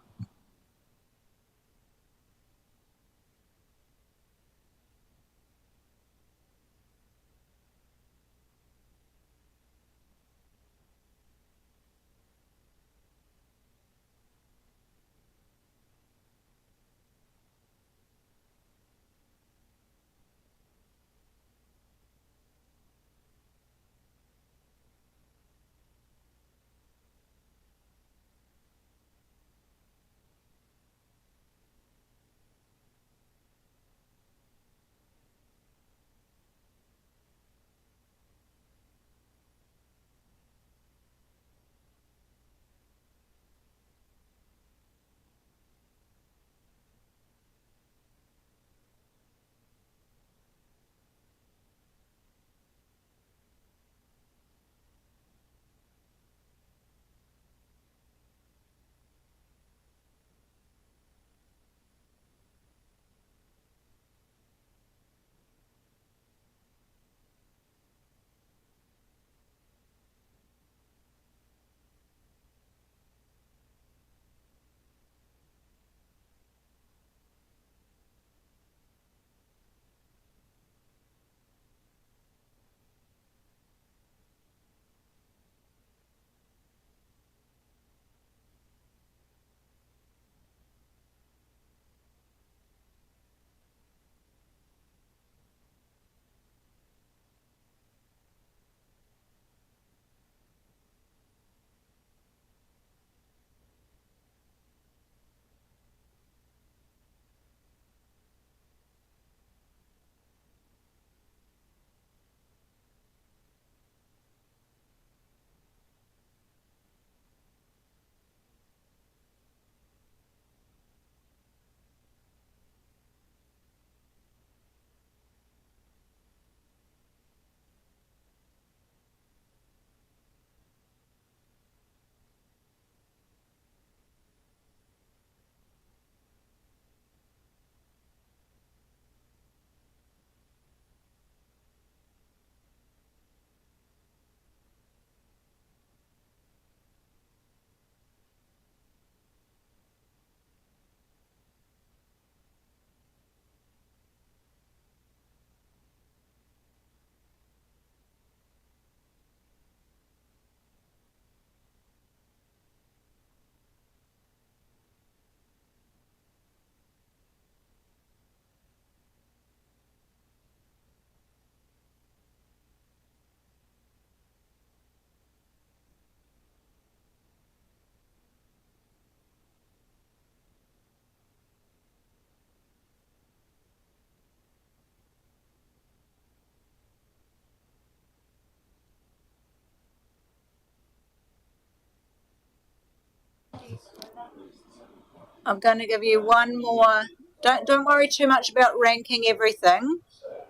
I'm going to give you one more. Don't worry too much about ranking everything.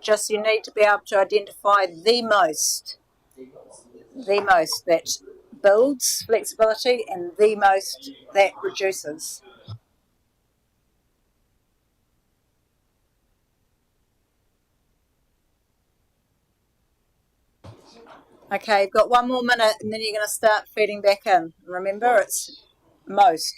Just you need to be able to identify the most that builds flexibility and the most that reduces. Okay, you've got one more minute and then you're going to start feeding back in. Remember, it's most.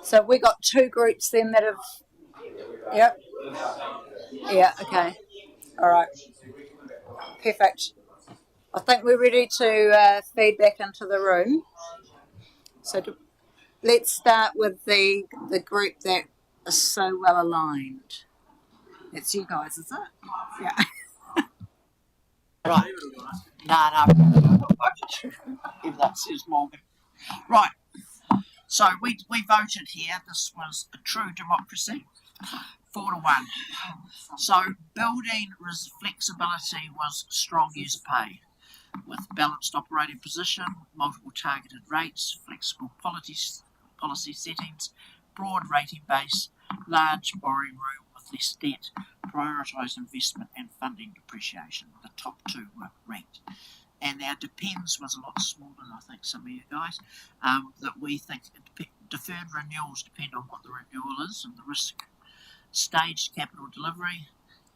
So we got two groups then that have. Yep. Yeah. Okay. All right. Perfect. I think we're ready to feed back into the room. So let's start with the group that is so well aligned. It's you guys, is it? Yeah. Right. No. If that says Morgan. Right. So we voted here. This was a true democracy. 4-1. So building flexibility was strong user pay with balanced operating position, multiple targeted rates, flexible policy settings, broad rating base, large borrowing room with less debt, prioritised investment and funding depreciation. The top two were ranked. And our depends was a lot smaller than I think some of you guys. That we think deferred renewals depend on what the renewal is and the risk. Staged capital delivery,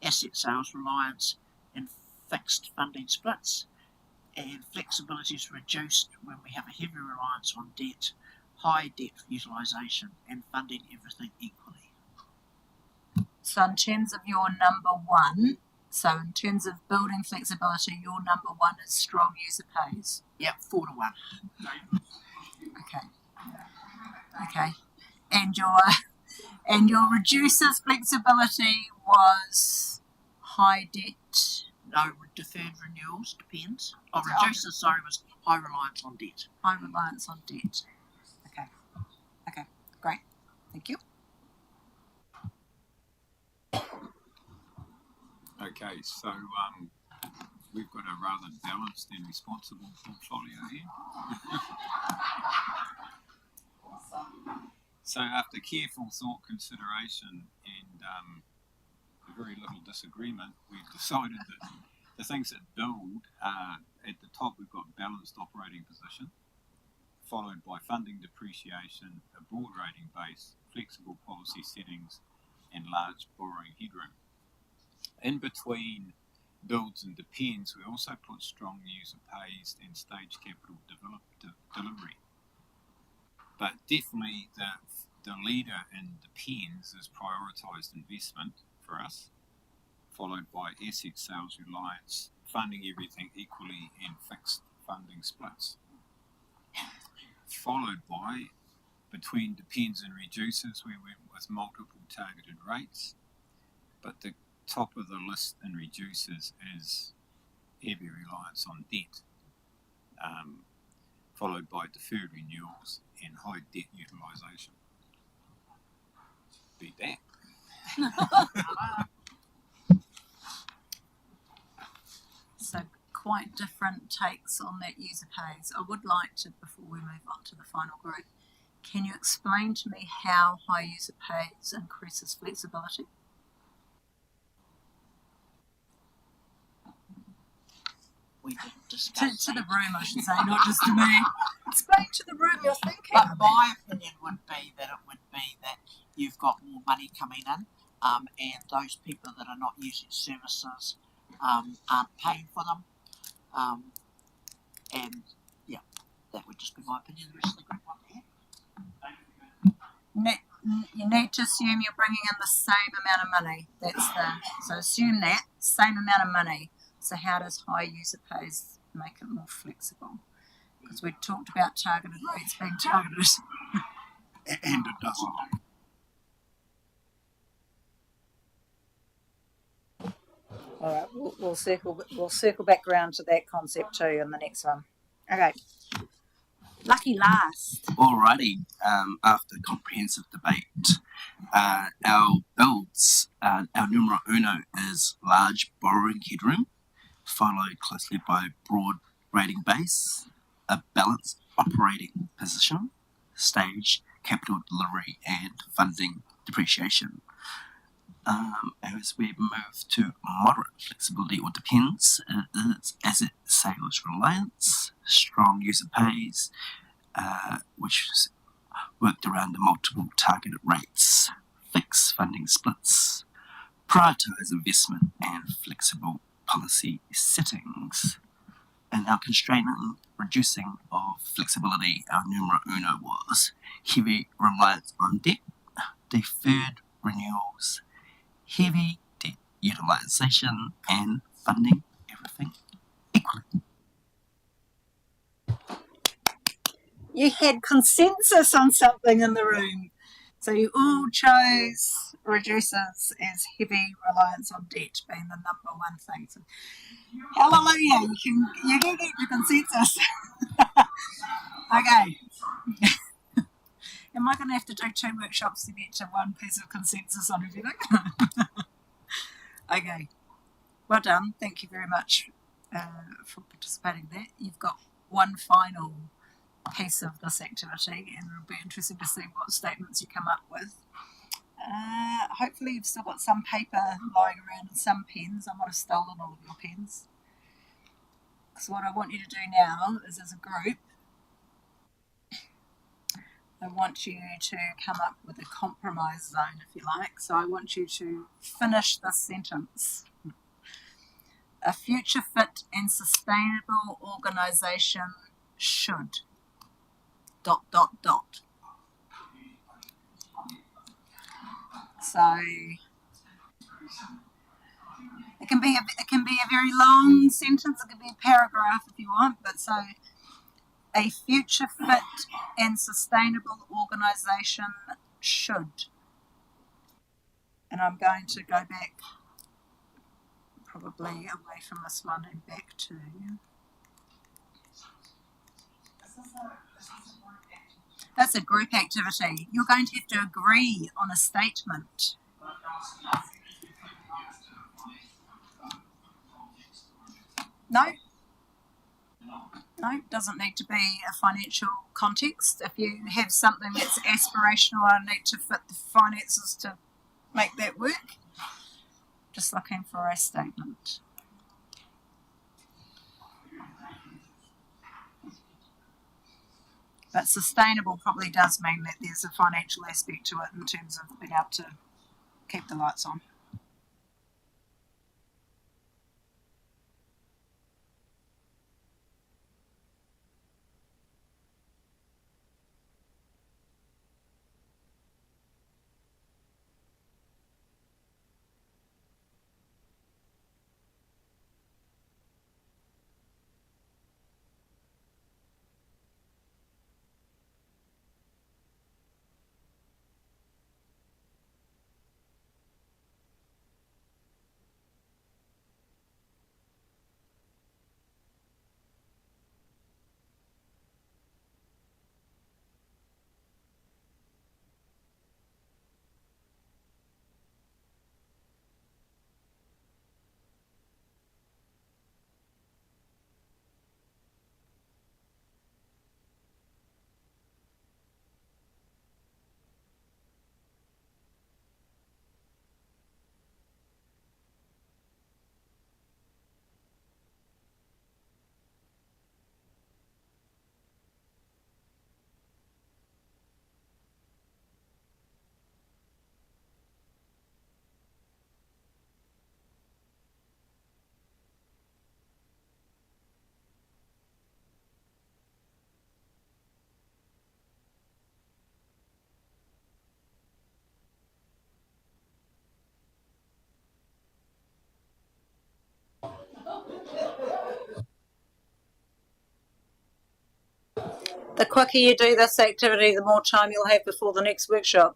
asset sales reliance, and fixed funding splits. And flexibility is reduced when we have a heavy reliance on debt, high debt utilisation, and funding everything equally. So in terms of your number one, so in terms of building flexibility, your number one is strong user pays. Yep, 4-1. Okay. Okay. And your reduces flexibility was high debt. No, deferred renewals depends. Oh, reduces, sorry, was high reliance on debt. High reliance on debt. Okay. Okay, great. Thank you. Okay, so we've got a rather balanced and responsible portfolio here. So after careful thought, consideration and very little disagreement, we've decided that the things that build, at the top we've got balanced operating position, followed by funding depreciation, a broad rating base, flexible policy settings, and large borrowing headroom. In between builds and depends, we also put strong user pays and stage capital delivery. But definitely the leader in depends is prioritised investment for us, followed by asset sales reliance, funding everything equally, and fixed funding splits. Followed by, between depends and reduces, we went with multiple targeted rates, but the top of the list in reduces is heavy reliance on debt, followed by deferred renewals and high debt utilisation. Beat that. So quite different takes on that user pays. I would like to, before we move on to the final group, can you explain to me how high user pays increases flexibility? We didn't discuss to the room, I should say, not just to me. Explain to the room your thinking. But my opinion would be that you've got more money coming in, and those people that are not using services aren't paying for them. And yeah, that would just be my opinion. The rest of the group want to add. You need to assume you're bringing in the same amount of money. So assume that same amount of money. So how does high user pays make it more flexible? Because we talked about targeted rates being targeted. And it doesn't. All right, we'll circle back around to that concept too in the next one. Okay. Lucky last. Alrighty. After comprehensive debate, our builds, our numero uno is large borrowing headroom, followed closely by broad rating base, a balanced operating position, stage capital delivery, and funding depreciation. As we move to moderate flexibility or depends, it is asset sales reliance, strong user pays, which is worked around the multiple targeted rates, fixed funding splits, prioritise investment, and flexible policy settings. and our constraining, reducing of flexibility, our numero uno was heavy reliance on debt, deferred renewals, heavy debt utilisation, and funding everything equally. You had consensus on something in the room. So you all chose reduces as heavy reliance on debt being the number one thing. So, hallelujah, you can get your consensus. Okay. Am I going to have to do 2 workshops to get to one piece of consensus on everything? Okay. Well done. Thank you very much for participating there. You've got one final piece of this activity, and it'll be interesting to see what statements you come up with. Hopefully you've still got some paper lying around and some pens. I might have stolen all of your pens. Because what I want you to do now is, as a group, I want you to come up with a compromise zone, if you like. So I want you to finish this sentence. A future fit and sustainable organisation should ... So it can be a very long sentence. It can be a paragraph if you want. But so a future fit and sustainable organisation should. And I'm going to go back probably away from this one and back to. That's a group activity. You're going to have to agree on a statement. No, doesn't need to be a financial context. If you have something that's aspirational and need to fit the finances to make that work, just looking for a statement. But sustainable probably does mean that there's a financial aspect to it in terms of being able to keep the lights on. The quicker you do this activity, the more time you'll have before the next workshop.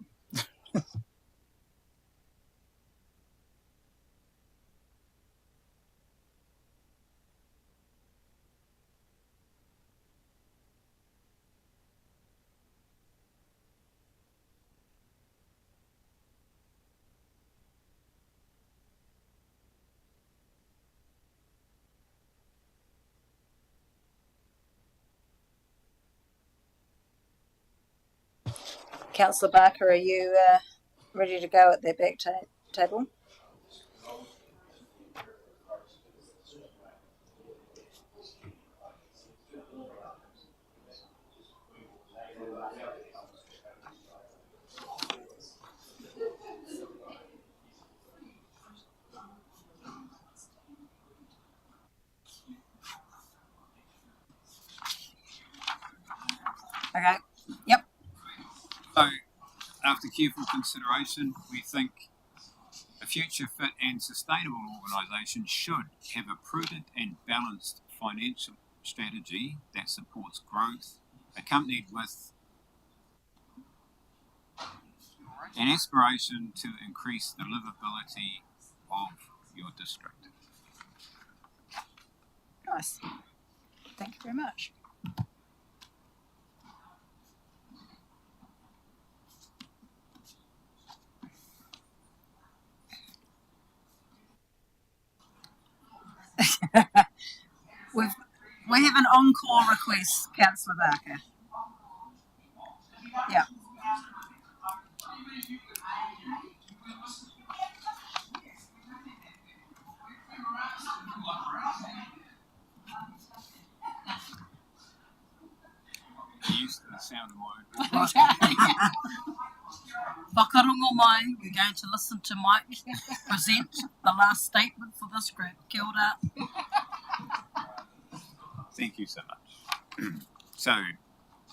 Councillor Barker, are you ready to go at that back table? careful consideration, we think a future fit and sustainable organisation should have a prudent and balanced financial strategy that supports growth, accompanied with an aspiration to increase the livability of your district. Nice. Thank you very much. We have an encore request, Councillor Barker. Yeah. You're used to the sound of my Whakarongo mai, we're going to listen to Mike present the last statement for this group. Kia ora. Thank you so much. So,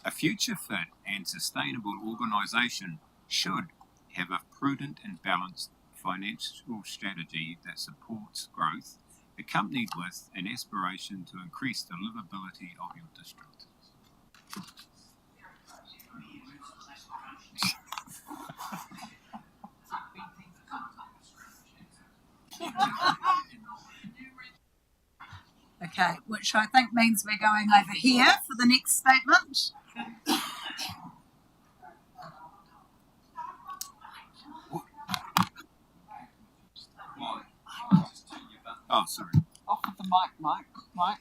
a future fit and sustainable organisation should have a prudent and balanced financial strategy that supports growth, accompanied with an aspiration to increase the livability of your district. Okay, which I think means we're going over here for the next statement. Oh, sorry. Off with the mic, Mike.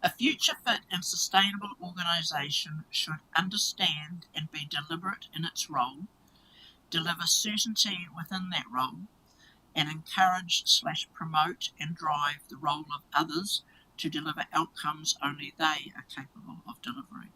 A future fit and sustainable organisation should understand and be deliberate in its role, deliver certainty within that role, and encourage/promote and drive the role of others to deliver outcomes only they are capable of delivering.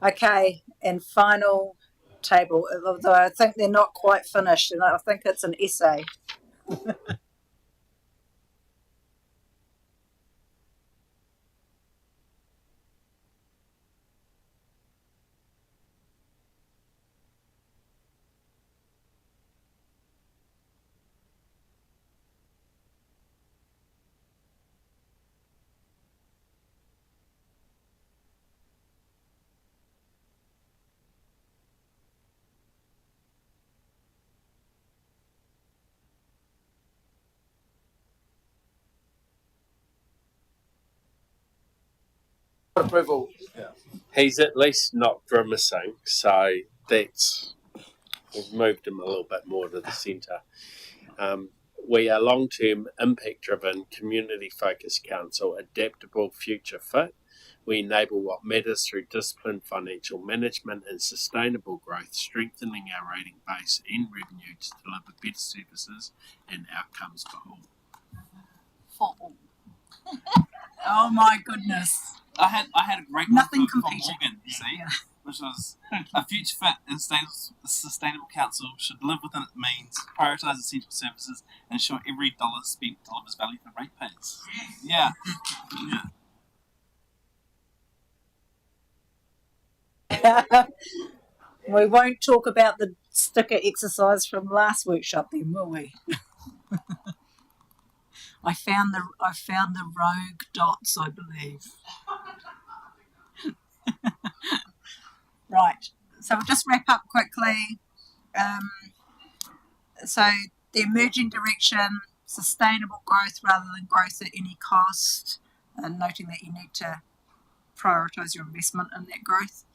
Okay, and final table, although I think they're not quite finished, and I think it's an essay. Approval. He's at least not grimacing, so that's we've moved him a little bit more to the centre. We are long-term, impact-driven, community-focused council, adaptable, future fit. We enable what matters through disciplined financial management and sustainable growth, strengthening our rating base and revenue to deliver better services and outcomes for all. For all. Oh my goodness. I had a great Nothing one for competing. Morgan, see, which was a future fit and sustainable council should live within its means, prioritise essential services, and ensure every dollar spent delivers value for ratepayers. Yeah. We won't talk about the sticker exercise from last workshop then, will we? I found the rogue dots, I believe. Right. So we'll just wrap up quickly. So the emerging direction, sustainable growth rather than growth at any cost, and noting that you need to prioritise your investment in that growth.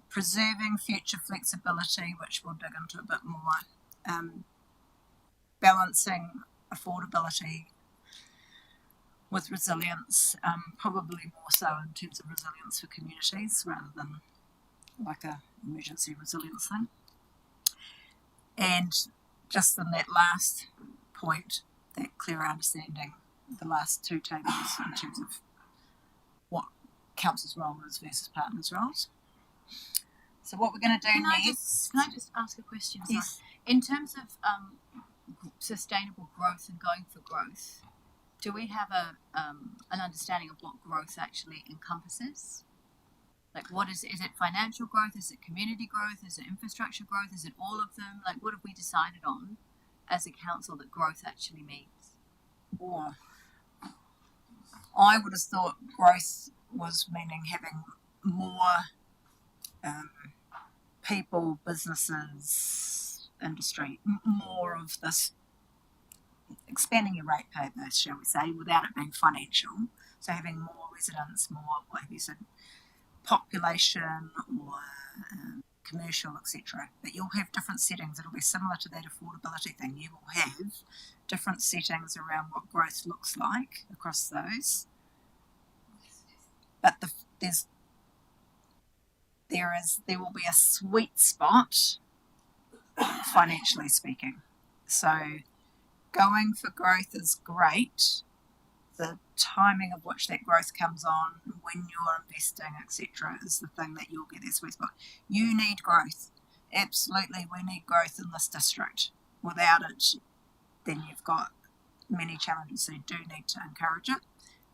Preserving future flexibility, which we'll dig into a bit more. Balancing affordability with resilience, probably more so in terms of resilience for communities rather than like a emergency resilience thing. And just in that last point, that clear understanding, the last two tables in terms of what council's role is versus partners' roles. So what we're going to do Can next? I just ask a question? Sorry. Yes. In terms of sustainable growth and going for growth, do we have an understanding of what growth actually encompasses? Like, what is it financial growth? Is it community growth? Is it infrastructure growth? Is it all of them? Like, what have we decided on as a council that growth actually means? Or I would have thought growth was meaning having more people, businesses, industry, more of this, expanding your ratepayer base, shall we say, without it being financial. So having more residents, more, like you said, population or commercial, etc. But you'll have different settings. It'll be similar to that affordability thing. You will have different settings around what growth looks like across those. But there will be a sweet spot, financially speaking. So going for growth is great. The timing of which that growth comes on, when you're investing, etc., is the thing that you'll get that sweet spot. You need growth. Absolutely, we need growth in this district. Without it, then you've got many challenges. So you do need to encourage it,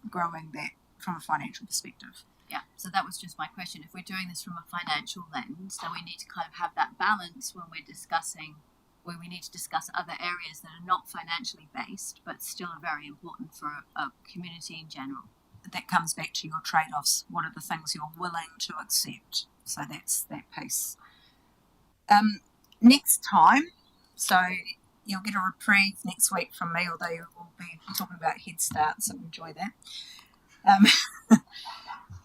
growing that from a financial perspective. Yeah, so that was just my question. If we're doing this from a financial lens, then we need to kind of have that balance when we're discussing, where we need to discuss other areas that are not financially based, but still are very important for a community in general. That comes back to your trade-offs. What are the things you're willing to accept? So that's that piece. Next time, so you'll get a reprieve next week from me, although we'll be talking about Head Start, so enjoy that.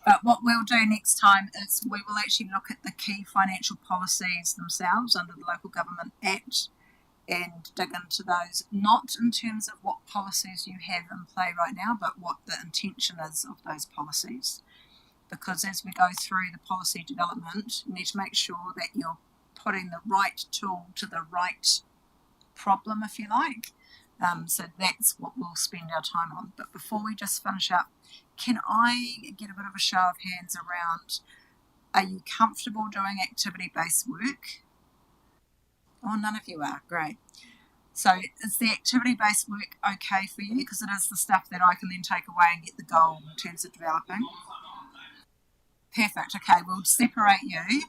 But what we'll do next time is we will actually look at the key financial policies themselves under the Local Government Act and dig into those, not in terms of what policies you have in play right now, but what the intention is of those policies. Because as we go through the policy development, you need to make sure that you're putting the right tool to the right problem, if you like. So that's what we'll spend our time on. But before we just finish up, can I get a bit of a show of hands around, are you comfortable doing activity-based work? Oh, none of you are. Great. So is the activity-based work okay for you? Because it is the stuff that I can then take away and get the goal in terms of developing. Perfect. Okay, we'll separate you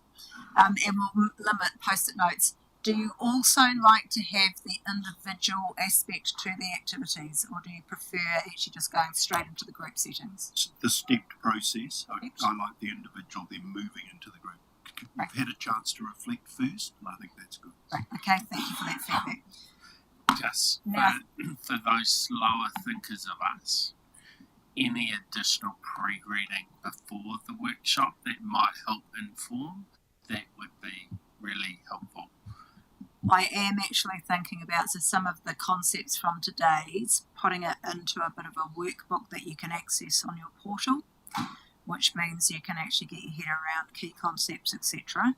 and we'll limit post-it notes. Do you also like to have the individual aspect to the activities, or do you prefer actually just going straight into the group settings? The stepped process. I like the individual, then moving into the group. We've had a chance to reflect first, and I think that's good. Right. Okay, thank you for that feedback. Just Now, for those slower thinkers of us, any additional pre-reading before the workshop that might help inform, that would be really helpful. I am actually thinking about some of the concepts from today's, putting it into a bit of a workbook that you can access on your portal, which means you can actually get your head around key concepts, etc.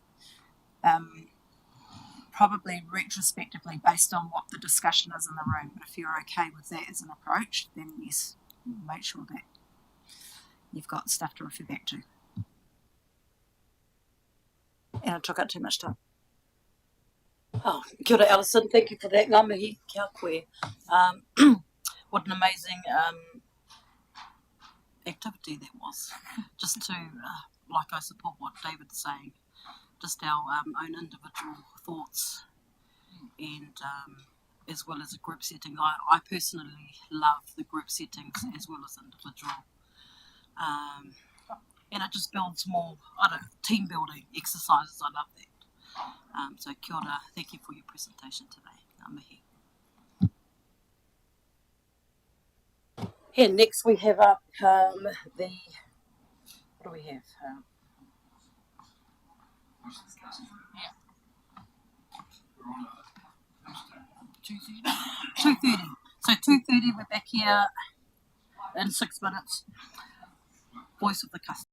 Probably retrospectively based on what the discussion is in the room, but if you're okay with that as an approach, then yes, make sure that you've got stuff to refer back to. And I took up too much time. Oh, kia ora, Alison. Thank you for that. Ngā mihi, kia koe. What an amazing activity that was. Just to, like I support what David's saying, just our own individual thoughts and as well as a group setting. I personally love the group settings as well as individual. And it just builds more, team building exercises. I love that. So kia ora, thank you for your presentation today. Ngā mihi. And next we have up what do we have? 2:30. So 2:30 we're back here in 6 minutes. Voice of the customer.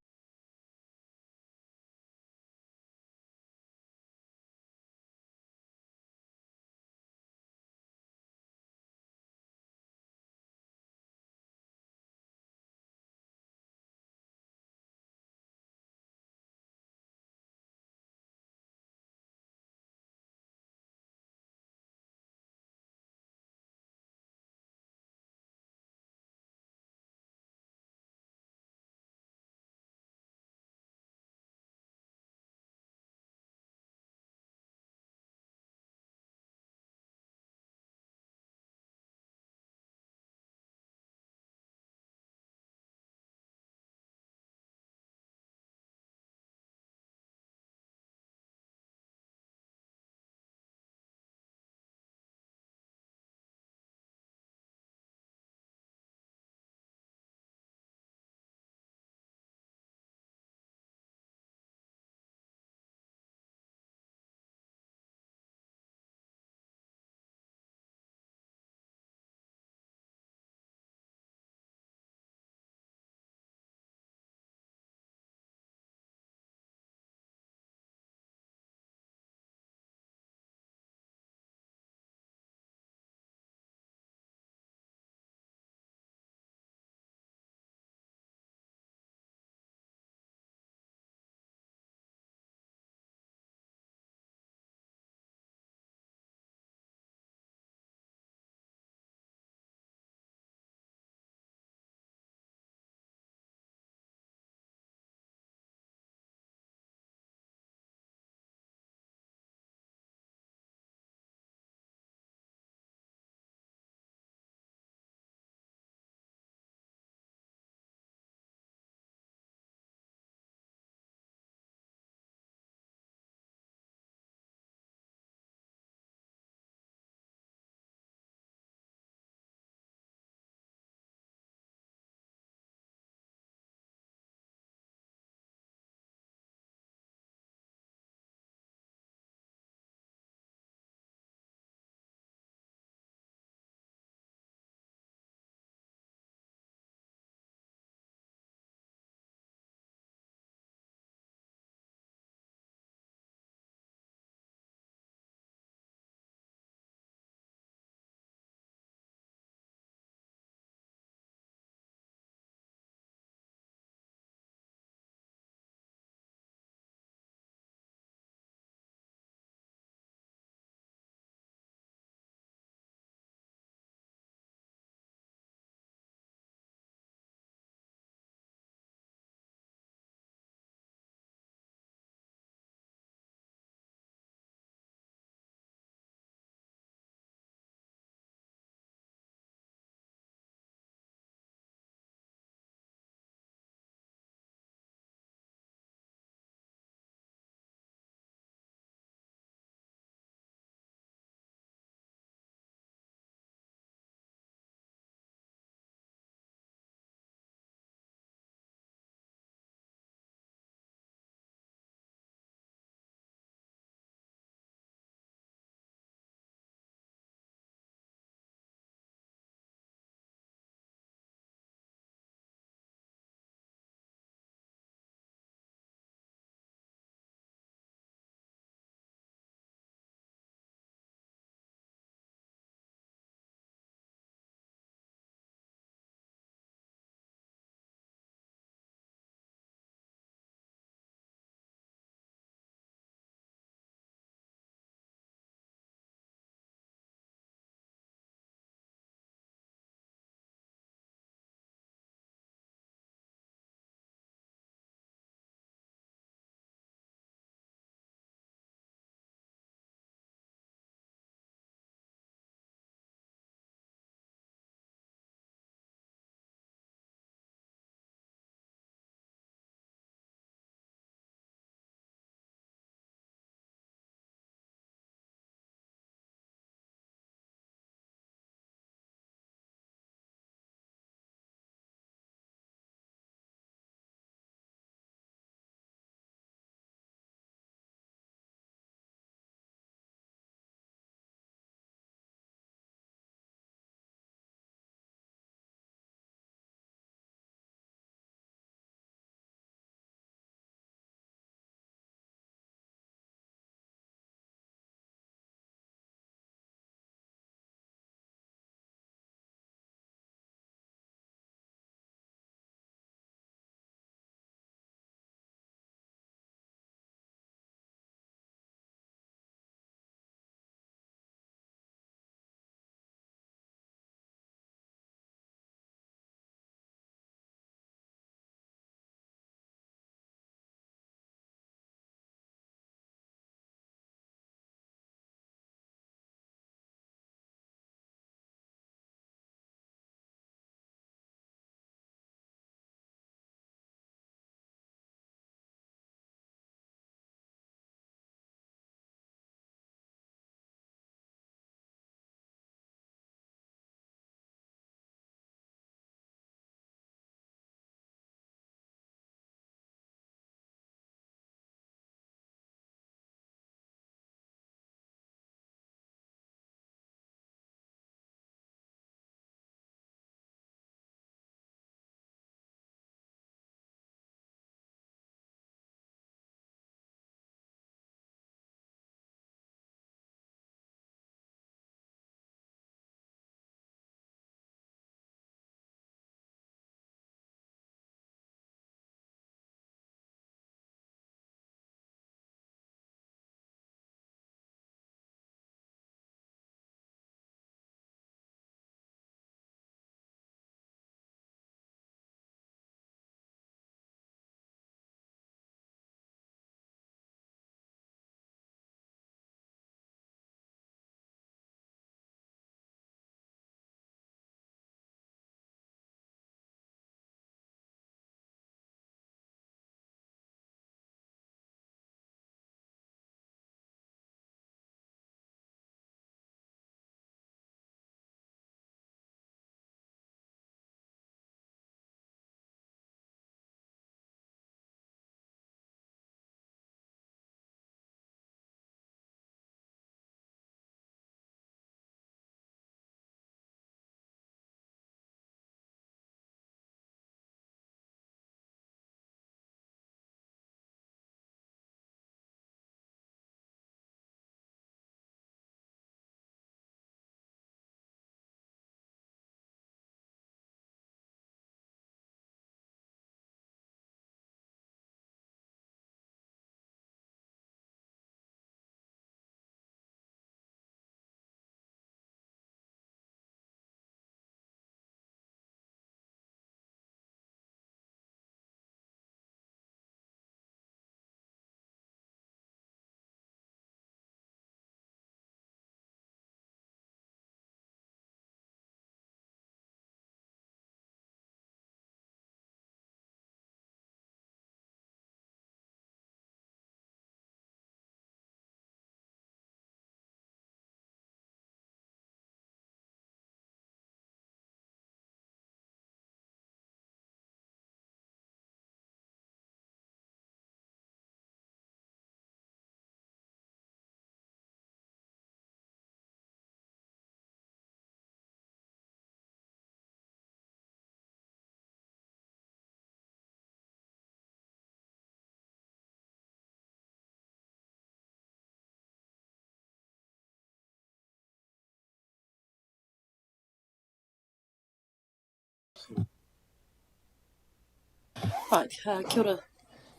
Right, kia ora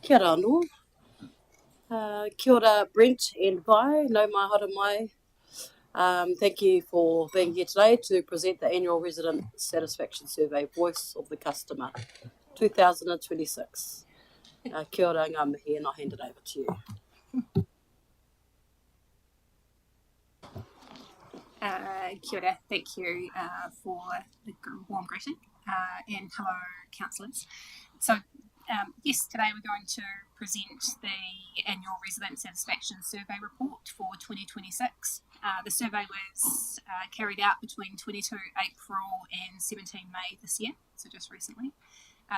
anō. Kia ora Brent and Vi, no mahara mai. Thank you for being here today to present the annual Resident Satisfaction Survey, Voice of the Customer, 2026. Kia ora ngā mihi, and I'll hand it over to you. Kia ora, thank you for the warm greeting, and hello councillors. So yes, today we're going to present the annual Resident Satisfaction Survey report for 2026. The survey was carried out between 22 April and 17 May this year, so just recently.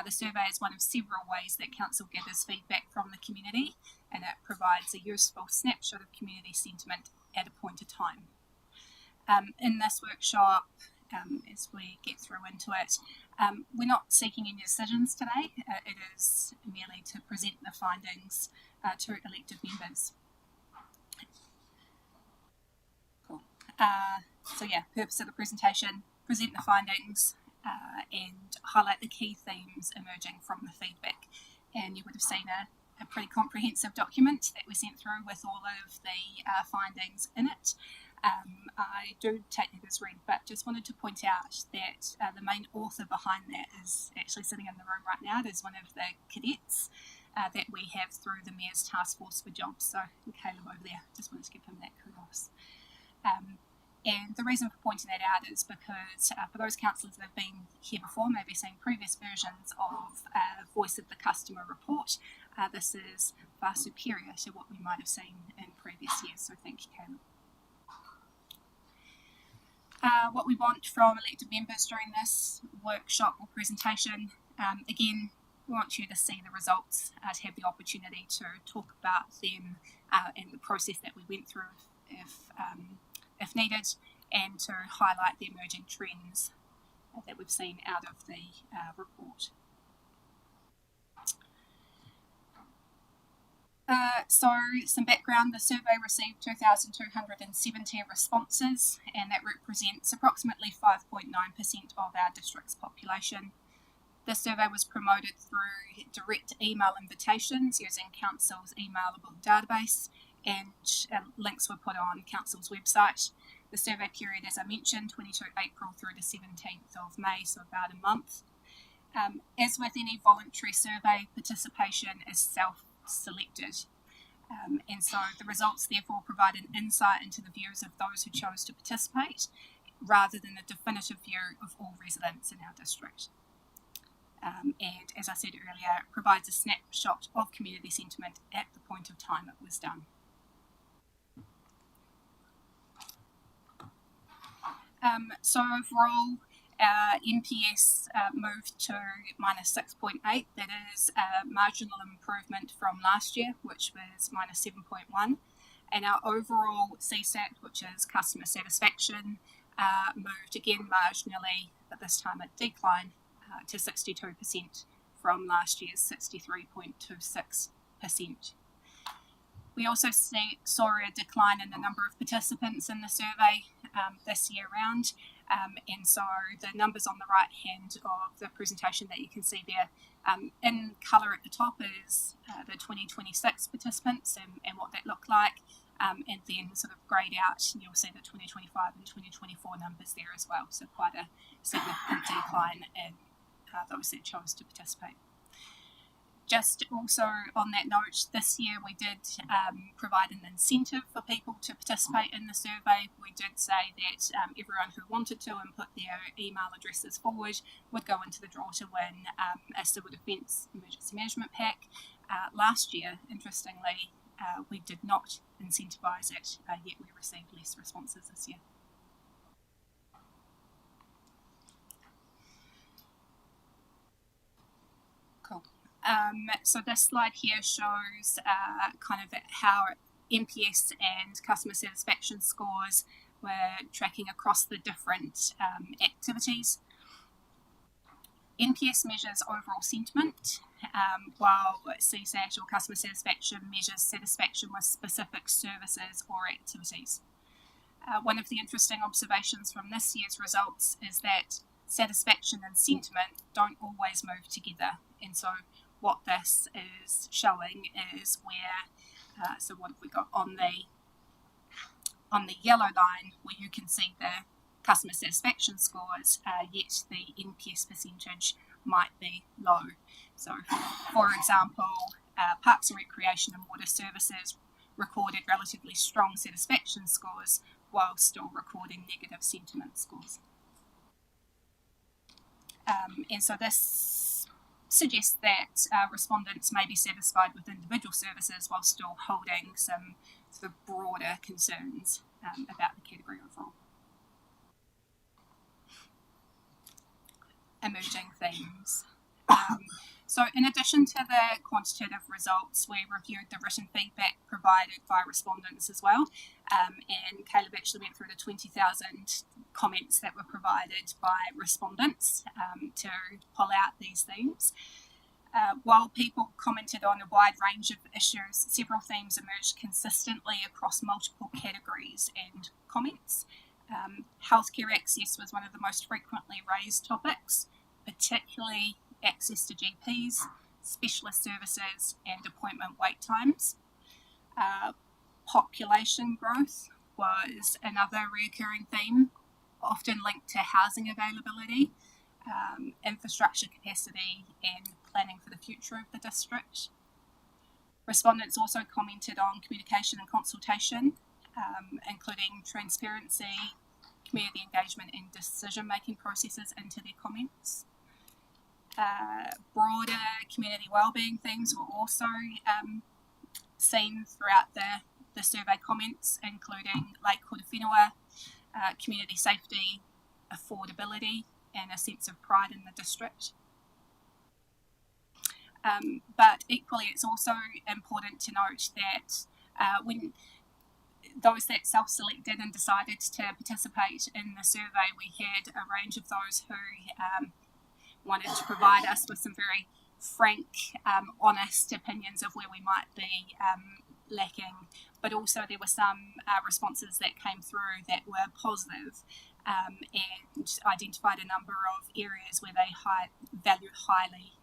The survey is one of several ways that council gathers feedback from the community, and it provides a useful snapshot of community sentiment at a point of time. In this workshop, as we get through into it, we're not seeking any decisions today. It is merely to present the findings to elected members. Cool. So yeah, purpose of the presentation, present the findings and highlight the key themes emerging from the feedback. And you would have seen a pretty comprehensive document that we sent through with all of the findings in it. I do take that as read, but just wanted to point out that the main author behind that is actually sitting in the room right now. It is one of the cadets that we have through the Mayor's Task Force for Jobs. So Caleb over there, just wanted to give him that kudos. And the reason for pointing that out is because for those councillors that have been here before, maybe seen previous versions of Voice of the Customer report, this is far superior to what we might have seen in previous years. So thank you, Caleb. What we want from elected members during this workshop or presentation, again, we want you to see the results, to have the opportunity to talk about them and the process that we went through if needed, and to highlight the emerging trends that we've seen out of the report. So some background, the survey received 2,270 responses, and that represents approximately 5.9% of our district's population. The survey was promoted through direct email invitations using Council's emailable database, and links were put on Council's website. The survey period, as I mentioned, 22 April through the 17th of May, so about a month. As with any voluntary survey, participation is self-selected. And so the results therefore provide an insight into the views of those who chose to participate, rather than a definitive view of all residents in our district. And as I said earlier, it provides a snapshot of community sentiment at the point of time it was done. So overall, NPS moved to -6.8. That is a marginal improvement from last year, which was -7.1. And our overall CSAT, which is customer satisfaction, moved again marginally, but this time it declined to 62% from last year's 63.26%. We also saw a decline in the number of participants in the survey this year round. And so the numbers on the right hand of the presentation that you can see there in colour at the top is the 2026 participants and what that looked like. And then sort of greyed out, and you'll see the 2025 and 2024 numbers there as well. So quite a significant decline in those that chose to participate. Just also on that note, this year we did provide an incentive for people to participate in the survey. We did say that everyone who wanted to and put their email addresses forward would go into the draw to win a civil defence emergency management pack. Last year, interestingly, we did not incentivise it, yet we received less responses this year. Cool. So this slide here shows kind of how NPS and customer satisfaction scores were tracking across the different activities. NPS measures overall sentiment, while CSAT or customer satisfaction measures satisfaction with specific services or activities. One of the interesting observations from this year's results is that satisfaction and sentiment don't always move together. And so what this is showing is where, so what have we got on the yellow line, where you can see the customer satisfaction scores, yet the NPS percentage might be low. So, for example, Parks and Recreation and Water Services recorded relatively strong satisfaction scores while still recording negative sentiment scores. And so this suggests that respondents may be satisfied with individual services while still holding some sort of broader concerns about the category overall. Emerging themes. So in addition to the quantitative results, we reviewed the written feedback provided by respondents as well. And Caleb actually went through the 20,000 comments that were provided by respondents to pull out these themes. While people commented on a wide range of issues, several themes emerged consistently across multiple categories and comments. Healthcare access was one of the most frequently raised topics, particularly access to GPs, specialist services, and appointment wait times. Population growth was another recurring theme, often linked to housing availability, infrastructure capacity, and planning for the future of the district. Respondents also commented on communication and consultation, including transparency, community engagement, and decision-making processes into their comments. Broader community wellbeing themes were also seen throughout the survey comments, including Lake Horowhenua, community safety, affordability, and a sense of pride in the district. But equally, it's also important to note that when those that self-selected and decided to participate in the survey, we had a range of those who wanted to provide us with some very frank, honest opinions of where we might be lacking, but also there were some responses that came through that were positive and identified a number of areas where they valued highly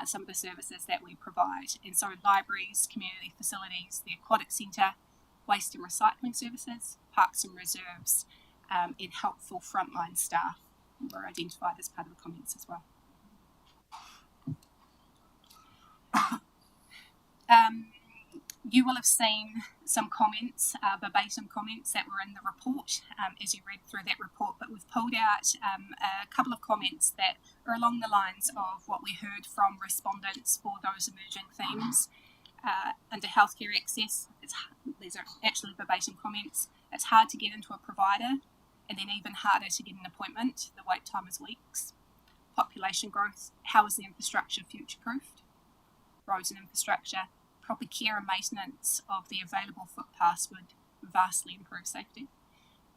some of the services that we provide. And so libraries, community facilities, the aquatic centre, waste and recycling services, parks and reserves, and helpful frontline staff were identified as part of the comments as well. You will have seen some comments, verbatim comments that were in the report as you read through that report, but we've pulled out a couple of comments that are along the lines of what we heard from respondents for those emerging themes. Under healthcare access, these are actually verbatim comments. It's hard to get into a provider, and then even harder to get an appointment. The wait time is weeks. Population growth, how is the infrastructure future-proofed? Roads and infrastructure, proper care and maintenance of the available footpaths would vastly improve safety.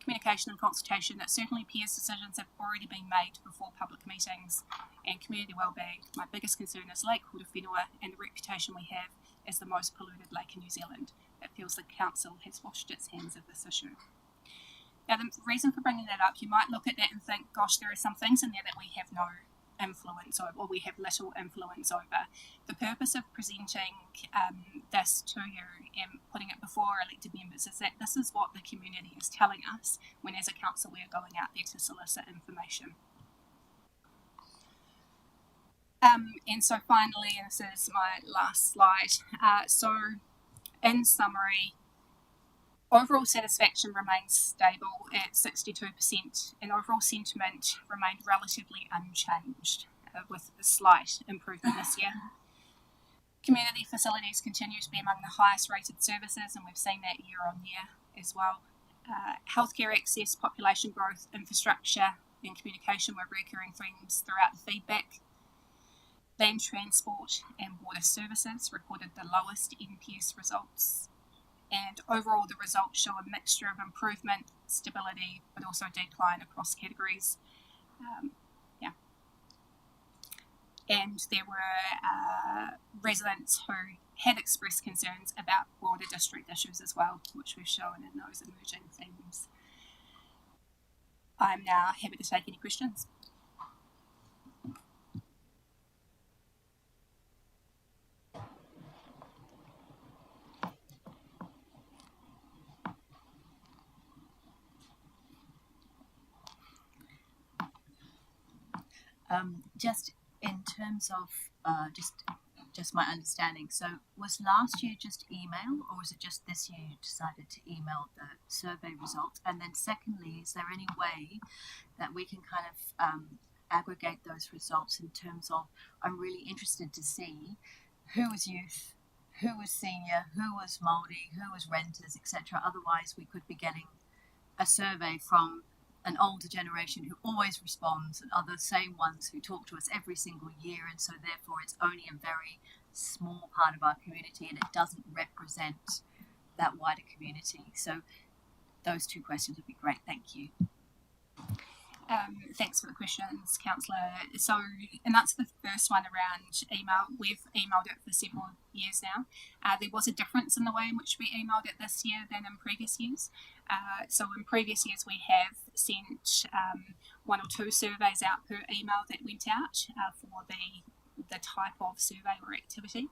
Communication and consultation, that certainly peers decisions have already been made before public meetings. And community wellbeing, my biggest concern is Lake Horowhenua and the reputation we have as the most polluted lake in New Zealand. It feels the council has washed its hands of this issue. Now, the reason for bringing that up, you might look at that and think, gosh, there are some things in there that we have no influence over, or we have little influence over. The purpose of presenting this to you and putting it before elected members is that this is what the community is telling us when as a council we are going out there to solicit information. And so finally, this is my last slide. So in summary, overall satisfaction remains stable at 62%, and overall sentiment remained relatively unchanged, with a slight improvement this year. Community facilities continue to be among the highest rated services, and we've seen that year on year as well. Healthcare access, population growth, infrastructure, and communication were recurring themes throughout the feedback. Land transport and water services recorded the lowest NPS results. And overall, the results show a mixture of improvement, stability, but also decline across categories. And there were residents who had expressed concerns about broader district issues as well, which we've shown in those emerging themes. I'm now happy to take any questions. Just in terms of just my understanding. So was last year just email, or was it just this year you decided to email the survey results? And then secondly, is there any way that we can kind of aggregate those results in terms of, I'm really interested to see who was youth, who was senior, who was Māori, who was renters, etc. Otherwise, we could be getting a survey from an older generation who always responds and are the same ones who talk to us every single year, and so therefore it's only a very small part of our community and it doesn't represent that wider community. So those two questions would be great. Thank you. Thanks for the questions, Councillor. So, and that's the first one around email. We've emailed it for several years now. There was a difference in the way in which we emailed it this year than in previous years. So in previous years we have sent 1 or 2 surveys out per email that went out for the type of survey or activity.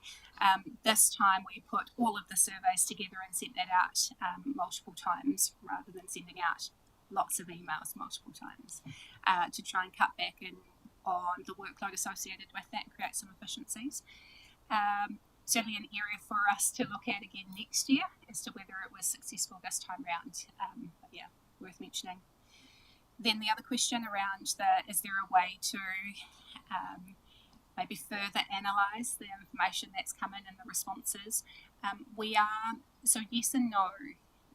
This time we put all of the surveys together and sent that out multiple times rather than sending out lots of emails multiple times to try and cut back on the workload associated with that and create some efficiencies. Certainly an area for us to look at again next year as to whether it was successful this time round. But yeah, worth mentioning. Then the other question around is there a way to maybe further analyse the information that's come in and the responses? So yes and no.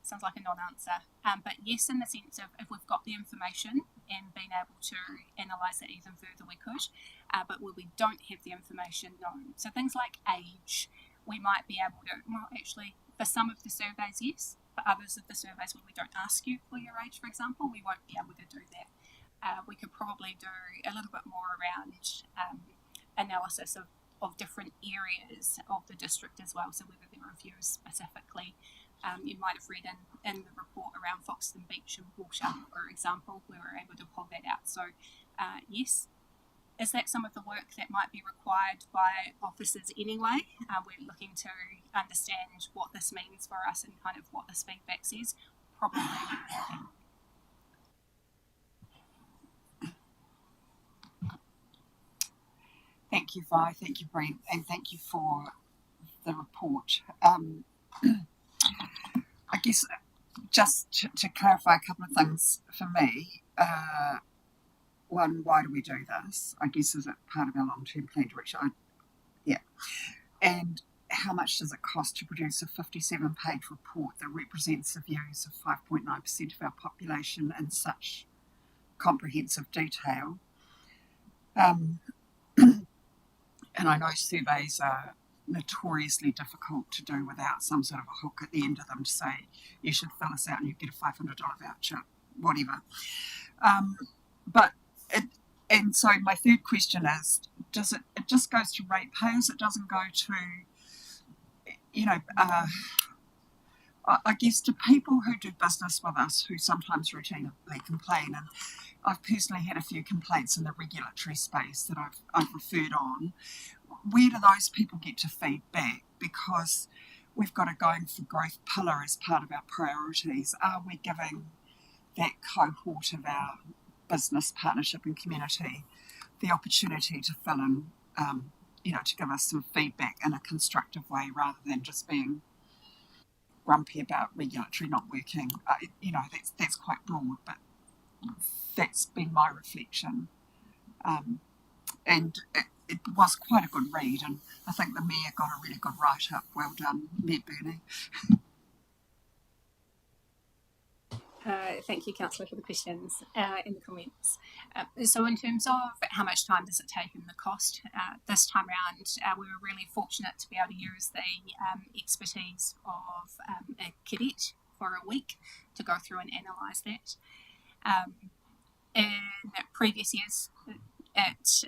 Sounds like a non-answer, but yes, in the sense of if we've got the information and being able to analyse it even further, we could, but where we don't have the information, no. So things like age, we might be able to, well, actually, for some of the surveys, yes. For others of the surveys where we don't ask you for your age, for example, we won't be able to do that. We could probably do a little bit more around analysis of different areas of the district as well, so whether there are views specifically. You might have read in the report around Foxton Beach and water, for example, we were able to pull that out. So, yes, is that some of the work that might be required by officers anyway? We're looking to understand what this means for us and kind of what this feedback says. Probably. Thank you, Vi. Thank you, Brent, and thank you for the report. I guess just to clarify a couple of things for me. One, why do we do this? I guess is it part of our long-term plan direction? Yeah. And how much does it cost to produce a 57-page report that represents the views of 5.9% of our population in such comprehensive detail? And I know surveys are notoriously difficult to do without some sort of a hook at the end of them to say you should fill us out and you get a $500 voucher, whatever. And so my third question is, it just goes to ratepayers? It doesn't go to, I guess to people who do business with us who sometimes routinely complain, and I've personally had a few complaints in the regulatory space that I've referred on. Where do those people get to feedback? Because we've got a going for growth pillar as part of our priorities. Are we giving that cohort of our business partnership and community the opportunity to fill in, to give us some feedback in a constructive way rather than just being grumpy about regulatory not working? That's quite broad, but that's been my reflection. And it was quite a good read, and I think the Mayor got a really good write-up. Well done, Mayor Burney. Thank you, Councillor, for the questions and the comments. So in terms of how much time does it take and the cost, this time round we were really fortunate to be able to use the expertise of a cadet for a week to go through and analyse that. In previous years, it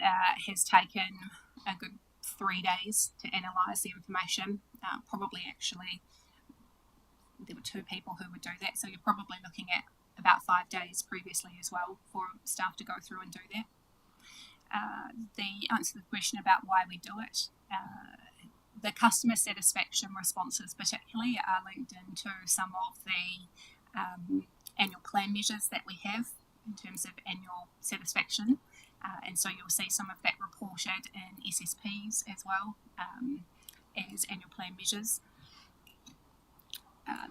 has taken a good 3 days to analyse the information. Probably actually there were 2 people who would do that, so you're probably looking at about 5 days previously as well for staff to go through and do that. The answer to the question about why we do it, the customer satisfaction responses particularly are linked into some of the annual plan measures that we have in terms of annual satisfaction. And so you'll see some of that reported in SSPs as well as annual plan measures.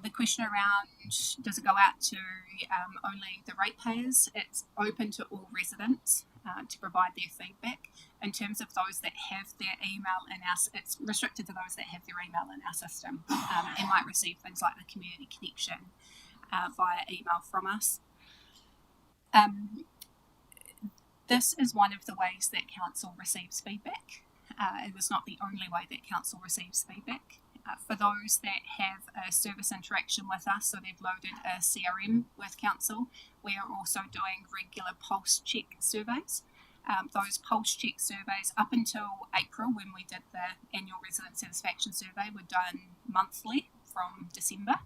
The question around does it go out to only the ratepayers? It's open to all residents to provide their feedback. In terms of those that have their email in our, it's restricted to those that have their email in our system and might receive things like the community connection via email from us. This is one of the ways that council receives feedback. It is not the only way that council receives feedback. For those that have a service interaction with us, so they've loaded a CRM with council, we are also doing regular pulse check surveys. Those pulse check surveys up until April, when we did the annual resident satisfaction survey, were done monthly from December,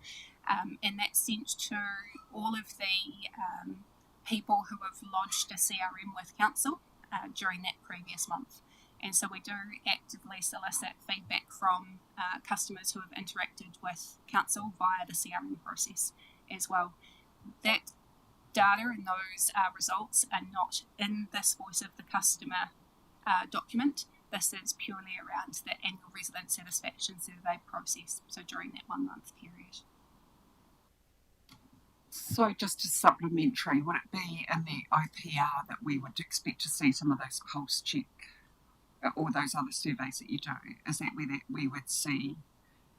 and that's sent to all of the people who have lodged a CRM with council during that previous month. And so we do actively solicit feedback from customers who have interacted with council via the CRM process as well. That data and those results are not in this Voice of the Customer document. This is purely around the annual resident satisfaction survey process, so during that 1 month period. So just as supplementary, would it be in the OPR that we would expect to see some of those pulse check or those other surveys that you do? Is that where we would see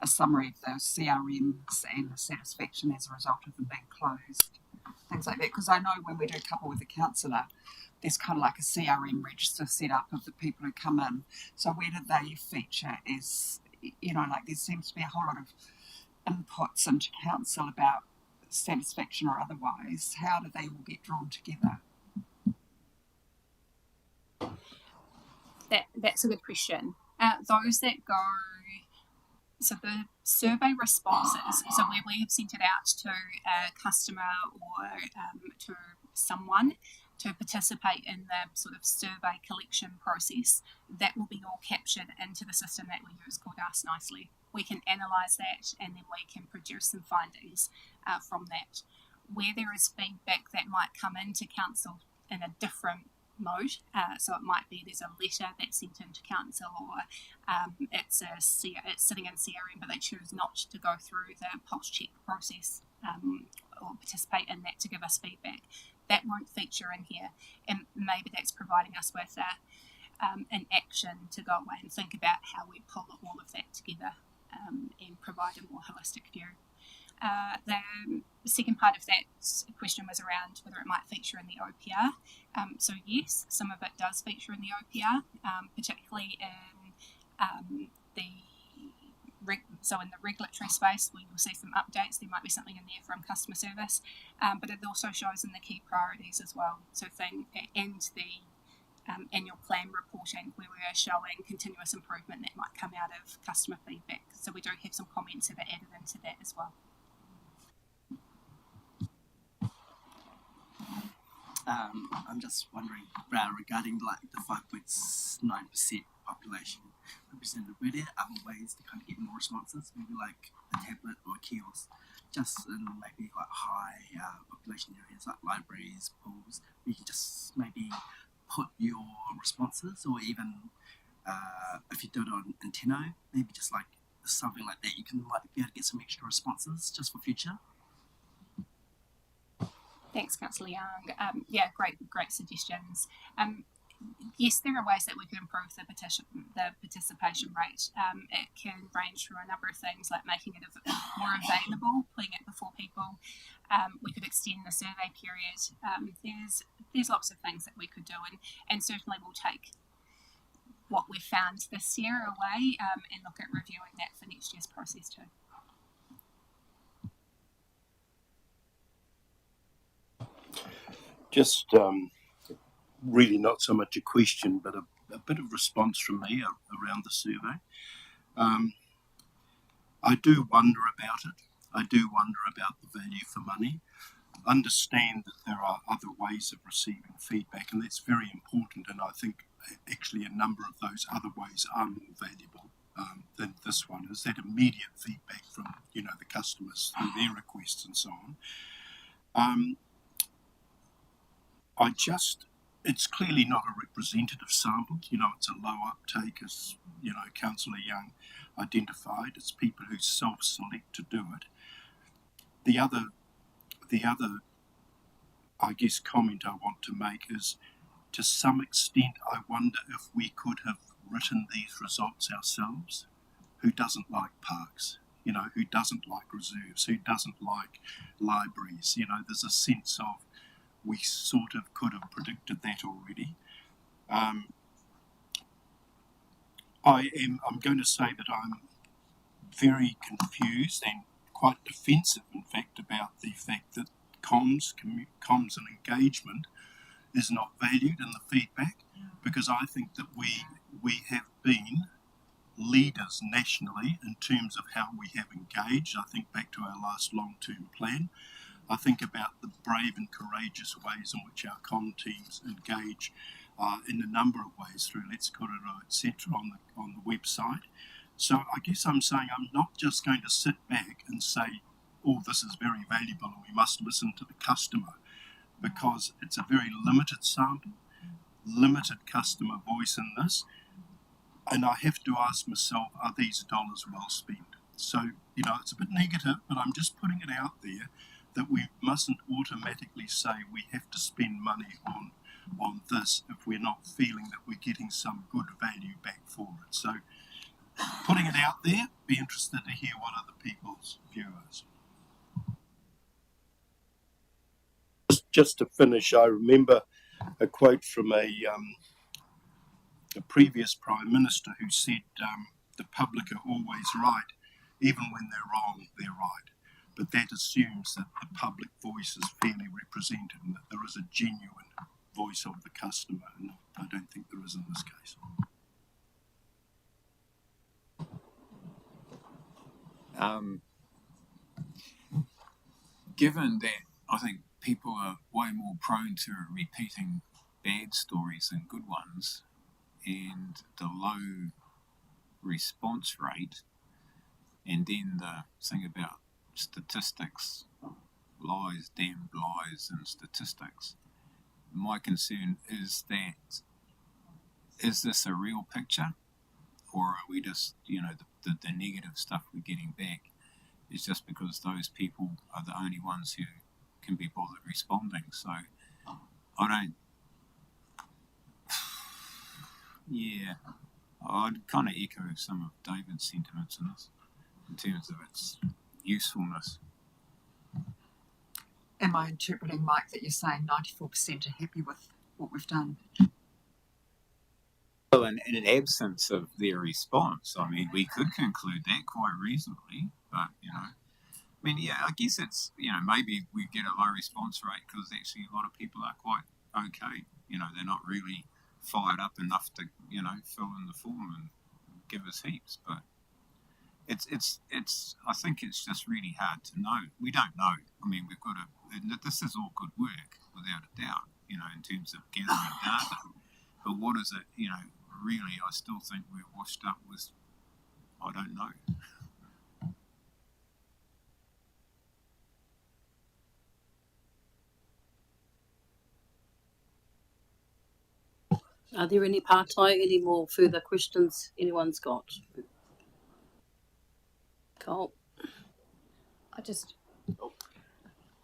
a summary of those CRMs and the satisfaction as a result of them being closed? Things like that, because I know when we do couple with the counsellor, there's kind of like a CRM register set up of the people who come in. So where do they feature as, you know, like there seems to be a whole lot of inputs into council about satisfaction or otherwise. How do they all get drawn together? That's a good question. Those that go, so the survey responses, so where we have sent it out to a customer or to someone to participate in the sort of survey collection process, that will be all captured into the system that we use called Ask Nicely. We can analyse that and then we can produce some findings from that. Where there is feedback that might come into council in a different mode, so it might be there's a letter that's sent into council, or it's sitting in CRM but they choose not to go through the pulse check process or participate in that to give us feedback. That won't feature in here, and maybe that's providing us with an action to go away and think about how we pull all of that together and provide a more holistic view. The second part of that question was around whether it might feature in the OPR. So yes, some of it does feature in the OPR, particularly in in the regulatory space, we will see some updates. There might be something in there from customer service, but it also shows in the key priorities as well. So and the annual plan reporting, where we are showing continuous improvement that might come out of customer feedback. So we do have some comments that are added into that as well. I'm just wondering regarding like the 5.9% population represented, were there other ways to kind of get more responses, maybe like a tablet or a kiosk, just in maybe like high population areas like libraries, pools, where you can just maybe put your responses, or even if you do it on Nintendo, maybe just like something like that, you can like be able to get some extra responses just for future. Thanks, Councillor Young. Yeah, great suggestions. Yes, there are ways that we could improve the participation rate. It can range from a number of things, like making it more available, putting it before people. We could extend the survey period. There's lots of things that we could do, and certainly we'll take what we found this year away and look at reviewing that for next year's process too. Just really not so much a question, but a bit of response from me around the survey. I do wonder about it. I do wonder about the value for money. Understand that there are other ways of receiving feedback, and that's very important, and I think actually a number of those other ways are more valuable than this one, is that immediate feedback from the customers through their requests and so on. I just it's clearly not a representative sample. You know, it's a low uptake, as you know, Councillor Young identified. It's people who self-select to do it. The other, I guess, comment I want to make is, to some extent, I wonder if we could have written these results ourselves. Who doesn't like parks? You know, who doesn't like reserves? Who doesn't like libraries? You know, there's a sense of we sort of could have predicted that already. I'm going to say that I'm very confused and quite defensive, in fact, about the fact that comms and engagement is not valued in the feedback, because I think that we have been leaders nationally in terms of how we have engaged. I think back to our last long-term plan. I think about the brave and courageous ways in which our comm teams engage in a number of ways through Let's Korero, etc. on the website. So I guess I'm saying I'm not just going to sit back and say, oh, this is very valuable and we must listen to the customer, because it's a very limited sample, limited customer voice in this. And I have to ask myself, are these dollars well spent? So, you know, it's a bit negative, but I'm just putting it out there that we mustn't automatically say we have to spend money on this if we're not feeling that we're getting some good value back for it. So, putting it out there, be interested to hear what other people's view is. Just to finish, I remember a quote from a previous Prime Minister who said, the public are always right, even when they're wrong, they're right. But that assumes that the public voice is fairly represented and that there is a genuine voice of the customer, and I don't think there is in this case. Given that I think people are way more prone to repeating bad stories than good ones, and the low response rate, and then the thing about statistics, lies, damned lies and statistics, my concern is that, is this a real picture, or are we just, you know, the negative stuff we're getting back is just because those people are the only ones who can be bothered responding? So I'd kind of echo some of David's sentiments in this, in terms of its usefulness. Am I interpreting, Mike, that you're saying 94% are happy with what we've done? Well, in an absence of their response, I mean, we could conclude that quite reasonably, but, you know, I mean, yeah, I guess it's, you know, maybe we get a low response rate because actually a lot of people are quite okay. You know, they're not really fired up enough to, you know, fill in the form and give us heaps. But it's I think it's just really hard to know. We don't know. I mean, we've got to, this is all good work, without a doubt, you know, in terms of gathering data. But what is it, you know, really, I still think we're washed up with, I don't know. Are there any any more further questions anyone's got? Cole? I just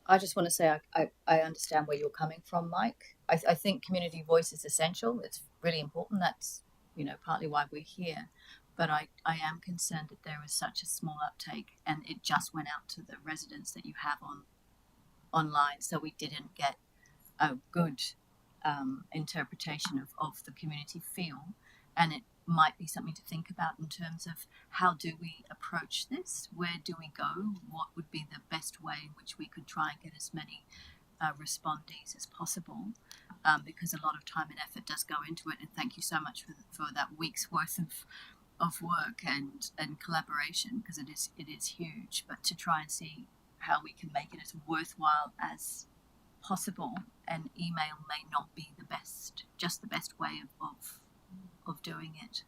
want to say I understand where you're coming from, Mike. I think community voice is essential. It's really important. That's, you know, partly why we're here. But I am concerned that there was such a small uptake, and it just went out to the residents that you have online. So we didn't get a good interpretation of the community feel, and it might be something to think about in terms of how do we approach this, where do we go, what would be the best way in which we could try and get as many respondees as possible, because a lot of time and effort does go into it. And thank you so much for that week's worth of work and collaboration, because it is huge. But to try and see how we can make it as worthwhile as possible, and email may not be the best way of doing it.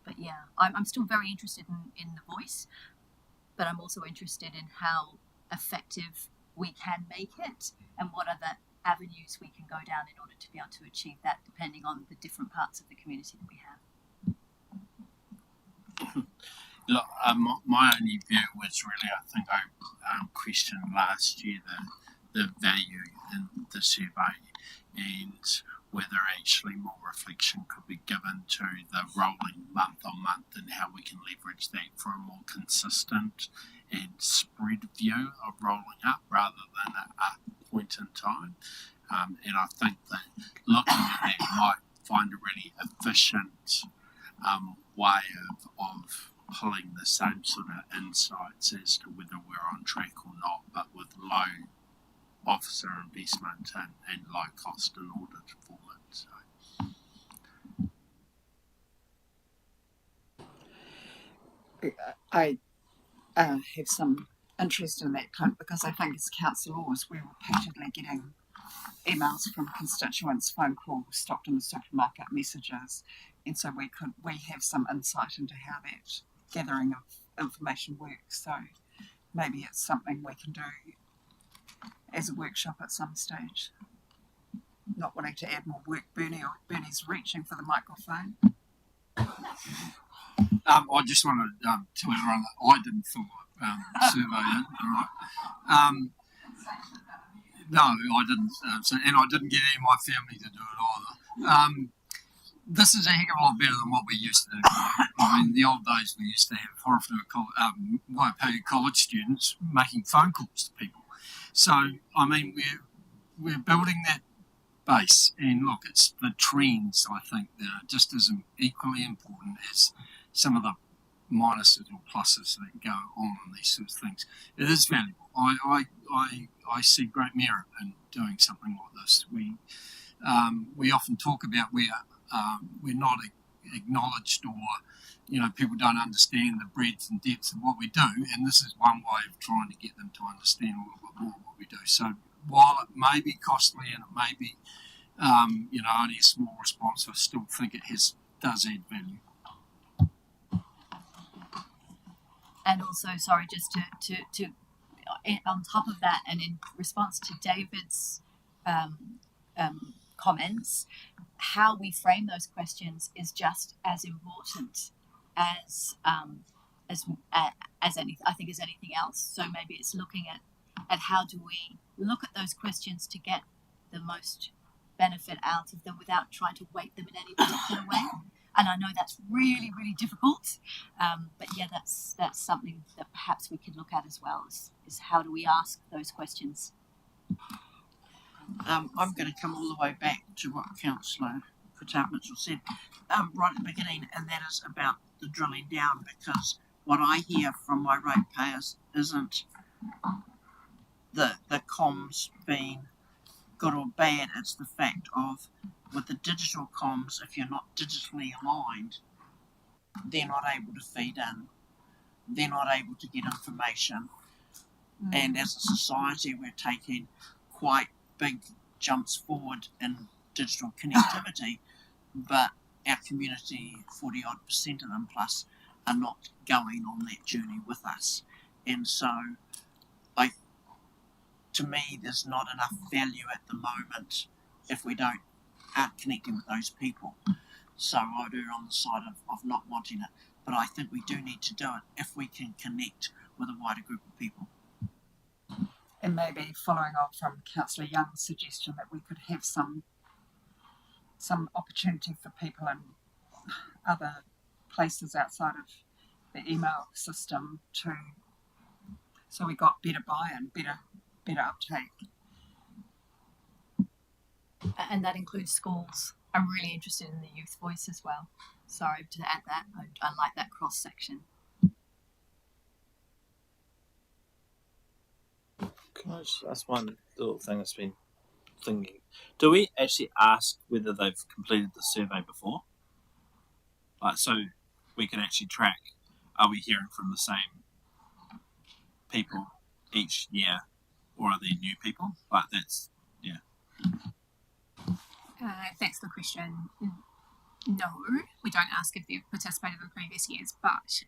But yeah, I'm still very interested in the voice, but I'm also interested in how effective we can make it, and what are the avenues we can go down in order to be able to achieve that, depending on the different parts of the community that we have. Look, my only view was really, I think I questioned last year the value in the survey and whether actually more reflection could be given to the rolling month on month and how we can leverage that for a more consistent and spread view of rolling up rather than a point in time. And I think that looking at that might find a really efficient way of pulling the same sort of insights as to whether we're on track or not, but with low officer investment and low cost in order to form it. So. I have some interest in that, Clint, because I think as councillors we're repeatedly getting emails from constituents, phone calls, stopped in the supermarket, messages, and so we have some insight into how that gathering of information works. So maybe it's something we can do as a workshop at some stage. Not wanting to add more work, Bernie's reaching for the microphone. I just wanted to tell everyone that I didn't fill the survey in. All right. No, I didn't. And I didn't get any of my family to do it either. This is a heck of a lot better than what we used to do. I mean, the old days we used to have Horowhenua Waipahu College students making phone calls to people. So, I mean, we're building that base. And look, it's the trends, I think, that are just as equally important as some of the minuses or pluses that go on in these sorts of things. It is valuable. I see great merit in doing something like this. We often talk about we're not acknowledged, or people don't understand the breadth and depth of what we do, and this is one way of trying to get them to understand a little bit more what we do. So while it may be costly and it may be only a small response, I still think it does add value. And also, sorry, just to on top of that, and in response to David's comments, how we frame those questions is just as important as anything. I think as anything else. So maybe it's looking at how do we look at those questions to get the most benefit out of them without trying to weight them in any particular way. And I know that's really, really difficult, but yeah, that's something that perhaps we could look at as well, is how do we ask those questions. I'm going to come all the way back to what Councillor Mitchell said right at the beginning, and that is about the drilling down, because what I hear from my ratepayers isn't the comms being good or bad, it's the fact of with the digital comms, if you're not digitally aligned, they're not able to feed in, they're not able to get information. And as a society, we're taking quite big jumps forward in digital connectivity, but our community, 40-odd% of them plus, are not going on that journey with us. And so, to me, there's not enough value at the moment if we aren't connecting with those people. So I do on the side of not wanting it, but I think we do need to do it if we can connect with a wider group of people. And maybe following on from Councillor Young's suggestion that we could have some opportunity for people in other places outside of the email system so we got better buy-in, better uptake. And that includes schools. I'm really interested in the youth voice as well. Sorry to add that. I like that cross section. Can I just ask one little thing I've been thinking? Do we actually ask whether they've completed the survey before? So we can actually track, are we hearing from the same people each year, or are there new people? Thanks for the question. No, we don't ask if they've participated in previous years, but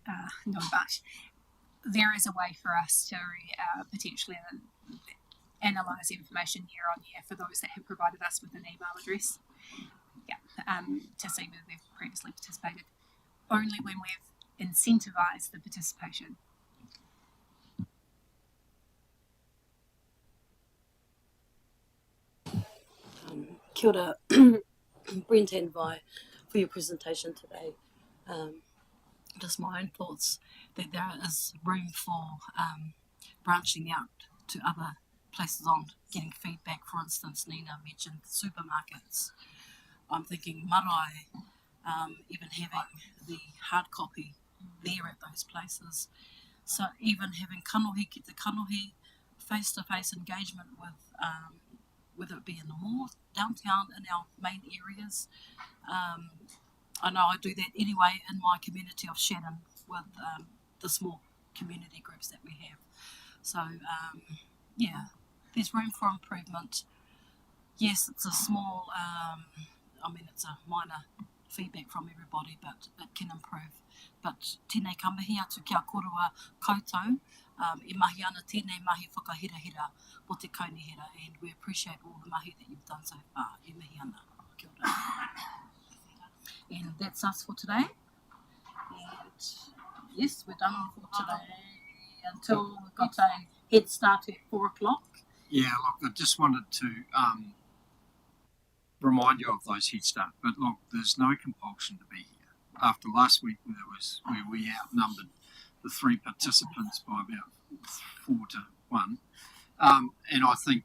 there is a way for us to potentially analyse information year on year for those that have provided us with an email address. To see whether they've previously participated. Only when we've incentivised the participation. Kia ora, Brent and Vi, for your presentation today. Just my own thoughts that there is room for branching out to other places on getting feedback. For instance, Nina mentioned supermarkets. I'm thinking marae, even having the hard copy there at those places. So even having kanohi ki te kanohi, face-to-face engagement with, whether it be in the mall, downtown, in our main areas. I know I do that anyway in my community of Shannon with the small community groups that we have. So there's room for improvement. Yes, it's a small, it's a minor feedback from everybody, but it can improve. But tēnei ka mihi atu kia korua koutou, e mahi ana tēnei mahi whakahirahira o te kaunihira, and we appreciate all the mahi that you've done so far. E mihi ana. Kia ora. And that's us for today. And yes, we're done for today until we've got a head start at 4 o'clock. Yeah, look, I just wanted to remind you of those head start, but look, there's no compulsion to be here. After last week, where we outnumbered the 3 participants by about 4 to 1, and I think